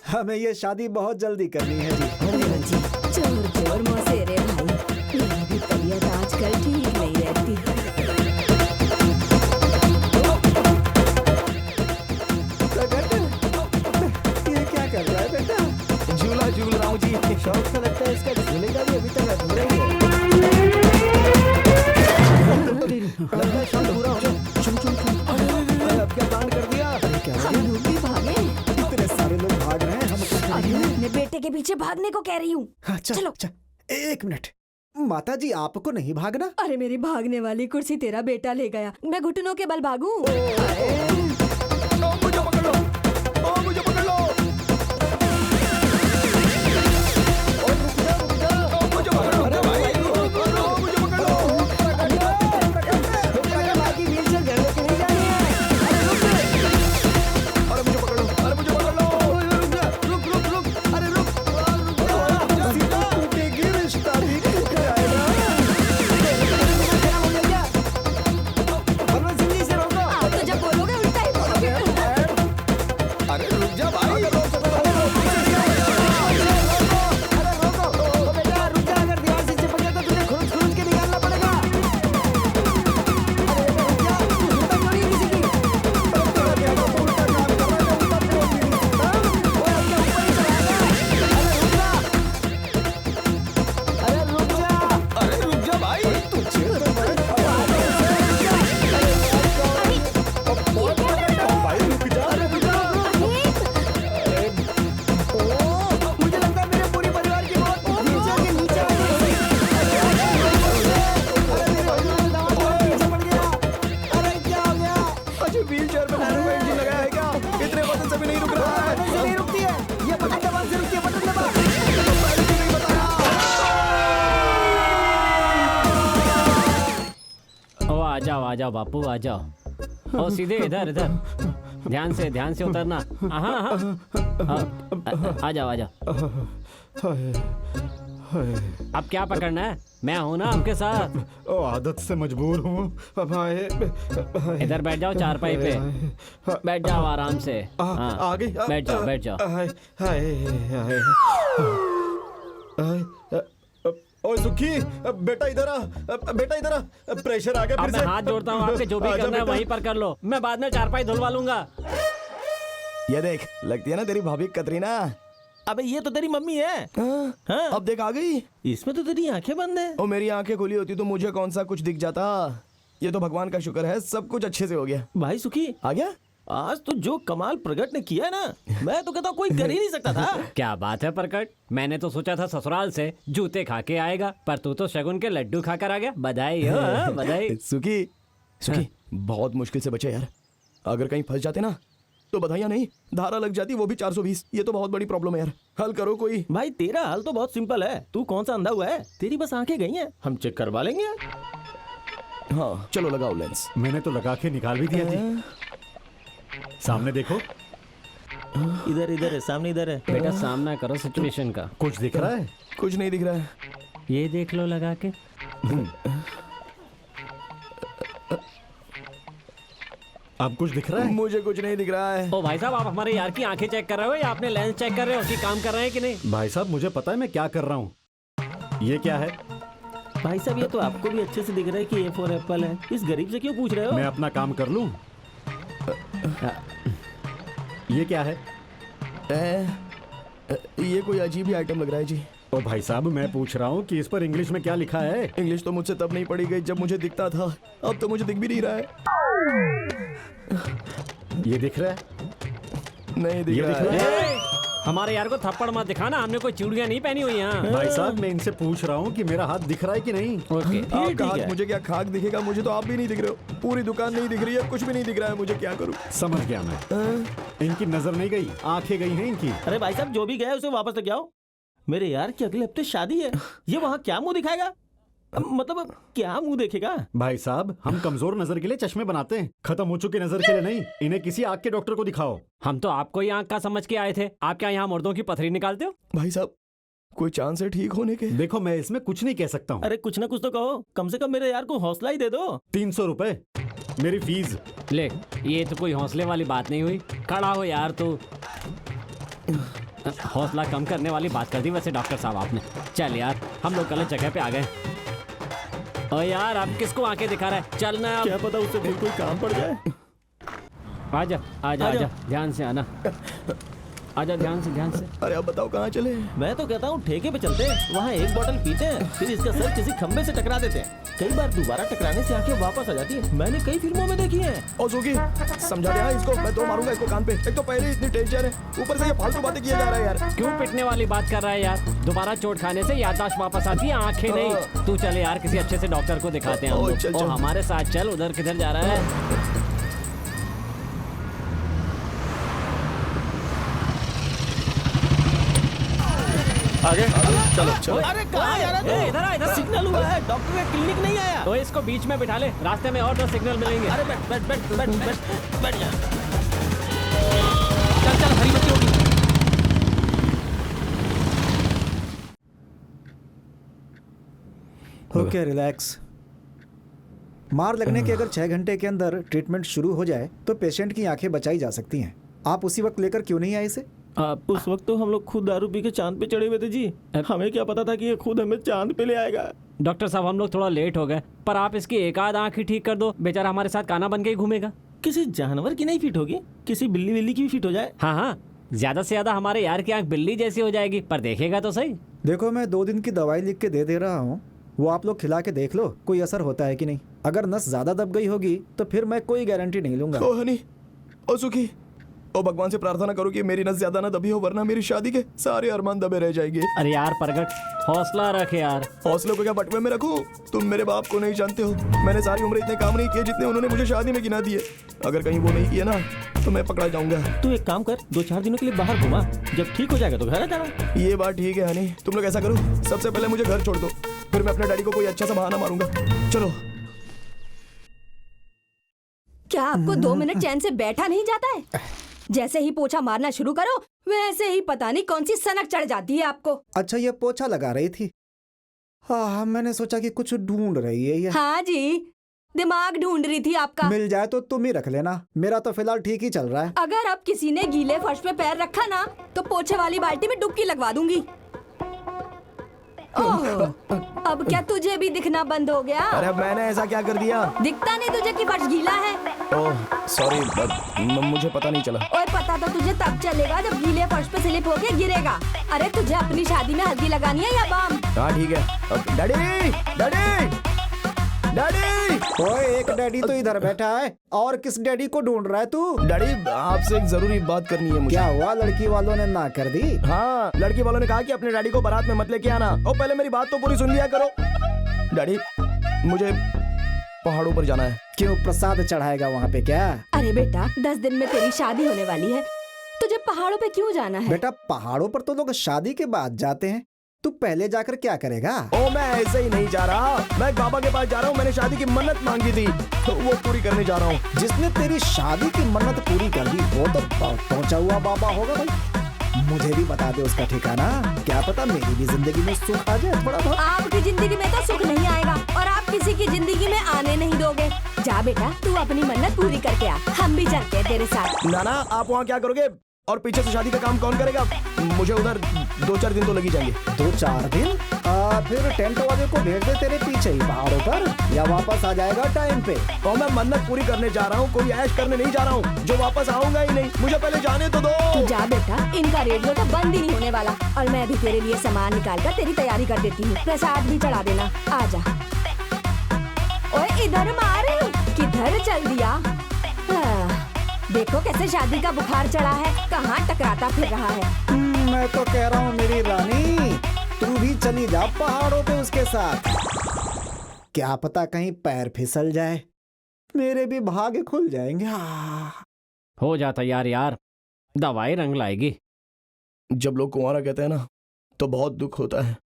हमें ये शादी बहुत जल्दी करनी है जी। चोर चोर मौसेरे भाई, मेरी भी तबीयत आजकल ठीक नहीं रहती। ये क्या कर रहा है बेटा? झूला झूल रहा हूँ जी। शौक से लगता है इसका झूले का भी अभी तक अधूरा ही है। लगता है शौक पूरा हो गया। चुम चुम चुम। अरे अब क्या कांड कर दिया? हम लोग भी भागे। इतने सारे लोग भाग रहे हैं, हमको अभी मैं अपने बेटे के पीछे भागने को कह रही हूँ। चलो एक मिनट। माता जी आपको नहीं भागना? अरे मेरी भागने वाली कुर्सी तेरा बेटा ले गया, मैं घुटनों के बल भागूं? मुझे पकड़ लो, मुझे पकड़ लो। मुझे पकड़ लो भाई, मुझे पकड़ लो। अरे मुझे पकड़ लो, अरे मुझे पकड़ लो। टूटेगी रिश्ता भी टूट जाएगा। आप तो जब बोलोगे उल्टा ही बोलोगे। अरे रुक जा टायर पे नैनो का इंजन लगाया है क्या? इतने वजन से भी नहीं रुक रहा है। ऐसे नहीं रुकती है, ये बटन दबा से रुकती है, बटन दबा। पहले क्यों नहीं बताया? ओ आ जाओ बापू आ जाओ। ओ सीधे इधर ध्यान से उतरना। हाँ आ जाओ। अब क्या पकड़ना है? मैं हूं ना आपके साथ। ओ आदत से मजबूर हूँ। इधर बैठ जाओ चारपाई पे, बैठ जाओ आराम से। हाँ, आ गई। बैठ जाओ। ओए सुखी, बेटा इधर आ, प्रेशर आ गया अब फिर मैं से। हाथ जोड़ता हूँ आपके, जो भी आजा करना है बेटा। वहीं पर कर लो, मैं बाद में चारपाई धुलवा लूंगा। ये देख, लगती है ना तेरी भाभी कतरीना। अबे ये तो तेरी मम्मी है। हाँ। अब देख आ गई। इसमें तो तेरी आंखें बंद है। ओ मेरी आंखें खुली होती तो मुझे कौन सा कुछ दिख जाता। ये तो भगवान का शुक्र है, सब कुछ अच्छे से हो गया। भाई सुखी, आ गया? आज तो जो कमाल प्रगट ने किया ना, मैं तो कहता हूँ कोई कर ही नहीं सकता था। क्या बात है प्रकट, मैंने तो सोचा था ससुराल से जूते खा के आएगा, पर तू तो शगुन के लड्डू खाकर आ गया। बधाई हो, हाँ, बधाई। सुखी बहुत मुश्किल से बचे यार। अगर कहीं फंस जाते ना तो बधाइयां नहीं, धारा लग जाती, वो भी 420। ये तो बहुत बड़ी प्रॉब्लम है यार, हल करो कोई। भाई तेरा हाल तो बहुत सिंपल है। तू कौन सा अंधा हुआ है? तेरी बस आंखें गई हैं, हम चेक करवा लेंगे। हाँ चलो लगाओ लेंस। मैंने तो लगा के निकाल भी दिया थी। सामने देखो। इधर है, सामने इधर है। बेटा सामना करो सिचुएशन का। कुछ दिख रहा है? कुछ नहीं दिख रहा है। ये देख लो लगा के। अब कुछ दिख रहा है? मुझे कुछ नहीं दिख रहा है। ओ भाई साहब, आप हमारे यार की आंखें चेक कर रहे हो या आपने लेंस चेक कर रहे हो कि काम कर रहे हैं कि नहीं? भाई साहब मुझे पता है मैं क्या कर रहा हूँ। ये क्या है? भाई साहब ये तो आपको भी अच्छे से दिख रहा है कि A4 एप्पल है। इस गरीब से क्यों पूछ रहे हो? मैं अपना काम कर लूँ। ये क्या है? ये कोई अजीब ही आइटम लग रहा है जी। ओ भाई साहब मैं पूछ रहा हूँ कि इस पर इंग्लिश में क्या लिखा है? इंग्लिश तो मुझसे तब नहीं पढ़ी गई जब मुझे दिखता था, अब तो मुझे दिख भी नहीं रहा है। ये दिख रहा है? नहीं दिख ये रहा दिख रहा है। हमारे यार को थप्पड़ मत दिखाना, हमने कोई चूड़ियां नहीं पहनी हुई यहाँ। भाई साहब मैं इनसे पूछ रहा हूँ कि मेरा हाथ दिख रहा है कि नहीं। ओके आपका हाथ मुझे क्या खाक दिखेगा? मुझे तो आप भी नहीं दिख रहे हो, पूरी दुकान नहीं दिख रही है, कुछ भी नहीं दिख रहा है, मुझे क्या करूँ? समझ गया मैं। इनकी नजर नहीं गई, आंखें गई हैं इनकी। अरे भाई साहब जो भी गया है उसे वापस लेके आओ। मेरे यार की अगले हफ्ते शादी है, ये वहाँ क्या मुंह दिखाएगा? मतलब अब क्या मुंह देखेगा? भाई साहब हम कमजोर नजर के लिए चश्मे बनाते हैं, खत्म हो चुकी नजर के लिए नहीं। इन्हें किसी आंख के डॉक्टर को दिखाओ। हम तो आपको ही आंख का समझ के आए थे, आप क्या यहाँ मुर्दों की पथरी निकालते हो? भाई साहब कोई चांस है ठीक होने के? देखो मैं इसमें कुछ नहीं कह सकता हूँ। अरे कुछ ना कुछ तो कहो, कम से कम मेरे यार को हौसला ही दे दो। 300 रुपए मेरी फीस। ले ये तो कोई हौसले वाली बात नहीं हुई। खड़ा हो यार तू, हौसला कम करने वाली बात कर दी वैसे डॉक्टर साहब आपने। चल यार हम लोग गलत जगह पे आ गए। ओ यार अब किसको आंखें दिखा रहा है? चलना है क्या पता उससे कोई काम पड़ जाए। आजा आजा आजा, ध्यान से आना, आजा ध्यान से। अरे अब बताओ कहाँ चले? मैं तो कहता हूँ ठेके पे चलते हैं, वहाँ एक बोतल पीते हैं, फिर इसका सर किसी खंबे से टकरा देते हैं। कई बार दोबारा टकराने से आंखें वापस आ जाती है, मैंने कई फिल्मों में देखी है। और जोगी समझा दे इसको, मैं तो मारूंगा इसको कान पे। एक तो पहले इतनी टेंशन है, ऊपर से ये फालतू बातें किया जा रहा है यार। क्यों पिटने वाली बात कर रहा है यार? दोबारा चोट खाने से याददाश्त वापस आती है, आंखें नहीं। तू चले यार किसी अच्छे से डॉक्टर को दिखाते हैं हम लोग। चल, ओ, चल। हमारे साथ चल। उधर किधर जा रहा है? आगे चलो चलो। अरे कहाँ जा रहा है? ए, इधर आ, इधर आ। सिग्नल हुआ है, डॉक्टर का क्लिनिक नहीं आया। तो इसको बीच में बिठा ले, रास्ते में और 10 सिग्नल मिलेंगे। अरे बैठ बैठ बैठ बैठ बैठ बैठ जा। चल हरी बत्ती होगी। Okay relax. मार लगने के अगर 6 घंटे के अंदर ट्रीटमेंट शुरू हो जाए तो पेशेंट की आंखें बचाई जा सकती हैं। आप उसी वक्त लेकर क्यों नहीं आए इसे? उस वक्त तो हम लोग खुद दारू पी के चांद पे चढ़े हुए थे जी। हमें क्या पता था कि ये खुद हमें चांद पे ले आएगा। डॉक्टर साहब हम लोग थोड़ा लेट हो गए, पर आप इसकी एक आध आंख ही ठीक कर दो, बेचारा हमारे साथ काना बन के ही घूमेगा। किसी जानवर की नहीं फिट होगी, किसी बिल्ली विल्ली की भी फिट हो जाए। हाँ ज्यादा से ज्यादा हमारे यार की आंख बिल्ली जैसी हो जाएगी, पर देखेगा तो सही। देखो मैं 2 दिन की दवाई लिख के दे रहा हूँ, वो आप लोग खिला के देख लो कोई असर होता है कि नहीं। अगर नस ज्यादा दब गई होगी तो फिर मैं कोई गारंटी नहीं लूंगा। ओ हनी, ओ सुखी, ओ भगवान से प्रार्थना करो कि मेरी नस ज्यादा ना दबी हो, वरना मेरी शादी के सारे अरमान दबे रह जाएंगे। अरे यार प्रगट, हौसला रख यार। हौसले को क्या बटुए में रखूं? तुम मेरे बाप को नहीं जानते हो, मैंने सारी उम्र इतने काम नहीं किए जितने उन्होंने मुझे शादी में गिना दिए। अगर कहीं वो नहीं किए ना तो मैं पकड़ा जाऊंगा। तू एक काम कर, 2-4 दिनों के लिए बाहर घुमा, जब ठीक हो जाएगा तो घर आ जाना। ये बात ठीक है हनी, तुम लोग ऐसा करो, सबसे पहले मुझे घर छोड़ दो, फिर मैं अपने डैडी को कोई अच्छा सा बहाना मारूंगा। चलो। क्या आपको 2 मिनट चैन से बैठा नहीं जाता है? जैसे ही पोछा मारना शुरू करो वैसे ही पता नहीं कौन सी सनक चढ़ जाती है आपको। अच्छा, ये पोछा लगा रही थी? हाँ, मैंने सोचा कि कुछ ढूंढ रही है ये। हाँ जी, दिमाग ढूंढ रही थी आपका। मिल जाए तो तुम ही रख लेना, मेरा तो फिलहाल ठीक ही चल रहा है। अगर अब किसी ने गीले फर्श पे पैर रखा ना तो पोछे वाली बाल्टी में डुबकी लगवा दूंगी। ओह, अब क्या तुझे भी दिखना बंद हो गया? अरे अब मैंने ऐसा क्या कर दिया? दिखता नहीं तुझे कि फर्श गीला है? ओह सॉरी, मुझे पता नहीं चला। ओए, पता तो तुझे तब चलेगा जब गीले फर्श पे स्लिप होके गिरेगा। अरे तुझे अपनी शादी में हल्दी लगानी है या बाम? हाँ ठीक है। Daddy, daddy, daddy. ओए, एक डैडी तो इधर बैठा है, और किस डैडी को ढूंढ रहा है तू? डैडी, आपसे एक जरूरी बात करनी है मुझे। क्या हुआ, लड़की वालों ने ना कर दी? हाँ, लड़की वालों ने कहा कि अपने डैडी को बारात में मत लेके आना। और पहले मेरी बात तो पूरी सुन लिया करो। डैडी, मुझे पहाड़ों पर जाना है। क्यों, प्रसाद चढ़ाएगा वहाँ पे क्या? अरे बेटा, 10 दिन में तेरी शादी होने वाली है, तुझे पहाड़ों पे क्यों जाना है? बेटा, पहाड़ों पर तो लोग शादी के बाद जाते हैं, तू पहले जाकर क्या करेगा? ओ, मैं ऐसे ही नहीं जा रहा, मैं बाबा के पास जा रहा हूँ। मैंने शादी की मन्नत मांगी थी तो वो पूरी करने जा रहा हूँ। जिसने तेरी शादी की मन्नत पूरी कर दी वो तो पहुंचा हुआ बाबा होगा भाई। मुझे भी बता दे उसका ठिकाना, क्या पता मेरी भी जिंदगी में सुख आ जाए थोड़ा बहुत। आपकी जिंदगी में तो सुख नहीं आएगा और आप किसी की जिंदगी में आने नहीं दोगे। जा बेटा, तू अपनी मन्नत पूरी करके आ, हम भी चलते हैं तेरे साथ। नाना, आप वहाँ क्या करोगे? और पीछे से शादी का काम कौन करेगा? मुझे उधर 2-4 दिन तो लग ही जाएंगे। 2-4 दिन? फिर टेंट वाले को भेज दे तेरे पीछे ही पहाड़ों पर, या वापस आ जाएगा टाइम पे? और मैं मन्नत पूरी करने जा रहा हूँ, कोई ऐश करने नहीं जा रहा हूँ, जो वापस आऊंगा ही नहीं। मुझे पहले जाने तो दो। तू जा बेटा, इनका रेडियो तो बंद ही नहीं होने वाला। और मैं भी तेरे लिए सामान निकाल कर तेरी तैयारी कर देती हूँ, प्रसाद भी चढ़ा देना। आजा। ओए, इधर मार, किधर चल दिया? देखो कैसे शादी का बुखार चढ़ा है, कहाँ टकराता फिर रहा है। मैं तो कह रहा हूँ मेरी रानी, तू भी चली जा पहाड़ों पे उसके साथ, क्या पता कहीं पैर फिसल जाए, मेरे भी भाग्य खुल जाएंगे। हो जाता यार, दवाई रंग लाएगी। जब लोग कुंवारा कहते हैं ना तो बहुत दुख होता है।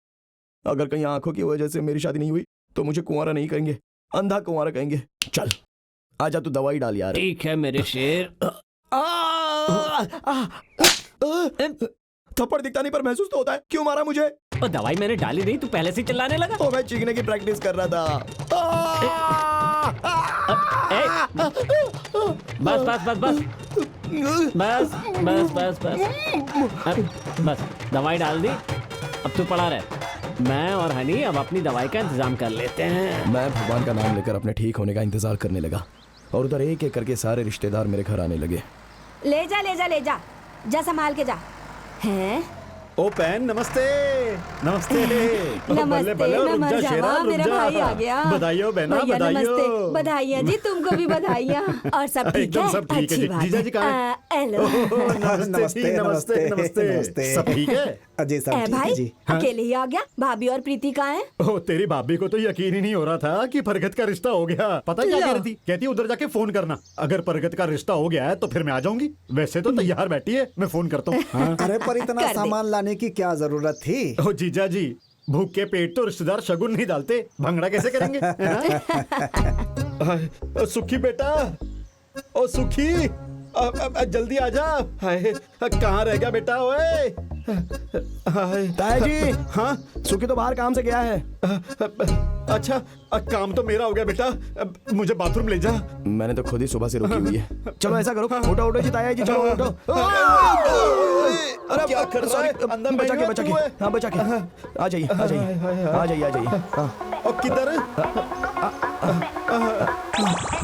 अगर कहीं आंखों की वजह से मेरी शादी नहीं हुई तो मुझे कुंवारा नहीं कहेंगे, अंधा कुंवारा कहेंगे। चल आजा, तू दवाई डाल यार। ठीक है मेरे शेर। थप्पड़ दिखता नहीं पर महसूस तो होता है। क्यों मारा मुझे? और दवाई मैंने डाली नहीं, तू पहले से चिल्लाने लगा। ओ, मैं चीखने की प्रैक्टिस कर रहा था। बस बस बस बस बस बस बस बस बस, दवाई डाल दी, अब तू पड़ा रहे। मैं और हनी अब अपनी दवाई का इंतजाम कर लेते हैं। मैं भगवान का नाम लेकर अपने ठीक होने का इंतजार करने लगा और उधर एक एक करके सारे रिश्तेदार मेरे घर आने लगे। ले जा ले जा ले जा, जा संभाल के जा। हैं? ओ पैन, नमस्ते नमस्ते। नमस्ते, नमस्ते शेरा, मेरा भाई आ गया। बधाई हो बहना, भैया बधाई नमस्ते, हो। बधाइयाँ जी, तुमको भी बधाइयाँ। और सब ठीक एकदम है? सब ठीक है अच्छी जी। बात जीजा जी कहाँ हैं? हेलो। नमस्ते नमस्ते नमस्ते। सब ठीक है? अजय सब ठीक है भाई, जी। अकेले ही आ गया? भाभी और प्रीति कहाँ हैं? ओ, तेरी भाभी को तो यकीन ही नहीं हो रहा था कि परगत का रिश्ता हो गया। पता क्या कह रही थी? कहती उधर जाके फोन करना, अगर परगत का रिश्ता हो गया है तो फिर मैं आ जाऊंगी। वैसे तो तैयार बैठी है, मैं फोन करता हूँ। अरे पर इतना सामान लाने की क्या जरूरत थी? ओ जीजा जी, भूख के पेट तो रिश्तेदार शगुन नहीं डालते, भंगड़ा कैसे करेंगे? सुखी बेटा, ओ सुखी, जल्दी आजा। हाय, कहाँ रह गया बेटा? ओए ताया जी। हाँ, सुखी तो बाहर काम से गया है। अच्छा, काम तो मेरा हो गया बेटा, मुझे बाथरूम ले जा। मैंने तो खुद ही सुबह से रोकी हुई है। चलो ऐसा करो, उठो उठो जी ताया जी, चलो उठो। अरे क्या कर रहा है? अंदर बचा के, हाँ बचा के, आ जाइए आ जाइए आ जाइए आ जाइए। और किधर?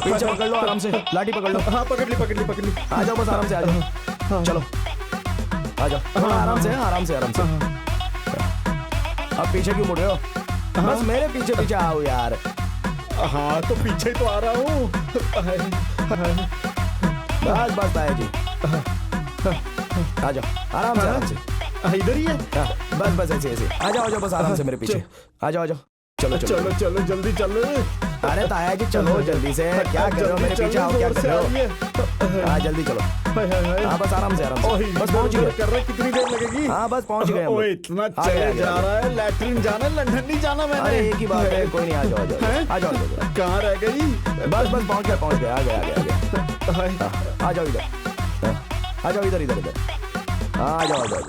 पीछे पकड़ लो आराम से, लाठी पकड़ लो। हाँ पकड़ ली पकड़ ली पकड़ ली। आ जाओ बस, आराम से आ जाओ। चलो आ जाओ, थोड़ा आराम से, आराम से आराम से। अब पीछे क्यों मुड़ रहे हो? बस मेरे पीछे पीछे आओ यार। हाँ तो पीछे तो आ रहा हूँ। बस बस ताया जी। आ जाओ आराम से आराम से। इधर ही है। बस बस ऐसे ऐसे आ जाओ बस आराम से मेरे पीछे आ जाओ चलो चलो चलो चलो जल्दी चलो। अरे ताया जी चलो जल्दी से, क्या कर रहे हो मेरे पीछे आओ, क्या कर रहे हो? हाँ जल्दी चलो। हाँ बस आराम से बस पहुंच गए। कर रहा कितनी देर लगेगी? हाँ बस पहुंच गए हम लोग। ओए इतना चले जा रहा है, लैट्रिन जाना, लंदन नहीं जाना मैंने। अरे एक ही बात है, कोई नहीं आ जाओ आ जाओ। कहाँ रह गई? बस बस पहुंच गए आ गए आ जाओ इधर, आ जाओ इधर आ जाओ।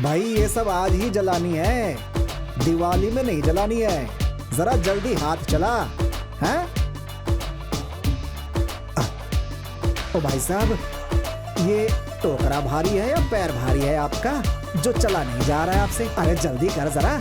भाई ये सब आज ही जलानी है, दिवाली में नहीं जलानी है। जरा जल्दी हाथ चला हैं? ओ भाई साहब, ये टोकरा भारी है या पैर भारी है आपका जो चला नहीं जा रहा है आपसे? अरे जल्दी कर जरा।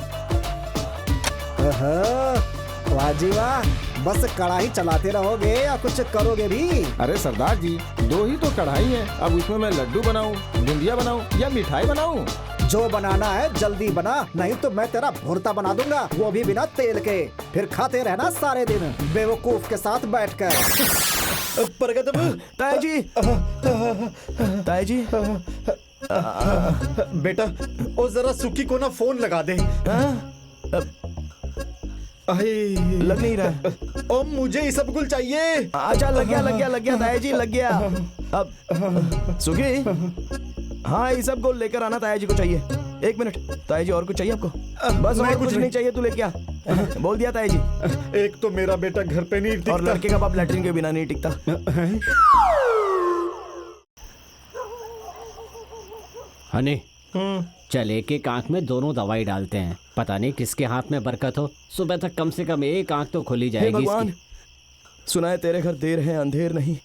वाह जी वाह, बस कढ़ाई चलाते रहोगे या कुछ करोगे भी? अरे सरदार जी, 2 ही तो कढ़ाई है, अब उसमें मैं लड्डू बनाऊं, बुंदिया बनाऊं या मिठाई बनाऊं? जो बनाना है जल्दी बना, नहीं तो मैं तेरा भुर्ता बना दूंगा, वो भी बिना तेल के। फिर खाते रहना सारे दिन बेवकूफ के साथ बैठकर। प्रगत ताया जी बेटा, ओ जरा सुखी को ना फोन लगा दे। लग नहीं रहा। ओ मुझे ये सब कुल चाहिए। अच्छा लग गया ताया जी लग गया। अब सुखी, हाँ ये सब को लेकर आना, ताया जी को चाहिए। 1 मिनट ताया जी, और कुछ चाहिए आपको? बस और कुछ नहीं चाहिए, तू लेके आ। बोल दिया ताया जी। एक तो मेरा बेटा घर पे नहीं टिकता, और लड़के का बाप लैट्रिन के बिना नहीं टिकता। हनी चल एक आंख में दोनों दवाई डालते हैं, पता नहीं किसके हाथ में बरकत हो, सुबह तक कम से कम एक आंख तो खुली जाएगी। भगवान, सुना है तेरे घर देर है अंधेर नहीं,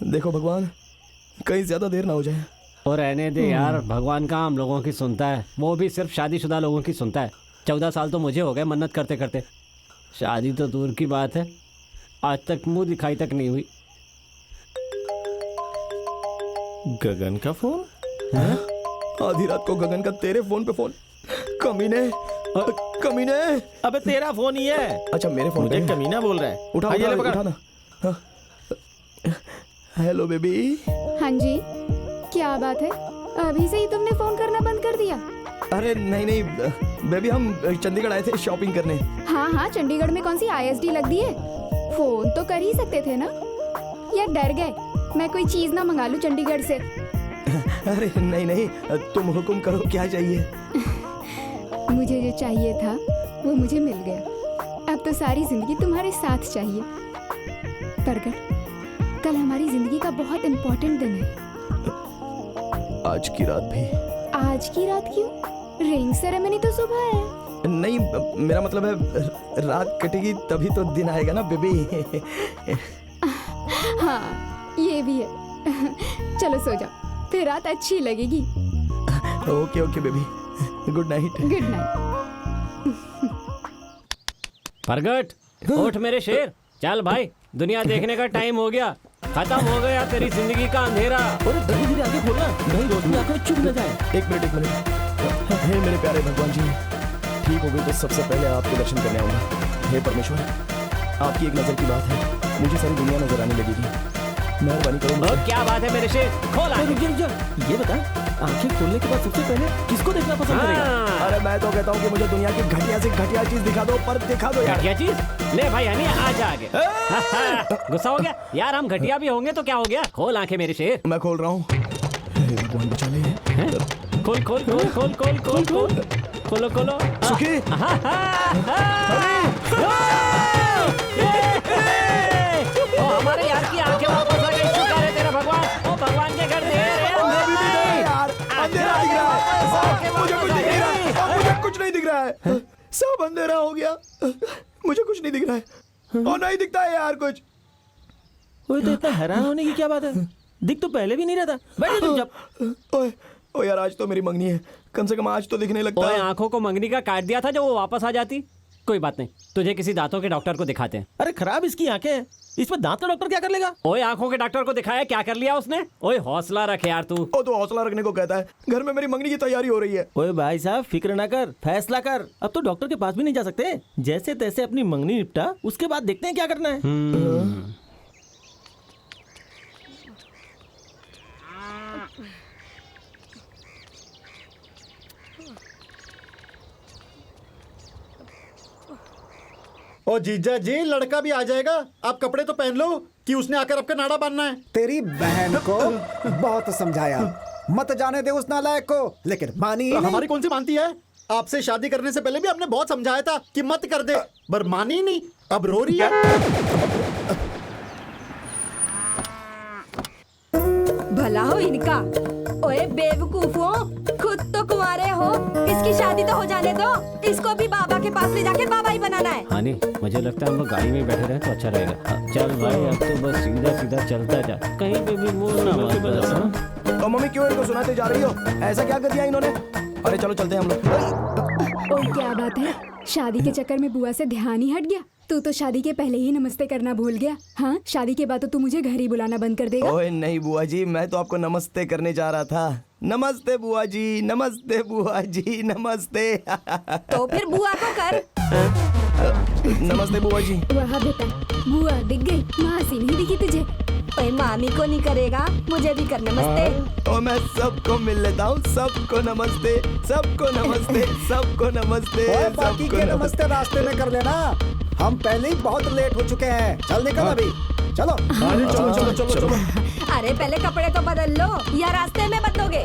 देखो भगवान कहीं ज्यादा देर ना हो जाए। और रहने दे यार, भगवान का हम लोगों की सुनता है, वो भी सिर्फ शादीशुदा लोगों की सुनता है। 14 साल तो मुझे हो गए मन्नत करते करते, शादी तो दूर की बात है, आज तक मुंह दिखाई तक नहीं हुई। गगन का फोन? आधी रात को गगन का तेरे फोन पे फोन? कमीने। अबे तेरा फोन ही है। अच्छा मेरे फोन पे कमीना बोल रहा है। उठा ना। Hello baby. हाँ जी, क्या बात है, अभी से ही तुमने फोन करना बंद कर दिया? अरे नहीं बेबी, हम चंडीगढ़ आए थे शॉपिंग करने। हाँ चंडीगढ़ में कौन सी ISD लग दी है, फोन तो कर ही सकते थे ना। या डर गए मैं कोई चीज ना मंगा लूं चंडीगढ़ से? अरे नहीं, तुम हुक्म करो, क्या चाहिए? मुझे जो चाहिए था वो मुझे मिल गया, अब तो सारी जिंदगी तुम्हारे साथ चाहिए। प्रगट, कल हमारी जिंदगी का बहुत इम्पोर्टेंट दिन है। आज की रात भी? आज की रात क्यों? रिंग सेरेमनी तो सुबह है। नहीं, मेरा मतलब है रात कटेगी तभी तो दिन आएगा ना बेबी। हाँ ये भी है। चलो सो जाओ, फिर रात अच्छी लगेगी। Okay baby, good night. Good night. प्रगट, उठ मेरे शेर, चल भाई, दुनिया देखने का टाइम हो गया, खत्म हो गया तेरी जिंदगी का अंधेरा। और धीरे आगे खोलना, नहीं रोशनी आंखें चुभ न जाए। एक मिनट। हे मेरे प्यारे भगवान जी, ठीक हो गई तो सबसे पहले आपके दर्शन करने आऊंगा। हे परमेश्वर, आपकी एक नजर की बात है, मुझे सारी दुनिया नजर आने लगेगी, मेहरबानी करो। क्या बात है मेरे शेर, खोल आंखें। रुक जा, ये बता, आंखें खोलने के बाद सबसे पहले किसको देखना पसंद करेगा? अरे मैं तो कहता हूँ कि मुझे दुनिया की घटिया से घटिया चीज दिखा दो, पर दिखा दो यार। घटिया चीज? ले भाई हनी, आजा आगे। गुस्सा हो गया यार, हम घटिया भी होंगे तो क्या हो गया, खोल आंखें मेरे शेर। मैं खोल रहा हूँ। भगवान बचा ले। खोल खोलो। सुखी। हमारे यार की आंखें वापस आ गई, शुक्र है तेरा भगवान। ओ भगवान के घर मुझे कुछ नहीं दिख रहा है, सब अंधेरा हो गया, मुझे कुछ नहीं दिख रहा है, और नहीं दिखता है यार कुछ। ओए तो इतना हैरान होने की क्या बात है, दिख तो पहले भी नहीं रहता। बैठ चुपचाप। ओ यार, आज तो मेरी मंगनी है, कम से कम आज तो दिखने लगता है। आंखों को मंगनी का काट दिया था जो वो वापस आ जाती। कोई बात नहीं, तुझे किसी दांतों के डॉक्टर को दिखाते हैं। अरे खराब इसकी आंखें हैं, इसमें दांत का डॉक्टर क्या कर लेगा? ओए आंखों के डॉक्टर को दिखाया, क्या कर लिया उसने? ओए हौसला रख यार तू। ओ तो हौसला रखने को कहता है, घर में मेरी मंगनी की तैयारी हो रही है। ओए भाई साहब, फिक्र ना कर, फैसला कर। अब तो डॉक्टर के पास भी नहीं जा सकते, जैसे तैसे अपनी मंगनी निपटा, उसके बाद देखते हैं क्या करना है। ओ जीजा जी, लड़का भी आ जाएगा, आप कपड़े तो पहन लो कि उसने आकर आपका नाड़ा बांधना है। तेरी बहन को बहुत समझाया, मत जाने दे उस नालायक को, लेकिन मानी ही नहीं। हमारी कौन सी मानती है? आपसे शादी करने से पहले भी हमने बहुत समझाया था कि मत कर दे, पर मानी ही नहीं, अब रो रही है। भला हो इनका। ओए बेवकूफों, खुद तो कुंवारे हो, इसकी शादी तो हो जाने दो। इसको भी बाबा के पास ले जाके बाबा ही बनाना है। हाँ नहीं, मुझे लगता है हम लोग गाड़ी में बैठे रहे तो अच्छा रहेगा। चल भाई, अब तो बस सीधा सीधा चलता जा, कहीं पे भी मुंह ना मार। तो मम्मी क्यों इनको सुनाते जा रही हो? ऐसा क्या कर दिया इन्होंने? अरे चलो चलते हैं हम लोग। ओ क्या बात है, शादी के चक्कर में बुआ से ध्यान ही हट गया। तू तो शादी के पहले ही नमस्ते करना भूल गया। हाँ, शादी के बाद तो तू मुझे घर ही बुलाना बंद कर देगा। ओए नहीं बुआ जी, मैं तो आपको नमस्ते करने जा रहा था। नमस्ते बुआ जी, नमस्ते बुआ जी, नमस्ते। तो फिर बुआ को कर। नमस्ते बुआ जी। वाह बेटा, बुआ दिख गई, मासी नहीं दिखी तुझे। ओए मामी को नहीं करेगा, मुझे भी कर नमस्ते। तो मैं सबको मिल लेता हूँ, सबको नमस्ते, सबको नमस्ते, सबको नमस्ते। ओए, बाकी सबको के नमस्ते रास्ते में कर लेना, हम पहले ही बहुत लेट हो चुके हैं। चल निकल अभी, चलो। चलो चलो चलो चलो। अरे पहले कपड़े तो बदल लो, या रास्ते में बदलोगे?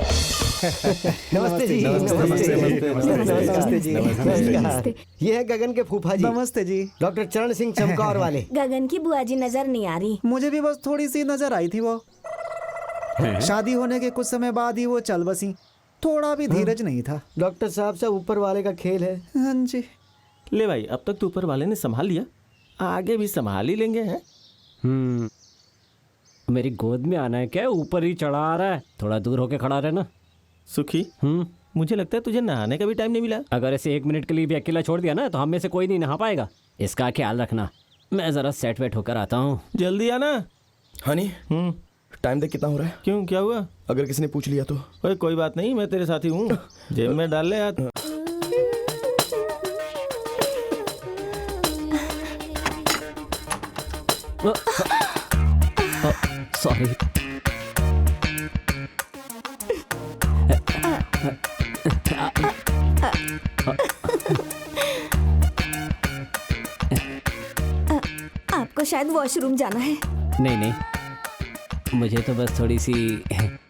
नमस्ते जी। नमस्ते जी। नमस्कार। ये है गगन के फूफा जी। नमस्ते जी। डॉक्टर चरण सिंह चमकौर वाले। गगन की बुआ जी नजर नहीं आ रही। मुझे भी बस थोड़ी सी नजर आई थी वो। शादी होने के कुछ समय बाद ही वो चल बसी, थोड़ा भी धीरज नहीं था। डॉक्टर साहब सब ऊपर वाले का खेल है। हाँ जी। ले भाई, अब तक तो ऊपर वाले ने संभाल लिया, आगे भी संभाल ही लेंगे। हैं मेरी गोद में आना है क्या? ऊपर ही चढ़ा आ रहा है, थोड़ा दूर होके खड़ा रहना। सुखी, मुझे लगता है तुझे नहाने का भी टाइम नहीं मिला। अगर ऐसे 1 मिनट के लिए भी अकेला छोड़ दिया ना तो हम में से कोई नहीं नहा पाएगा। इसका ख्याल रखना। मैं जरा सेट वेट होकर आता हूँ। जल्दी आना। हनी, टाइम देख कितना हो रहा है? क्यों, क्या हुआ? अगर किसी ने पूछ लिया तो? ओए कोई बात नहीं, मैं तेरे साथी हूँ, जेब में डाल ले हाथ। सॉरी। आपको शायद वॉशरूम जाना है। नहीं नहीं, मुझे तो बस थोड़ी सी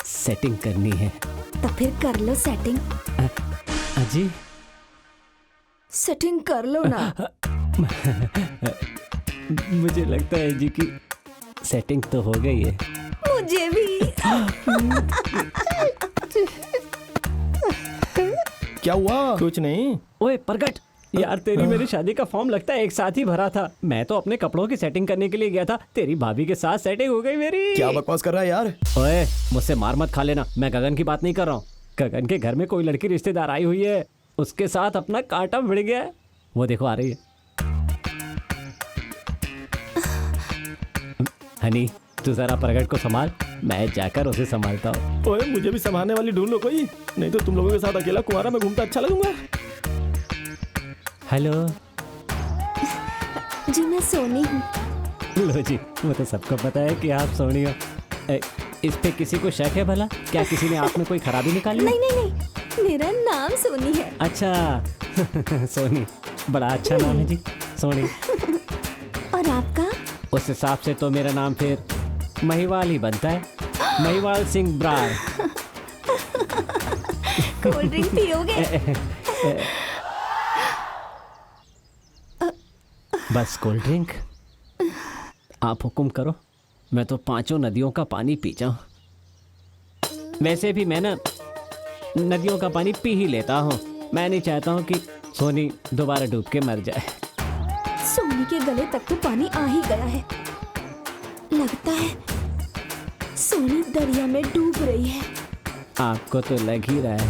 सेटिंग करनी है। तो फिर कर लो सेटिंग। जी सेटिंग कर लो ना। मुझे लगता है जी की सेटिंग तो हो गई है। मुझे भी। क्या हुआ? कुछ नहीं। ओए प्रगट, यार तेरी मेरी शादी का फॉर्म लगता है एक साथ ही भरा था। मैं तो अपने कपड़ों की सेटिंग करने के लिए गया था, तेरी भाभी के साथ सेटिंग हो गई मेरी। क्या बकवास कर रहा है यार? ओए मुझसे मार मत खा लेना, मैं गगन की बात नहीं कर रहा हूँ। गगन के घर में कोई लड़की रिश्तेदार आई हुई है, उसके साथ अपना कांटा भिड़ गया है। वो देखो आ रही है। हनी तू जरा प्रगट को संभाल, मैं जाकर उसे संभालता हूँ। ओए मुझे भी संभालने वाली ढूंढ लो कोई, नहीं तो तुम लोगों के साथ अकेला कुंवारा में घूमता अच्छा लगूंगा। हेलो जी, मैं सोनी हूँ। लो जी, वो तो सबको पता है कि आप सोनी हो। इस पे किसी को शक है भला? क्या किसी ने आप में कोई खराबी निकाली? नहीं नहीं नहीं, मेरा नाम सोनी है। अच्छा सोनी, बड़ा अच्छा नाम है जी, सोनी। और आपका? उस हिसाब से तो मेरा नाम फिर महिवाल ही बनता है, महिवाल सिंह ब्रार। कोल्ड ड्रिंक पियोगे? बस कोल्ड ड्रिंक? आप हुक्म करो, मैं तो 5 नदियों का पानी पी जाऊं। वैसे भी मैं ना नदियों का पानी पी ही लेता हूँ। मैं नहीं चाहता हूँ कि सोनी दोबारा डूब के मर जाए। सोनी के गले तक तो पानी आ ही गया है। लगता है सोनी दरिया में डूब रही है। आपको तो लग ही रहा है,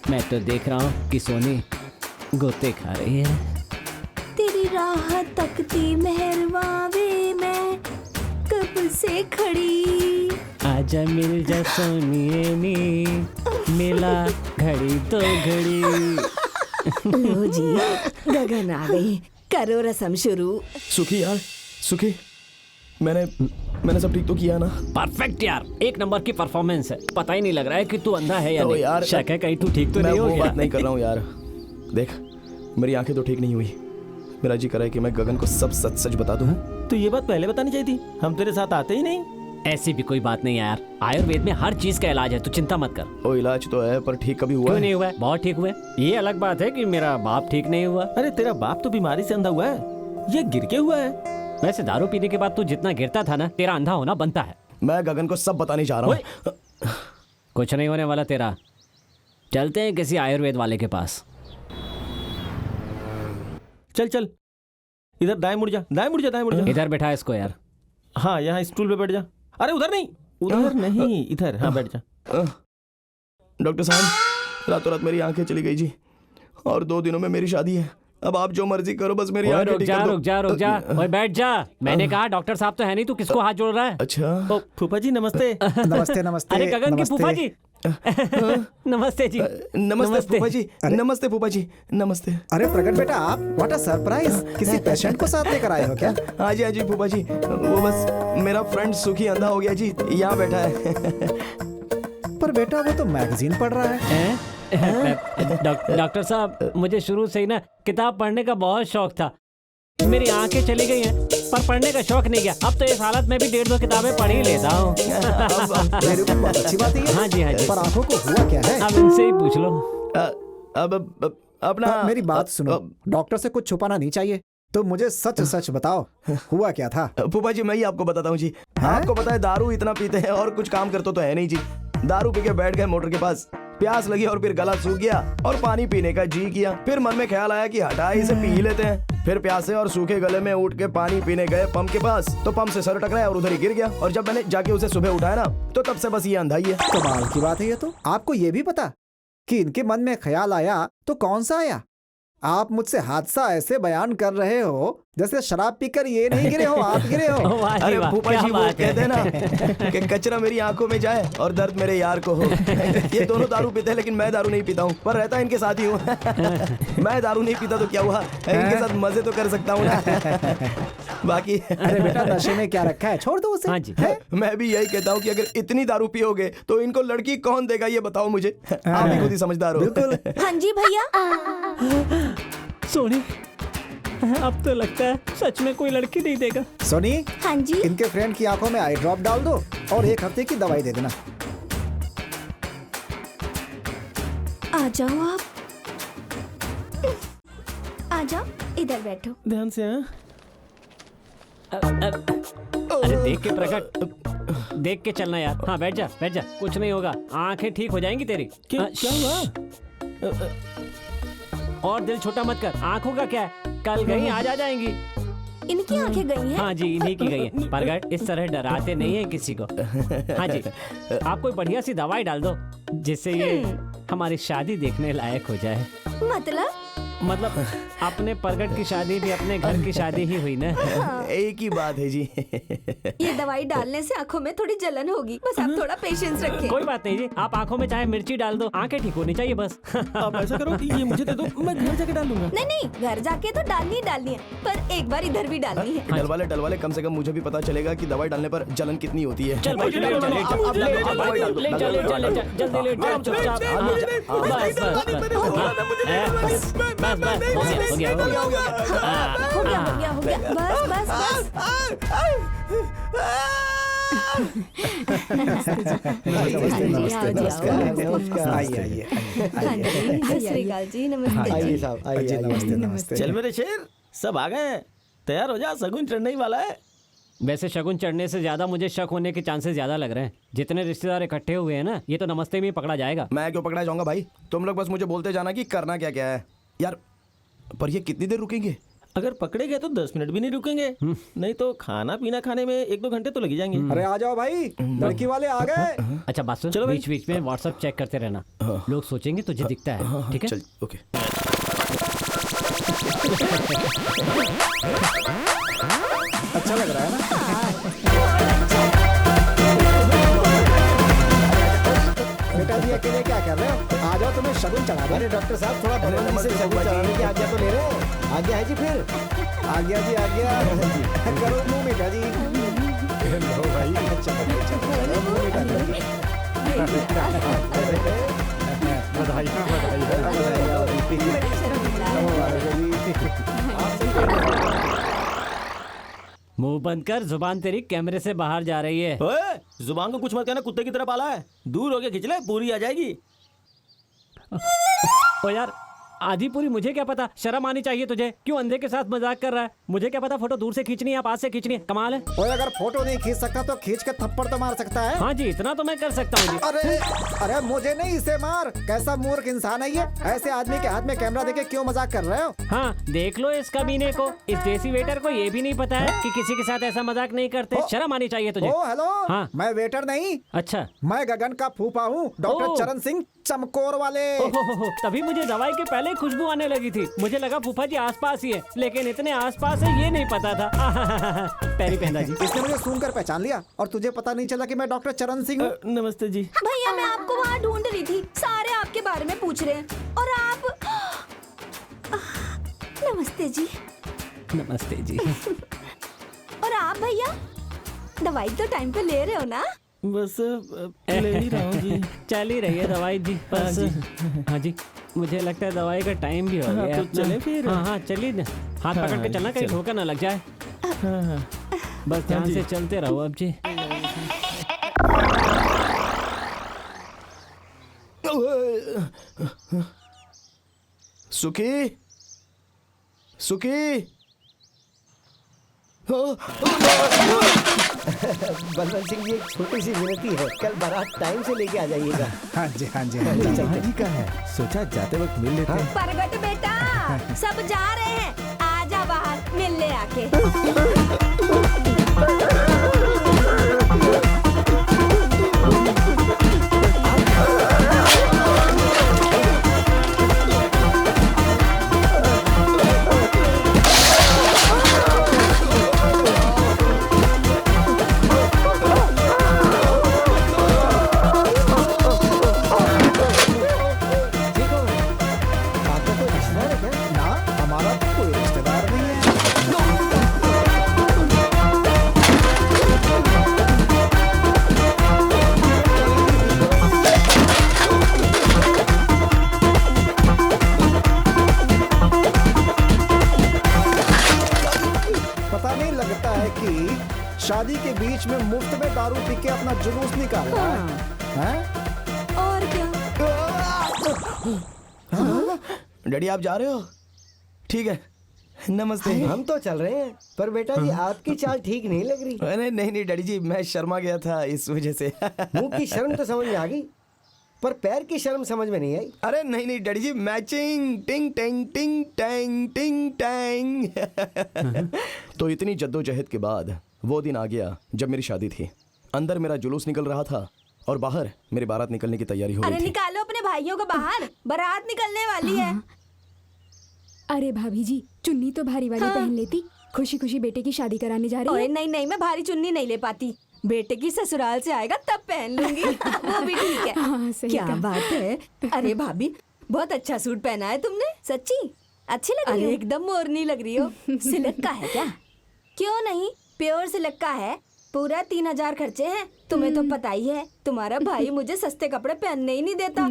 मैं तो देख रहा हूँ कि सोनी गोते खा रही है। तेरी राह तकती मेहरवा वे, मैं कब से खड़ी। आजा मिल जा सोनिए नी, मिला घड़ी तो घड़ी। लो जी, गगन आ गई, करो रस्म शुरू। सुखी यार, सुखी, मैंने सब ठीक तो किया ना? परफेक्ट यार, 1 नंबर की परफॉर्मेंस है। पता ही नहीं लग रहा है कि तू अंधा है या तो नहीं। यार, शक है कहीं तू ठीक तो मैं नहीं हो वो गया। बात नहीं कर रहा हूँ यार। देख, मेरी आंखें तो ठीक नहीं हुई, मेरा जी कर रहा है कि मैं गगन को सब सच सच बता दूं। तो ये बात पहले बतानी चाहिए थी, हम तेरे साथ आते ही नहीं। ऐसी भी कोई बात नहीं है यार, आयुर्वेद में हर चीज का इलाज है, तू चिंता मत कर। ओ इलाज तो है पर ठीक कभी हुआ क्यों है? नहीं हुआ है? बहुत ठीक हुआ है। ये अलग बात है कि मेरा बाप ठीक नहीं हुआ। अरे तेरा बाप तो बीमारी से अंधा हुआ है, ये गिर के हुआ है। वैसे दारू पीने के बाद तू जितना गिरता था ना, तेरा अंधा होना बनता है। मैं गगन को सब बताने जा रहा हूँ। कुछ नहीं होने वाला तेरा। चलते हैं किसी आयुर्वेद वाले के पास। चल चल, इधर दाएं मुड़ जा, दाएं मुड़ जा, दाएं मुड़ जा। इधर बैठा इसको यार। हाँ यहाँ स्टूल पे बैठ जा। अरे उधर नहीं, उधर नहीं, इधर। हाँ बैठ जा। डॉक्टर साहब, रातों रात मेरी आंखें चली गई जी, और 2 दिनों में मेरी शादी है। अब आप जो मर्जी करो, बस मेरी आंखें रुक ठीक जा कर दो। रुक जा रुक जा, ओए बैठ जा। मैंने कहा डॉक्टर साहब तो है नहीं, तू किसको हाथ जोड़ रहा है? अच्छा। ओ फूफा जी नमस्ते। नमस्ते नमस्ते। अरे गगन की नमस्ते। फूफा जी। नमस्ते जी। नमस्ते फूफा जी। नमस्ते फूफा जी। नमस्ते। अरे प्रगट बेटा, आप व्हाट अ सरप्राइज, किसी पेशेंट को साथ लेकर आए हो क्या? हाँ जी फूफा जी, वो बस मेरा फ्रेंड सुखी अंधा हो गया जी, यहाँ बैठा है। पर बेटा वो तो मैगजीन पढ़ रहा है। डॉक्टर साहब, मुझे शुरू से ही ना किताब पढ़ने का बहुत शौक था। मेरी आंखें चली गई हैं, पर पढ़ने का शौक नहीं गया। अब तो इस हालत में भी 1.5-2 किताबें पढ़ ही लेता हूँ। मेरे को बहुत अच्छी बात है। हाँ जी हाँ जी। पर आंखों को हुआ क्या है? अब इनसे ही पूछ लो। अब अपना मेरी बात सुनो, डॉक्टर से कुछ छुपाना नहीं चाहिए, तो मुझे सच सच बताओ, हुआ क्या था? फूफा जी मैं ही आपको बताता हूँ जी। आपको पता है दारू इतना पीते हैं और कुछ काम करते तो है नहीं जी। दारू पी के बैठ गए मोटर के पास, प्यास लगी और फिर गला सूख गया और पानी पीने का जी किया। फिर मन में ख्याल आया कि हटा इसे पी ही लेते हैं। फिर प्यासे और सूखे गले में उठ के पानी पीने गए पंप के पास, तो पंप से सर टकराया और उधर ही गिर गया। और जब मैंने जाके उसे सुबह उठाया ना, तो तब से बस ये अंधा ही है। कमाल की बात है ये तो। आपको ये भी पता कि इनके मन में ख्याल आया तो कौन सा आया? आप मुझसे हादसा ऐसे बयान कर रहे हो जैसे शराब पीकर ये नहीं गिरे हो, आप गिरे हो। अरे फूफा जी वो कहते हैं ना कि कचरा मेरी आंखों में जाए और दर्द मेरे यार को हो। ये दोनों दारू पीते हैं, लेकिन मैं दारू नहीं पीता हूँ, पर रहता इनके साथ ही हूँ। मैं दारू नहीं पीता तो क्या हुआ, इनके साथ मजे तो कर सकता हूँ ना। बाकी अरे बेटा, नशे में क्या रखा है, छोड़ दो उसे। हाँ जी। मैं भी यही कहता हूँ कि अगर इतनी दारू पियोगे तो इनको लड़की कौन देगा, ये बताओ मुझे। आप भी खुद ही समझदार हो। बिल्कुल। हाँ जी भैया। सोनी, अब तो लगता है सच में कोई लड़की नहीं देगा। सोनी, हाँ जी। इनके फ्रेंड की आंखों में आई ड्रॉप डाल दो और 1 हफ्ते की दवाई दे देना। आ जाओ आप, आ जाओ, इधर बैठो। ध्यान से। हाँ अरे देख के प्रकट, देख के चलना यार। हाँ बैठ जा बैठ जा, कुछ नहीं होगा, आंखें ठीक हो जाएंगी तेरी। क्या हुआ? और दिल छोटा मत कर, आंखों का क्या है, कल गई आज आ जाएंगी। इनकी आंखें गई हैं? हाँ जी, इन्हीं की गई है। प्रगट इस तरह डराते नहीं है किसी को। हाँ जी, आप कोई बढ़िया सी दवाई डाल दो जिससे ये हमारी शादी देखने लायक हो जाए। मतलब अपने प्रगट की शादी भी अपने घर की शादी ही हुई ना। एक ही बात है जी। ये दवाई डालने से आंखों में थोड़ी जलन होगी, बस आप थोड़ा पेशेंस रखें। कोई बात नहीं जी, आप आंखों में चाहे मिर्ची डाल दो, आंखें ठीक होनी चाहिए बस। आप ऐसा करो, ये मुझे दे दो, मैं घर जाके डाल लूंगा। नहीं नहीं, घर जाके तो डालनी डालनी है, पर एक बार इधर भी डालनी है। डलवाले कम से कम मुझे भी पता चलेगा कि दवाई डालने पर जलन कितनी होती है। चल भाई, ले जा, ले जा, जल्दी ले जा, चुपचाप। बस हो गया, हो गया, बस। आइए। सत श्री अकाल जी, नमस्ते। आइए साहब, आइए नमस्ते नमस्ते। चल मेरे शेर, सब आ गए, तैयार हो जा, शगुन चढ़ने ही वाला है। वैसे शगुन चढ़ने से ज्यादा मुझे शक होने के चांसेस ज्यादा लग रहे हैं। जितने रिश्तेदार इकट्ठे हुए हैं ना, ये तो नमस्ते में ही पकड़ा जाएगा। मैं क्यों पकड़ा जाऊंगा भाई, तुम लोग बस मुझे बोलते जाना कि करना क्या क्या है यार। पर ये कितनी देर रुकेंगे? अगर पकड़े गए तो 10 मिनट भी नहीं रुकेंगे, नहीं तो खाना पीना खाने में 1-2 घंटे तो लग ही जाएंगे। अरे आ जाओ भाई, लड़की वाले आ गए। अच्छा बात सुन, चलो भाई। बीच बीच में व्हाट्सएप चेक करते रहना, लोग सोचेंगे तुझे दिखता है। ठीक है, चल ओके। अच्छा लग रहा है ना? बेटा जी अकेले क्या कर रहे हो? आ जाओ, तुम्हें शगुन चढ़ा दो। अरे डॉक्टर साहब, थोड़ा भगवान से शगुन चढ़ाने की आज्ञा तो ले रहे हो। आज्ञा है जी फिर। आज्ञा जी, आज्ञा। करो मुंह मीठा जी। चलो मुंह मीठा जी। बधाई। बड़ा शर्म लग रहा है। मुबारक हो जी। मुंह बंद कर, जुबान तेरी कैमरे से बाहर जा रही है। ओए, जुबान को कुछ मत कहना, कुत्ते की तरह पाला है। दूर होके खिंच ले, पूरी आ जाएगी। ओ यार, आधी पूरी मुझे क्या पता, शर्म आनी चाहिए तुझे। क्यों अंधे के साथ मजाक कर रहा है? मुझे क्या पता फोटो दूर से खींचनी है या पास से खींचनी है। कमाल है। ओए, अगर फोटो नहीं खींच सकता तो खींच के थप्पड़ तो मार सकता है। हाँ जी, इतना तो मैं कर सकता हूँ जी। अरे अरे, मुझे नहीं, इसे मार। कैसा मूर्ख इंसान है ये। ऐसे आदमी के हाथ में कैमरा देके क्यों मजाक कर रहे हो? हाँ, देख लो इस कमीने को। इस देसी वेटर को ये भी नहीं पता है कि किसी के साथ ऐसा मजाक नहीं करते। शर्म आनी चाहिए तुझे। ओ हेलो। हाँ। मैं वेटर नहीं, अच्छा। मैं गगन का फूफा हूँ, डॉक्टर ओह। चरण सिंह चमकोर वाले। ओहो, तभी मुझे दवाई के पहले खुशबू आने लगी थी। मुझे लगा फूफा जी आसपास ही है, लेकिन इतने आसपास है ये नहीं पता था। पैरी पहना जी। इसने मुझे सूंघ कर पहचान लिया और तुझे पता नहीं चला कि मैं डॉक्टर चरण सिंह हूँ। नमस्ते जी। भैया, मैं आपको वहाँ ढूंढ रही थी। सारे आपके बारे में पूछ रहे हैं और आप। नमस्ते जी। नमस्ते जी। और आप भैया, दवाई तो टाइम पे ले रहे हो ना? बस ले ही रहा हूँ जी। चल ही रही है दवाई जी, बस। हाँ जी, मुझे लगता है दवाई का टाइम भी हो गया। तो चले फिर। हाँ हाँ, चलिए ना। हाथ पकड़ के चलना, कहीं ठोकर ना लग जाए। बस ध्यान से चलते रहो अब जी। सुखी, सुखी। बलवंत सिंह जी, एक छोटी सी विनती है, कल बारात टाइम से लेके आ जाइएगा। हाँ जी, हाँ जी, हाँ जी। जी का है, सोचा जाते वक्त मिल लेते हैं। परगट बेटा, सब जा रहे हैं, आजा बाहर मिल ले आके। ना, हमारा तो कोई रिश्तेदार नहीं है। पता नहीं लगता है कि शादी के बीच में मुफ्त में दारू पी के अपना जुलूस निकाल रहा है। हैं? और क्या? डैडी आप जा रहे हो? ठीक है, नमस्ते। हम तो चल रहे हैं, पर बेटा जी आपकी चाल ठीक नहीं लग रही। नहीं नहीं नहीं डैडी जी, मैं शर्मा गया था इस वजह से। मुंह की शर्म तो समझ में आ गई, पर पैर की शर्म समझ में नहीं आई। अरे नहीं नहीं डैडी जी, मैचिंग टिंग टैंग टिंग टैंग टिंग टैंग। तो इतनी जद्दोजहद के बाद वो दिन आ गया जब मेरी शादी थी। अंदर मेरा जुलूस निकल रहा था और बाहर मेरी बारात निकलने की तैयारी हो अरे रही थी। निकालो अपने भाइयों को बाहर, बारात निकलने वाली है। अरे भाभी जी, चुन्नी तो भारी वाली पहन लेती। खुशी खुशी बेटे की शादी कराने जा रही अरे है। नहीं नहीं, मैं भारी चुन्नी नहीं ले पाती। बेटे की ससुराल से आएगा तब पहन लूंगी। वो भी ठीक है। हाँ, सही क्या कहा। बात है। अरे भाभी, बहुत अच्छा सूट पहना है तुमने, सच्ची अच्छी लग रही हो। एकदम मोरनी लग रही हो। सिल्क का है क्या? क्यों नहीं, प्योर सिल्क का है। पूरा 3000 खर्चे हैं। तुम्हें तो पता ही है, तुम्हारा भाई मुझे सस्ते कपड़े पहनने ही नहीं देता।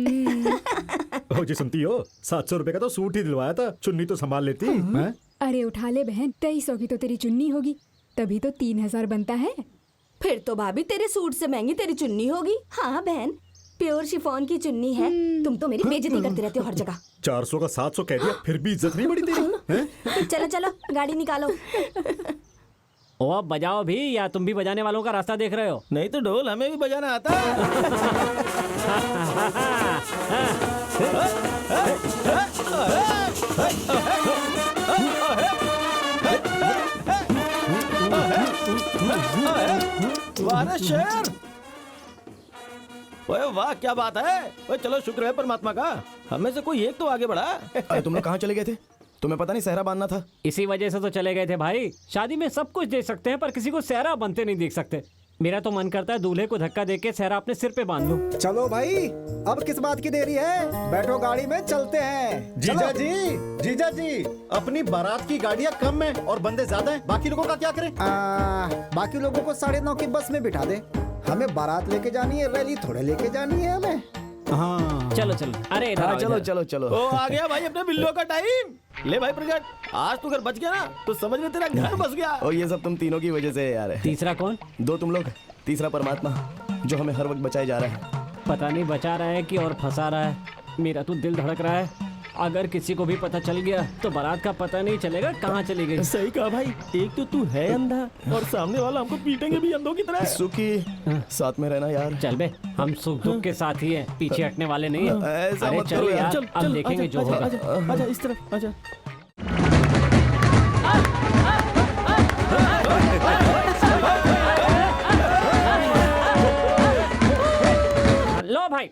ओ जी, सुनती हो, 700 रुपए का तो सूट ही दिलवाया था, चुन्नी तो संभाल लेती हैं? अरे उठा ले बहन, 2300 की तो तेरी चुन्नी होगी, तभी तो 3000 बनता है। फिर तो भाभी तेरे सूट से महंगी तेरी चुन्नी होगी। हाँ बहन, प्योर शिफॉन की चुन्नी है। तुम तो मेरी बेइज्जती करते रहते हो हर जगह। 400 का 700 कह दिया, फिर भी इज्जत नहीं बढ़ी तेरी, हैं? चलो चलो, गाड़ी निकालो। ओ अब बजाओ भी, या तुम भी बजाने वालों का रास्ता देख रहे हो? नहीं तो ढोल हमें भी बजाना आता है। वाह रे शेर! ओए वाह, क्या बात है। ओए चलो, शुक्र है परमात्मा का, हमें से कोई एक तो आगे बढ़ा। अरे तुम लोग कहाँ चले गए थे? तुम्हें पता नहीं सहरा बांधना था? इसी वजह से तो चले गए थे भाई। शादी में सब कुछ दे सकते हैं पर किसी को सहरा बनते नहीं देख सकते। मेरा तो मन करता है दूल्हे को धक्का देके सहरा अपने सिर पे बांध लूं। चलो भाई, अब किस बात की देरी है? बैठो गाड़ी में, चलते हैं। जीजा जी, जीजा जी, अपनी बारात की गाड़ियाँ कम है और बंदे ज्यादा हैं, बाकी लोगों का क्या करें? बाकी लोगों को 9:30 की बस में बिठा दे। हमें बारात लेके जानी है, रैली थोड़े लेके जानी है हमें। हाँ चलो चलो, अरे इधर हाँ आओ, चलो इधर। चलो चलो। ओ आ गया भाई अपने बिल्लो का टाइम। ले भाई प्रगट, आज तू अगर बच गया ना तो समझ में तेरा घर बस गया। और ये सब तुम तीनों की वजह से है यार। तीसरा कौन? दो तुम लोग, तीसरा परमात्मा जो हमें हर वक्त बचाए जा रहा है। पता नहीं बचा रहा है कि और फंसा रहा है। मेरा तो दिल धड़क रहा है। अगर किसी को भी पता चल गया तो बारात का पता नहीं चलेगा कहाँ चली गई। सही कहा भाई, एक तो तू है अंधा और सामने वाला हमको पीटेंगे भी अंधों की तरह। सुखी साथ में रहना यार। चल बे, हम सुख दुख के साथ ही हैं, पीछे हटने वाले नहीं हैं। ऐसा अरे मत चल करो यार, अब देखेंगे जो होगा। आजा इस तरफ आजा। लो भाई,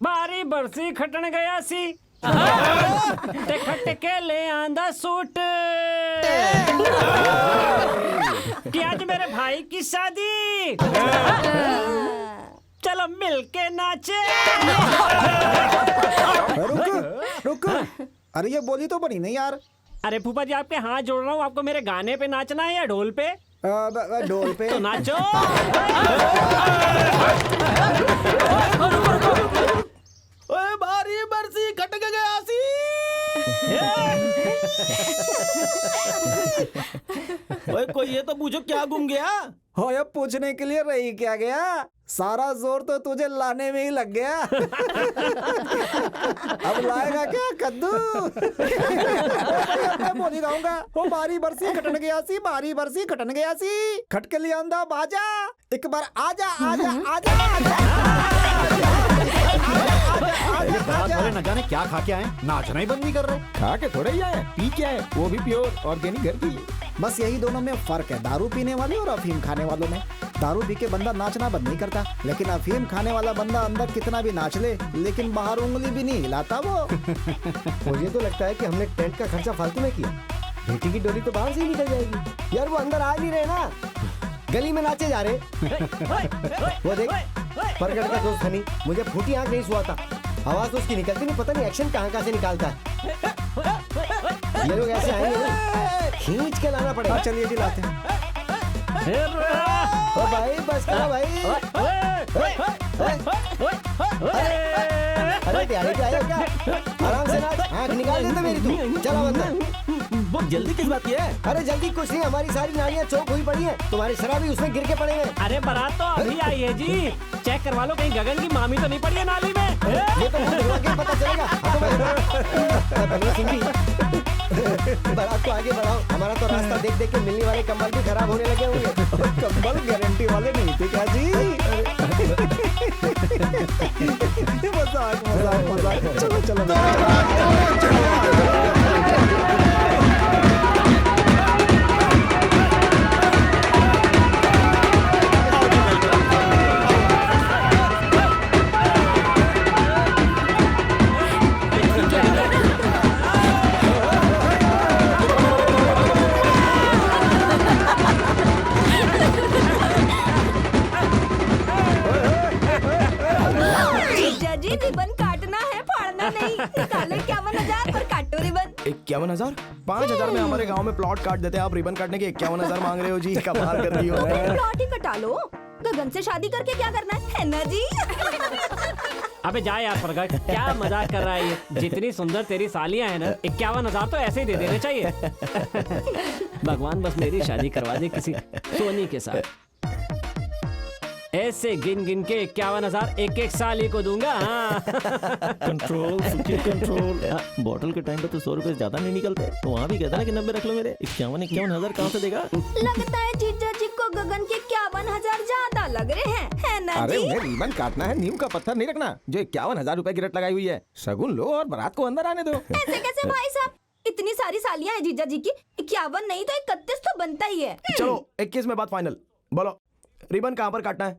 बारी बरसी खटन गया सी ते खट के ले आंदा सूट कि आज मेरे भाई की शादी, चलो मिलके नाचे। रुक, अरे ये बोली तो बनी नहीं यार। अरे फूफा जी, आपके हाथ जोड़ रहा हूँ। आपको मेरे गाने पे नाचना है या ढोल पे? ढोल पे। तो नाचो। ओए बारी बरसी खटक गया सी। ओए कोई ये तो पूछो क्या गुम गया? हो ये पूछने के लिए रही क्या गया? सारा जोर तो तुझे लाने में ही लग गया। अब लाएगा क्या कद्दू? मैं बोली गाऊंगा, वो बारी बरसी खटन गया सी, बारी बरसी खटन गया सी, खट के लिए आंदा बाजा, एक बार आजा आजा आजा बारात वाले न जाने क्या खा के आए, नाचना ही बंद नहीं कर रहे। खा के थोड़े ही आए, पी के आए, वो भी प्योर ऑर्गेनिक घर की। बस यही दोनों में फर्क है, दारू पीने वाले और अफीम खाने वालों में। दारू पी के बंदा नाचना बंद नहीं करता, लेकिन अफीम खाने वाला बंदा अंदर कितना भी नाच ले, लेकिन बाहर उंगली भी नहीं हिलाता वो। मुझे तो लगता है कि हमने टेंट का खर्चा फालतू में किया। बेटी की डोली तो बाहर से ही निकल जाएगी। यार वो अंदर आ नहीं रहे ना, गली में नाचे जा रहे। वो देख, परगट का दोस्त हनी, मुझे फूटी आंख नहीं सुहा था। आवाज तो उसकी निकलती नहीं, पता नहीं एक्शन कहाँ से निकालता है। ये लोग ऐसे आएंगे ना, खींच के लाना पड़ेगा। चलिए जी लाते हैं। ओ भाई बस करो भाई। अरे तैयारी पे आया क्या? आराम से नाच, आँख निकाल दे तो मेरी तू। चलो अंदर। बहुत जल्दी किस बात की है? अरे जल्दी कुछ नहीं, हमारी सारी नालियाँ चौक हुई पड़ी हैं। तुम्हारे शराबी उसमें गिर के पड़े हैं। अरे बारात तो अभी आई है जी, चेक करवा लो कहीं गगन की मामी तो नहीं पड़ी है नाली में। ये तो मुंह दिखवा के पता चलेगा। बारात को आगे बढ़ाओ, हमारा तो रास्ता देख देख के मिलने वाले कंबल भी खराब होने लगे होंगे। कंबल गारंटी वाले नहीं थे क्या जी? मजाक मजाक मजाक। चलो चलो रिबन काटना है, फाड़ना नहीं। निकालो 51,000 और काटो रिबन। 51,000? 5,000 में हमारे गांव में प्लॉट काट देते हैं, आप रिबन काटने के 51,000 मांग रहे हो जी? कमाल कर रही हो। प्लॉट ही कटा लो, गगन से शादी करके क्या करना है ना जी? अबे जा यार प्रगट, क्या मजाक कर रहा है ये? जितनी सुंदर तेरी सालियां हैं ना, 51,000 तो ऐसे ही दे देने चाहिए। भगवान बस मेरी शादी करवा दे किसी सोनी के साथ। ऐसे गिन गिन के 51,000 एक एक साल ही को दूंगा। कंट्रोल सुखी कंट्रोल। बॉटल के टाइम पे तो 100 रुपए ज्यादा नहीं निकलते, तो वहाँ भी कहता ना कि 90 रख लो मेरे। 51,000 कहाँ से देगा? लगता है जीजा जी को गगन के 51,000 ज्यादा लग रहे हैं, है ना अरे जी? उन्हें रिबन काटना है, नीम का पत्थर नहीं रखना। जो 51,000 रुपए की रट लगाई हुई है, शगुन लो और बारात को अंदर आने दो। ऐसे कैसे भाई साहब? इतनी सारी सालियां हैं जीजा जी की, 51 नहीं तो 31 तो बनता ही है। चलो 21 में बात फाइनल। बोलो रिबन कहाँ पर काटना है?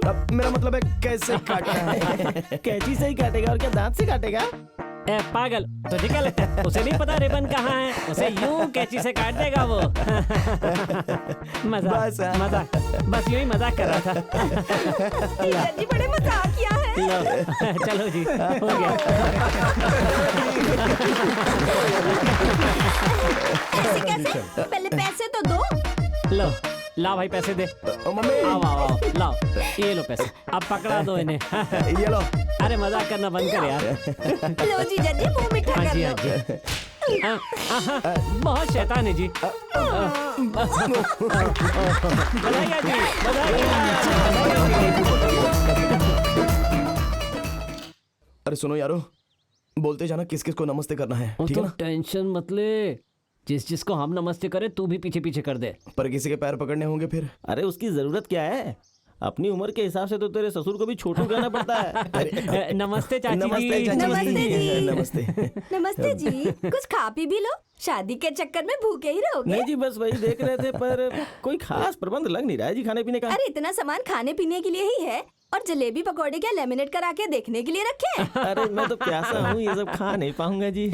अब मेरा मतलब है कैसे काटना है? कैंची से ही काटेगा और क्या दांत से काटेगा? ए पागल, तुझे क्या लगता है उसे नहीं पता रिबन कहाँ है? उसे यूं कैंची से काट देगा वो। मजाक मजाक, बस यूं ही मजाक कर रहा था। जीजा जी बड़े मजाकिया हैं। लो, चलो जी, हो गया। ऐसे कैसे? पहले पैसे तो दो। लो ला भाई पैसे दे। मम्मी आओ आओ आओ, लाओ ये लो पैसे, अब पकड़ा दो इन्हें। ये लो। अरे मजाक करना बंद कर यार। लो जीजा जी मुंह मीठा हाँ कर जी लो। हाँ जी। बहुत शैतान है जी। बधाई जी, बधाई। अरे सुनो यारो, बोलते जाना किस किस को नमस्ते करना है, ठीक है तो ना? टेंशन मत ले, जिस जिसको हम नमस्ते करें तू भी पीछे पीछे कर दे। पर किसी के पैर पकड़ने होंगे फिर। अरे उसकी जरूरत क्या है? अपनी उम्र के हिसाब से तो तेरे ससुर को भी छोटू कहना पड़ता है। नमस्ते चाची नमस्ते जी। चाची नमस्ते जी। नमस्ते। नमस्ते जी, कुछ खा पी भी लो, शादी के चक्कर में भूखे ही रहोगे। नहीं जी, बस वही देख रहे थे, पर कोई खास प्रबंध लग नहीं रहा है जी खाने पीने का। अरे इतना सामान खाने पीने के लिए ही है, और जलेबी पकौड़े क्या लेमिनेट करा के देखने के लिए रखे हैं? अरे मैं तो प्यासा हूँ, ये सब खा नहीं पाऊंगा जी।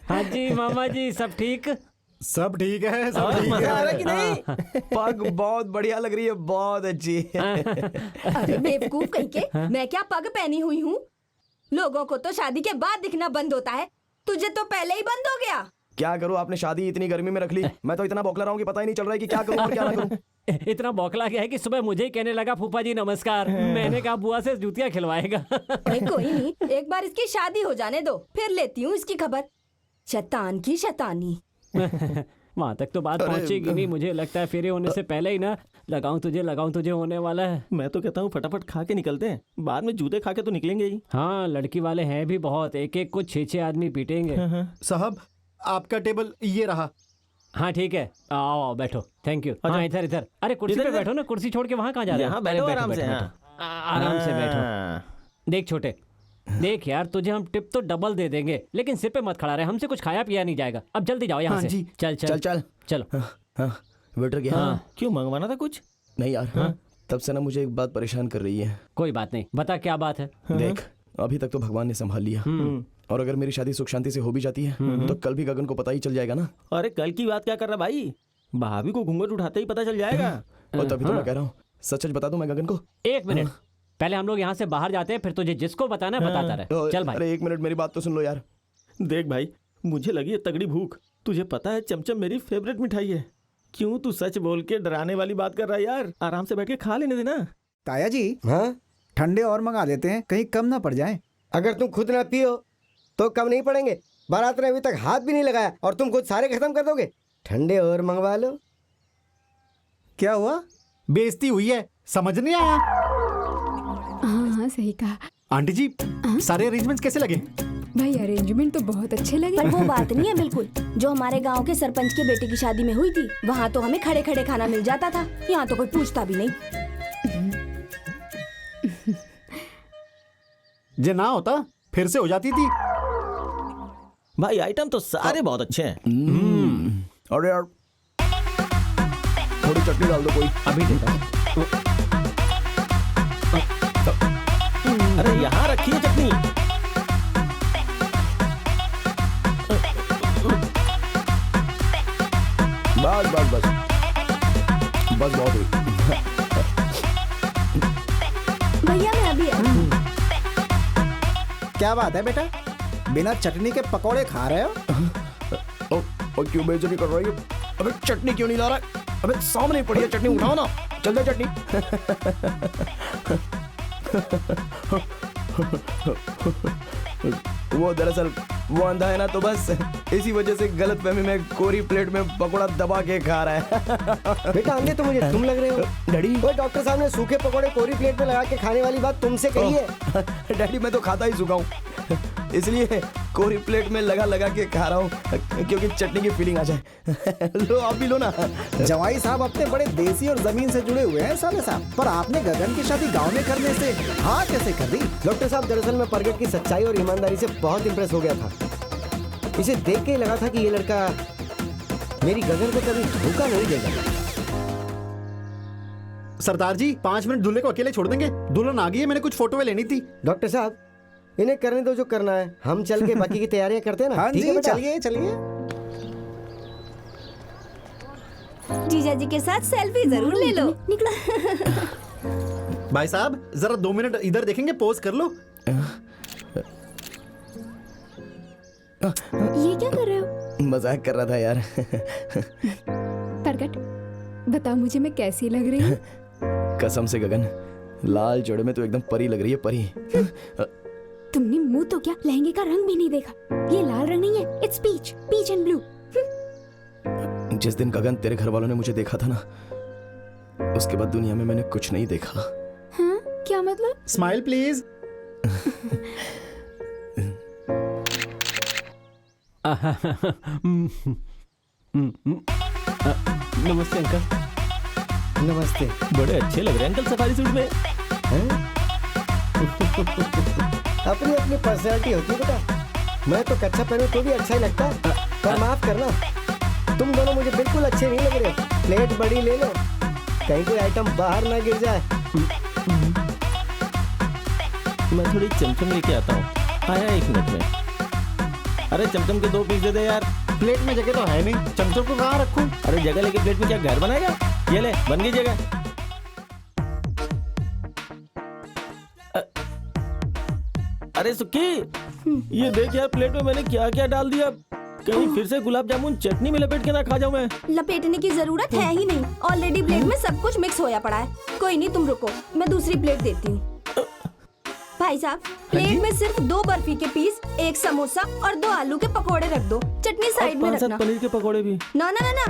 हाँ जी मामा जी, सब ठीक? सब ठीक है, सब और ठीक मजा आ रहा है है। कि नहीं? पग बहुत बढ़िया लग रही है, बहुत अच्छी। अरे बेवकूफ कहीं के, मैं क्या पग पहनी हुई हूँ? लोगों को तो शादी के बाद दिखना बंद होता है, तुझे तो पहले ही बंद हो गया। क्या करूँ, आपने शादी इतनी गर्मी में रख ली। मैं तो इतना बौखला रहा हूँ कि पता ही नहीं चल रहा है कि क्या करूँ और क्या ना करूँ। इतना बौखला गया है कि सुबह मुझे ही कहने लगा फूफा जी नमस्कार। मैंने कहा बुआ से जूतियाँ खिलवाएगा। अरे कोई नहीं, एक बार इसकी शादी हो जाने दो, फिर लेती हूँ इसकी खबर। शैतान की शैतानी। वहाँ तक तो बात पहुँचेगी नहीं, मुझे लगता है फेरे होने से पहले ही ना लगाऊं तुझे होने वाला है। मैं तो कहता हूँ फटाफट खा के निकलते हैं, बाद में जूते खा के तो निकलेंगे ही। हाँ, लड़की वाले हैं भी बहुत, एक एक को 6-6 आदमी पीटेंगे। साहब, आपका टेबल ये रहा। हाँ ठीक है, आओ आओ बैठो, थैंक यू। हाँ इधर इधर, अरे कुर्सी पे बैठो ना, कुर्सी छोड़ के वहाँ कहाँ जा रहे हो? यहाँ अरे बैठो आराम से। आराम से बैठो। देख छोटे, देख यार, तुझे हम टिप तो डबल दे देंगे, लेकिन सिर पे मत खड़ा रहे, हमसे कुछ खाया पिया नहीं जाएगा। अब जल्दी जाओ यहाँ से। चल चल चल चलो। वेटर क्या? हाँ। क्यों मंगवाना था कुछ? नहीं यार, तब से ना मुझे एक बात परेशान कर रही है। कोई बात नहीं, बता क्या बात है। देख, अभी तक तो भगवान ने संभाल लिया, और अगर मेरी शादी सुख शांति से हो भी जाती है तो कल भी गगन को पता ही चल जाएगा ना। अरे कल की बात क्या कर रहा भाई, भाभी को घूंघट उठाते ही पता चल जाएगा। और तभी तो मैं कह रहा हूँ, सच सच बता दूं मैं गगन को। 1 मिनट, पहले हम लोग यहाँ से बाहर जाते हैं, फिर तुझे जिसको बताना है बताता रहे। चल भाई। अरे 1 मिनट मेरी बात तो सुन लो यार। देख भाई, मुझे लगी है तगड़ी भूख। तुझे पता है चमचम मेरी फेवरेट मिठाई है। क्यों तू सच बोल के डराने वाली बात कर रहा है यार? आराम से बैठ के खा लेने देना। ताया जी, हाँ, ठंडे और मंगा लेते हैं, कहीं कम ना पड़ जाए। अगर तुम खुद ना पियो तो कम नहीं पड़ेंगे। बारात ने अभी तक हाथ भी नहीं लगाया और तुम खुद सारे खत्म कर दोगे। ठंडे और मंगवा लो। क्या हुआ? बेइज्जती हुई है, समझ नहीं आया? हाँ हाँ सही कहा आंटी जी, सारे अरेंजमेंट्स कैसे लगे? भाई, अरेंजमेंट तो बहुत अच्छे लगे। पर वो बात नहीं है बिल्कुल जो हमारे गांव के सरपंच के बेटे की शादी में हुई थी। वहाँ तो हमें खड़े खड़े खाना मिल जाता था, यहाँ तो कोई पूछता भी नहीं। जे ना होता फिर से हो जाती थी। भाई आइटम तो सारे बहुत अच्छे हैं। अरे यार, थोड़ी चटनी डाल दो कोई। अभी देता हूँ। अरे यहाँ रखी है चटनी। बस बस बस बस, बहुत हुई। भैया मैं अभी क्या बात है बेटा, बिना चटनी के पकौड़े खा रहे हो? और क्यों बेइज्जती कर रही हो? अबे चटनी क्यों नहीं ला रहा है? अबे सामने पड़ी है चटनी, उठाओ ना। चल दे चटनी। वो दरअसल वो अंधा है ना, तो बस इसी वजह से गलत फहमी में कोरी प्लेट में पकोड़ा दबा के खा रहा है। बेटा अंधे तो मुझे तुम लग रहे हो। डैडी, वो डॉक्टर साहब ने सूखे पकौड़े कोरी प्लेट में लगा के खाने वाली बात तुमसे कही है। डैडी मैं तो खाता ही सूखा हूँ, इसलिए कोरी प्लेट में लगा लगा के खा रहा हूँ, क्योंकि चटनी की फीलिंग आ जाए। लो आप भी लो ना। जवाई साहब अपने बड़े देसी और जमीन से जुड़े हुए हैं साले साहब, पर आपने गगन की शादी गांव में करने से हाँ कैसे कर दी? डॉक्टर साहब, दरअसल मैं प्रगट की सच्चाई और ईमानदारी से बहुत इम्प्रेस हो गया था। इसे देख के ही लगा था कि ये लड़का मेरी गगन को कभी धोखा नहीं देगा। सरदार जी, 5 मिनट दूल्हे को अकेले छोड़ देंगे? दुल्हन आ गई है, मैंने कुछ फोटो लेनी थी। डॉक्टर साहब, इन्हें करने दो जो करना है, हम चल के बाकी की तैयारियां करते हैं ना। हाँ ठीक है जी, बेटा? चलिए चलिए। जीजा जी के साथ सेल्फी जरूर ले लो। भाई साहब, जरा 2 मिनट इधर देखेंगे, पोज कर लो। ये क्या कर रहे हो? मजाक कर रहा था यार। प्रगट, बताओ मुझे मैं कैसी लग रही हूँ? कसम से गगन, लाल जोड़े में तो एकदम परी लग रही है, परी। तुमने मुंह तो क्या लहंगे का रंग भी नहीं देखा। ये लाल रंग नहीं है, it's peach, peach and blue. जिस दिन गगन तेरे घर वालों ने मुझे देखा था ना, उसके बाद दुनिया में मैंने कुछ नहीं देखा। हाँ, क्या मतलब? Smile please. नमस्ते अंकल। नमस्ते। बड़े अच्छे लग रहे हैं अंकल सफारी सूट में। अपनी अपनी पर्सनैलिटी होती है बेटा। मैं तो कच्चा पहनूं तो भी अच्छा ही लगता है, पर माफ करना, तुम दोनों मुझे बिल्कुल अच्छे नहीं लग रहे। प्लेट बड़ी ले लो, कहीं कोई आइटम बाहर ना गिर जाए। मैं थोड़ी चमचम लेके आता हूँ, आया 1 मिनट में। अरे चमचम के 2 पीस दे दे यार। प्लेट में जगह तो है नहीं, चमचम को कहाँ रखूं? अरे जगह लेके प्लेट में क्या घर बनाएगा? ये ले, बन गई जगह। अरे सुक्की, ये देख यार प्लेट में मैंने क्या क्या डाल दिया। कहीं फिर से गुलाब जामुन चटनी में लपेट के ना खा जाऊं मैं। लपेटने की जरूरत है ही नहीं, ऑलरेडी प्लेट में सब कुछ मिक्स होया पड़ा है। कोई नहीं, तुम रुको, मैं दूसरी प्लेट देती हूँ। भाई साहब, प्लेट में सिर्फ 2 बर्फी के पीस, 1 समोसा और 2 आलू के पकोड़े रख दो। चटनी साइड में रखना। पनीर के पकोड़े भी। ना ना ना ना,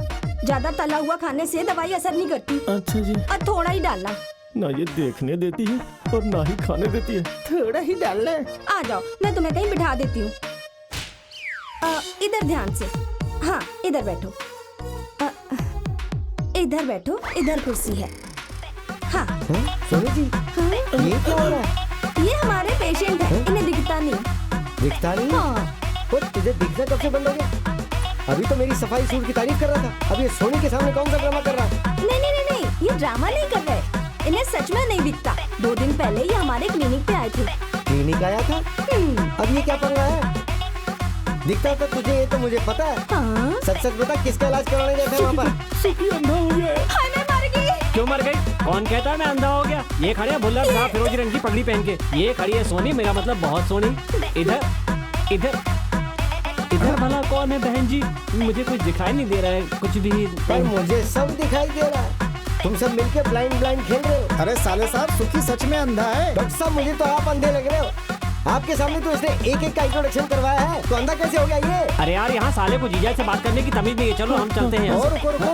ज्यादा तला हुआ खाने से दवाई असर नहीं करती। अच्छा जी। और थोड़ा ही डालना। ना ये देखने देती है और ना ही खाने देती है। थोड़ा ही डालना। आ जाओ, मैं तुम्हें कहीं बिठा देती हूँ। इधर ध्यान से। हाँ, इधर बैठो। इधर बैठो, इधर कुर्सी है। हाँ। सोनी जी, हाँ? ये क्या हो रहा है? ये हमारे पेशेंट है, इन्हें दिखता नहीं। दिखता नहीं? हाँ। वो तुझे दिखना कब से बंद हो गया? अभी तो मेरी सफाई सूट की तारीफ कर रहा था, अब ये सोनी के सामने कौन सा ड्रामा कर रहा है? नहीं नहीं नहीं नहीं, ये ड्रामा नहीं कर रहे। इन्हें सच में नहीं दिखता। 2 दिन पहले ये हमारे क्लिनिक पे आए थे। क्लिनिक आया था? अब ये क्या पंगा है? दिखता था तुझे, ये तो मुझे पता है। हाँ? सच सच बता, किसका इलाज कराने गए थे वहाँ पर? सुखी अंधा हो गया है। हाय, मैं मर गई। क्यों मर गई? कौन कहता है मैं अंधा हो गया? ये खड़े हैं भुल्लर साहब फिरोजी रंग की पगड़ी पहन के। ये खड़ी है सोनी, मेरा मतलब बहुत सोनी। इधर इधर इधर भला कौन है बहन जी? मुझे कुछ दिखाई नहीं दे रहा है कुछ भी। पर मुझे सब दिखाई दे रहा है। तुम सब मिलके ब्लाइंड खेल रहे हो। अरे साले साहब, सुखी सच में अंधा है। डॉक्टर साहब, मुझे तो आप अंधे लग रहे हो। आपके सामने तो इसने एक का इंट्रोडक्शन करवाया है, तो अंधा कैसे हो गया ये? अरे यार, यहाँ साले को जीजा से बात करने की तमीज नहीं है। चलो हम चलते हैं। और रुको रुको,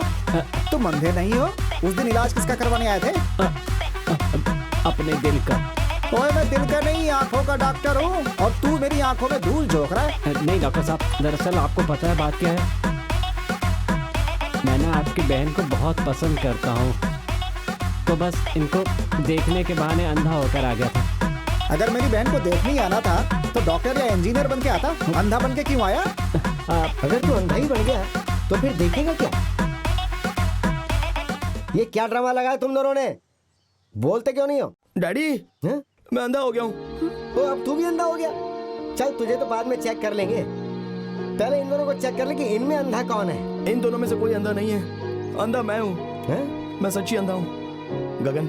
तुम अंधे नहीं हो? उस दिन इलाज किसका करवाने आए थे? अपने दिल का। ओए, मैं दिल का नहीं, आंखों का डॉक्टर हूँ, और तू मेरी आंखों में धूल झोंक रहा है। नहीं डॉक्टर साहब, दरअसल आपको पता है बात क्या है? मैं ना आपकी बहन को बहुत पसंद करता हूँ, तो बस इनको देखने के बहाने अंधा होकर आ गया था। अगर मेरी बहन को देखने ही आना था तो डॉक्टर या इंजीनियर बन के आता, अंधा बन के क्यों आया? अगर तू अंधा ही बन गया तो फिर देखेगा क्या? ये क्या ड्रामा लगाया तुम दोनों ने? बोलते क्यों नहीं हो? डैडी, हैं? मैं अंधा हो गया हूँ। तो अब तू भी अंधा हो गया? चल, तुझे तो बाद में चेक कर लेंगे, पहले इन दोनों को चेक कर ले कि इनमें अंधा कौन है। इन दोनों में से कोई अंधा नहीं है, अंधा मैं हूँ। मैं सच्ची अंधा हूँ गगन,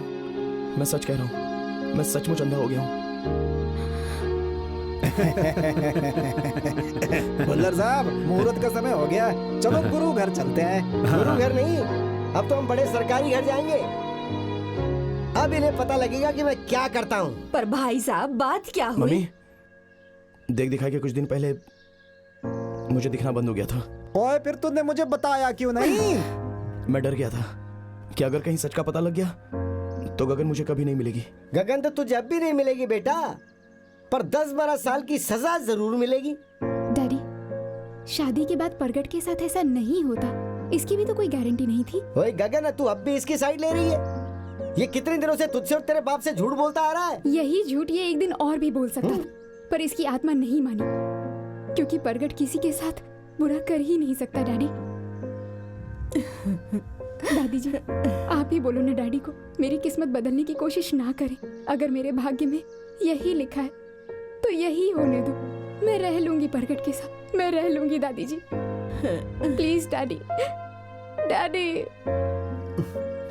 मैं सच कह रहा हूँ, मैं सचमुच अंधा हो गया हूँ। बुल्लर साहब, मुहूर्त का समय हो गया, चलो गुरु घर चलते हैं। गुरु घर नहीं, अब तो हम बड़े सरकारी घर जाएंगे। अब इन्हें पता लगेगा कि मैं क्या करता हूँ। पर भाई साहब, बात क्या हुई? मम्मी, देख दिखाई के कुछ दिन पहले मुझे दिखना बंद हो गया था। ओए, फिर तूने मुझे बताया क्यों नहीं? मैं डर गया था कि अगर कहीं सच का पता लग गया तो गगन मुझे कभी नहीं मिलेगी। गगन तो तुझे अब भी नहीं मिलेगी बेटा, पर 10-12 साल की सजा जरूर मिलेगी। डैडी, शादी के बाद प्रगट के साथ ऐसा नहीं होता, इसकी भी तो कोई गारंटी नहीं थी। ओए गगन, तू अब भी इसकी साइड ले रही है? ये कितने दिनों से तुझसे और तेरे बाप से झूठ बोलता आ रहा है। यही झूठ ये एक दिन और भी बोल सकता था, पर इसकी आत्मा नहीं मानी, क्योंकि प्रगट किसी के साथ बुरा कर ही नहीं सकता। डैडी, दादी जी, आप ही बोलो ना डैडी को मेरी किस्मत बदलने की कोशिश ना करें। अगर मेरे भाग्य में यही लिखा है तो यही होने दो। मैं रह लूंगी प्रगट के साथ, मैं रह लूंगी दादी जी। Please daddy, daddy.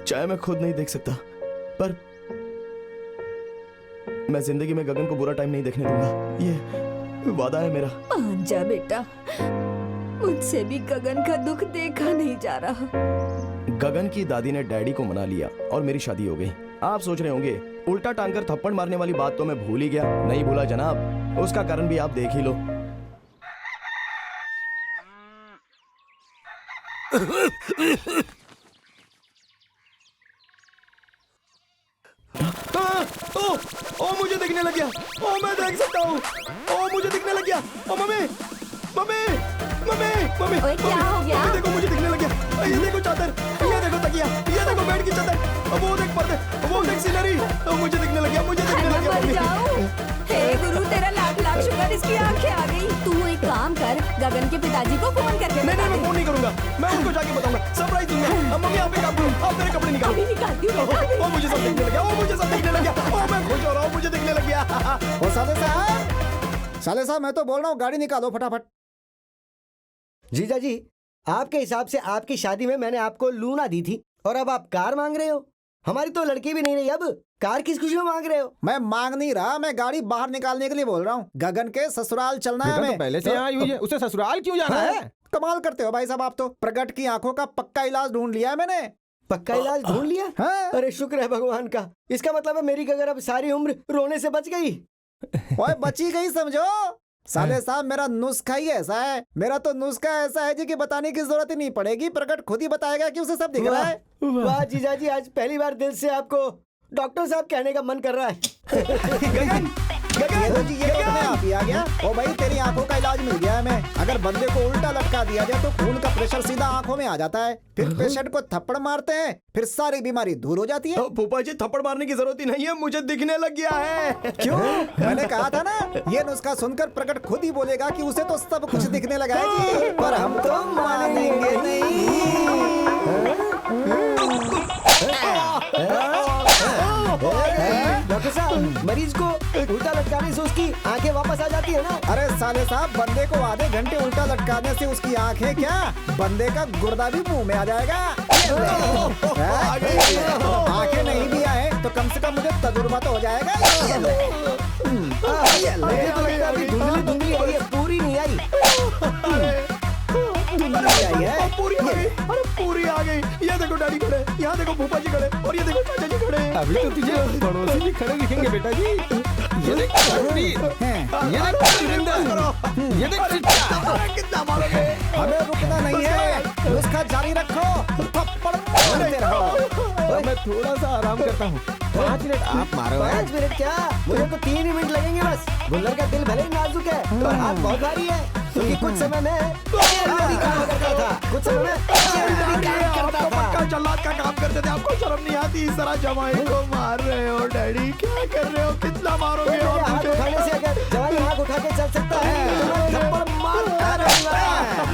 चाहे मैं खुद नहीं देख सकता, पर मैं जिंदगी में गगन को बुरा टाइम नहीं देखने दूंगा, ये वादा है मेरा। मान जा बेटा, मुझसे भी गगन का दुख देखा नहीं जा रहा। गगन की दादी ने डैडी को मना लिया और मेरी शादी हो गई। आप सोच रहे होंगे उल्टा टांग कर थप्पड़ मारने वाली बात तो मैं भूल ही गया। नहीं भूला जनाब, उसका कारण भी आप देख ही लो। ओ मुझे दिखने लग गया। ओ मैं देख सकता हूँ। ओ मुझे दिखने लग गया। ओ मम्मी मम्मी मम्मी मम्मी ओए, क्या हो गया? मम्मी देखो मुझे दिखने लग गया। ये देखो चादर, ये देखो तकिया, ये देखो बेड की चादर, वो देख पर्दे, वो देख सीनरी। मुझे दिखने लग गया, मुझे दिखने लग गया मर मम्मी। जाऊं। हे गुरु, तेरा लाख लाख शुक्र इसकी आंखें आ गई। तू एक काम कर, गगन के पिताजी को फोन करके नहीं बता नहीं, मैं दे। फोन नहीं करूंगा। मैं उनको जाके बताऊंगा, सरप्राइज दूंगा। मम्मी आप एक काम करो, आप मेरे कपड़े निकालो। अभी निकालती हूँ बेटा। ओ मुझे सब दिखने लग गया। ओ मुझे सब दिखने लग गया। ओ मैं खुश हो रहा हूँ, मुझे दिखने लग गया। ओ साले साहब मैं तो बोल रहा हूँ गाड़ी निकालो फटाफट। जीजा जी, आपके हिसाब से आपकी शादी में मैंने आपको लूना दी थी और अब आप कार मांग रहे हो। हमारी तो लड़की भी नहीं रही, अब कार किस खुशी में मांग रहे हो? मैं मांग नहीं रहा, मैं गाड़ी बाहर निकालने के लिए बोल रहा हूँ। गगन के ससुराल चलना है बेटा तो हमें। पहले से आई हुई है, उसे ससुराल क्यों जाना है? कमाल करते हो भाई साहब आप तो। प्रगट की आंखों का पक्का इलाज ढूंढ लिया है मैंने। पक्का इलाज ढूंढ लिया? हाँ। अरे शुक्र है भगवान का। इसका मतलब है मेरी गगर अब सारी उम्र रोने से बच गई। ओए बची गई समझो। साले साहब मेरा नुस्खा ही ऐसा है। मेरा तो नुस्खा ऐसा है जी कि बताने की जरूरत ही नहीं पड़ेगी। प्रगट खुद ही बताएगा कि उसे सब दिख रहा है। वाह जीजा जी, आज पहली बार दिल से आपको डॉक्टर साहब कहने का मन कर रहा है। गगन ये तो जी, ये तो अपने आप ही आ गया। ओ भाई तेरी आंखों का इलाज मिल गया है हमें। अगर बंदे को उल्टा लटका दिया जाए तो खून का प्रेशर सीधा आंखों में आ जाता है। फिर पेशेंट को थप्पड़ मारते हैं, फिर सारी बीमारी दूर हो जाती है। फूफा जी थप्पड़ मारने की जरूरत ही नहीं है, मुझे दिखने लग गया है। क्यों? मैंने कहा था ना, ये नुस्खा सुनकर प्रगट खुद ही बोलेगा कि उसे तो सब कुछ दिखने लगा है जी। पर हम तो मानेंगे नहीं। डॉक्टर साहब, मरीज को उल्टा लटकाने से उसकी आंखें वापस आ जाती है ना? अरे साले साहब, बंदे को आधे घंटे उल्टा लटकाने से उसकी आंखें क्या, बंदे का गुर्दा भी मुंह में आ जाएगा। आंखें नहीं भी आए तो कम से कम मुझे तजुर्बा तो हो जाएगा। मुझे तो लगता है अभी धुंधली धुंधली आई है, पूरी नहीं आई। धुंधली आई है। पूरी आ गई। अरे पूरी आ गई। ये देखो डैडी खड़े, यहाँ देखो फूफा जी खड़े, और ये देखो चाचा जी खड़े। अभी तो तुझे पड़ोसी भी खड़े दिखेंगे बेटा जी। ये देख रणवीर, ये देख सुरेंद्र, ये देख चिट्टा। कितना मारोगे? हमें रुकना नहीं है, नुस्खा जारी रखो, थप्पड़ मारते रहो। मैं थोड़ा सा आराम करता हूँ। 5 मिनट आप मारो। 5 मिनट क्या, मुझे तो 3 ही मिनट लगेंगे बस। गुल्लर का दिल भले ही नाजुक है पर हाथ बहुत भारी है, क्योंकि कुछ समय में काम करता था, कुछ समय में काम करता था। पक्का जल्लाद का काम करते थे, आपको शर्म नहीं आती? इस तरह जमाई को मार रहे हो डैडी, क्या कर रहे हो? कितना मारोगे? मेरे हाथ उठाने से अगर जवानी हाथ उठा के चल सकता है तो मैं थप्पड़ मारता रहूंगा।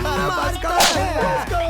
मारता है।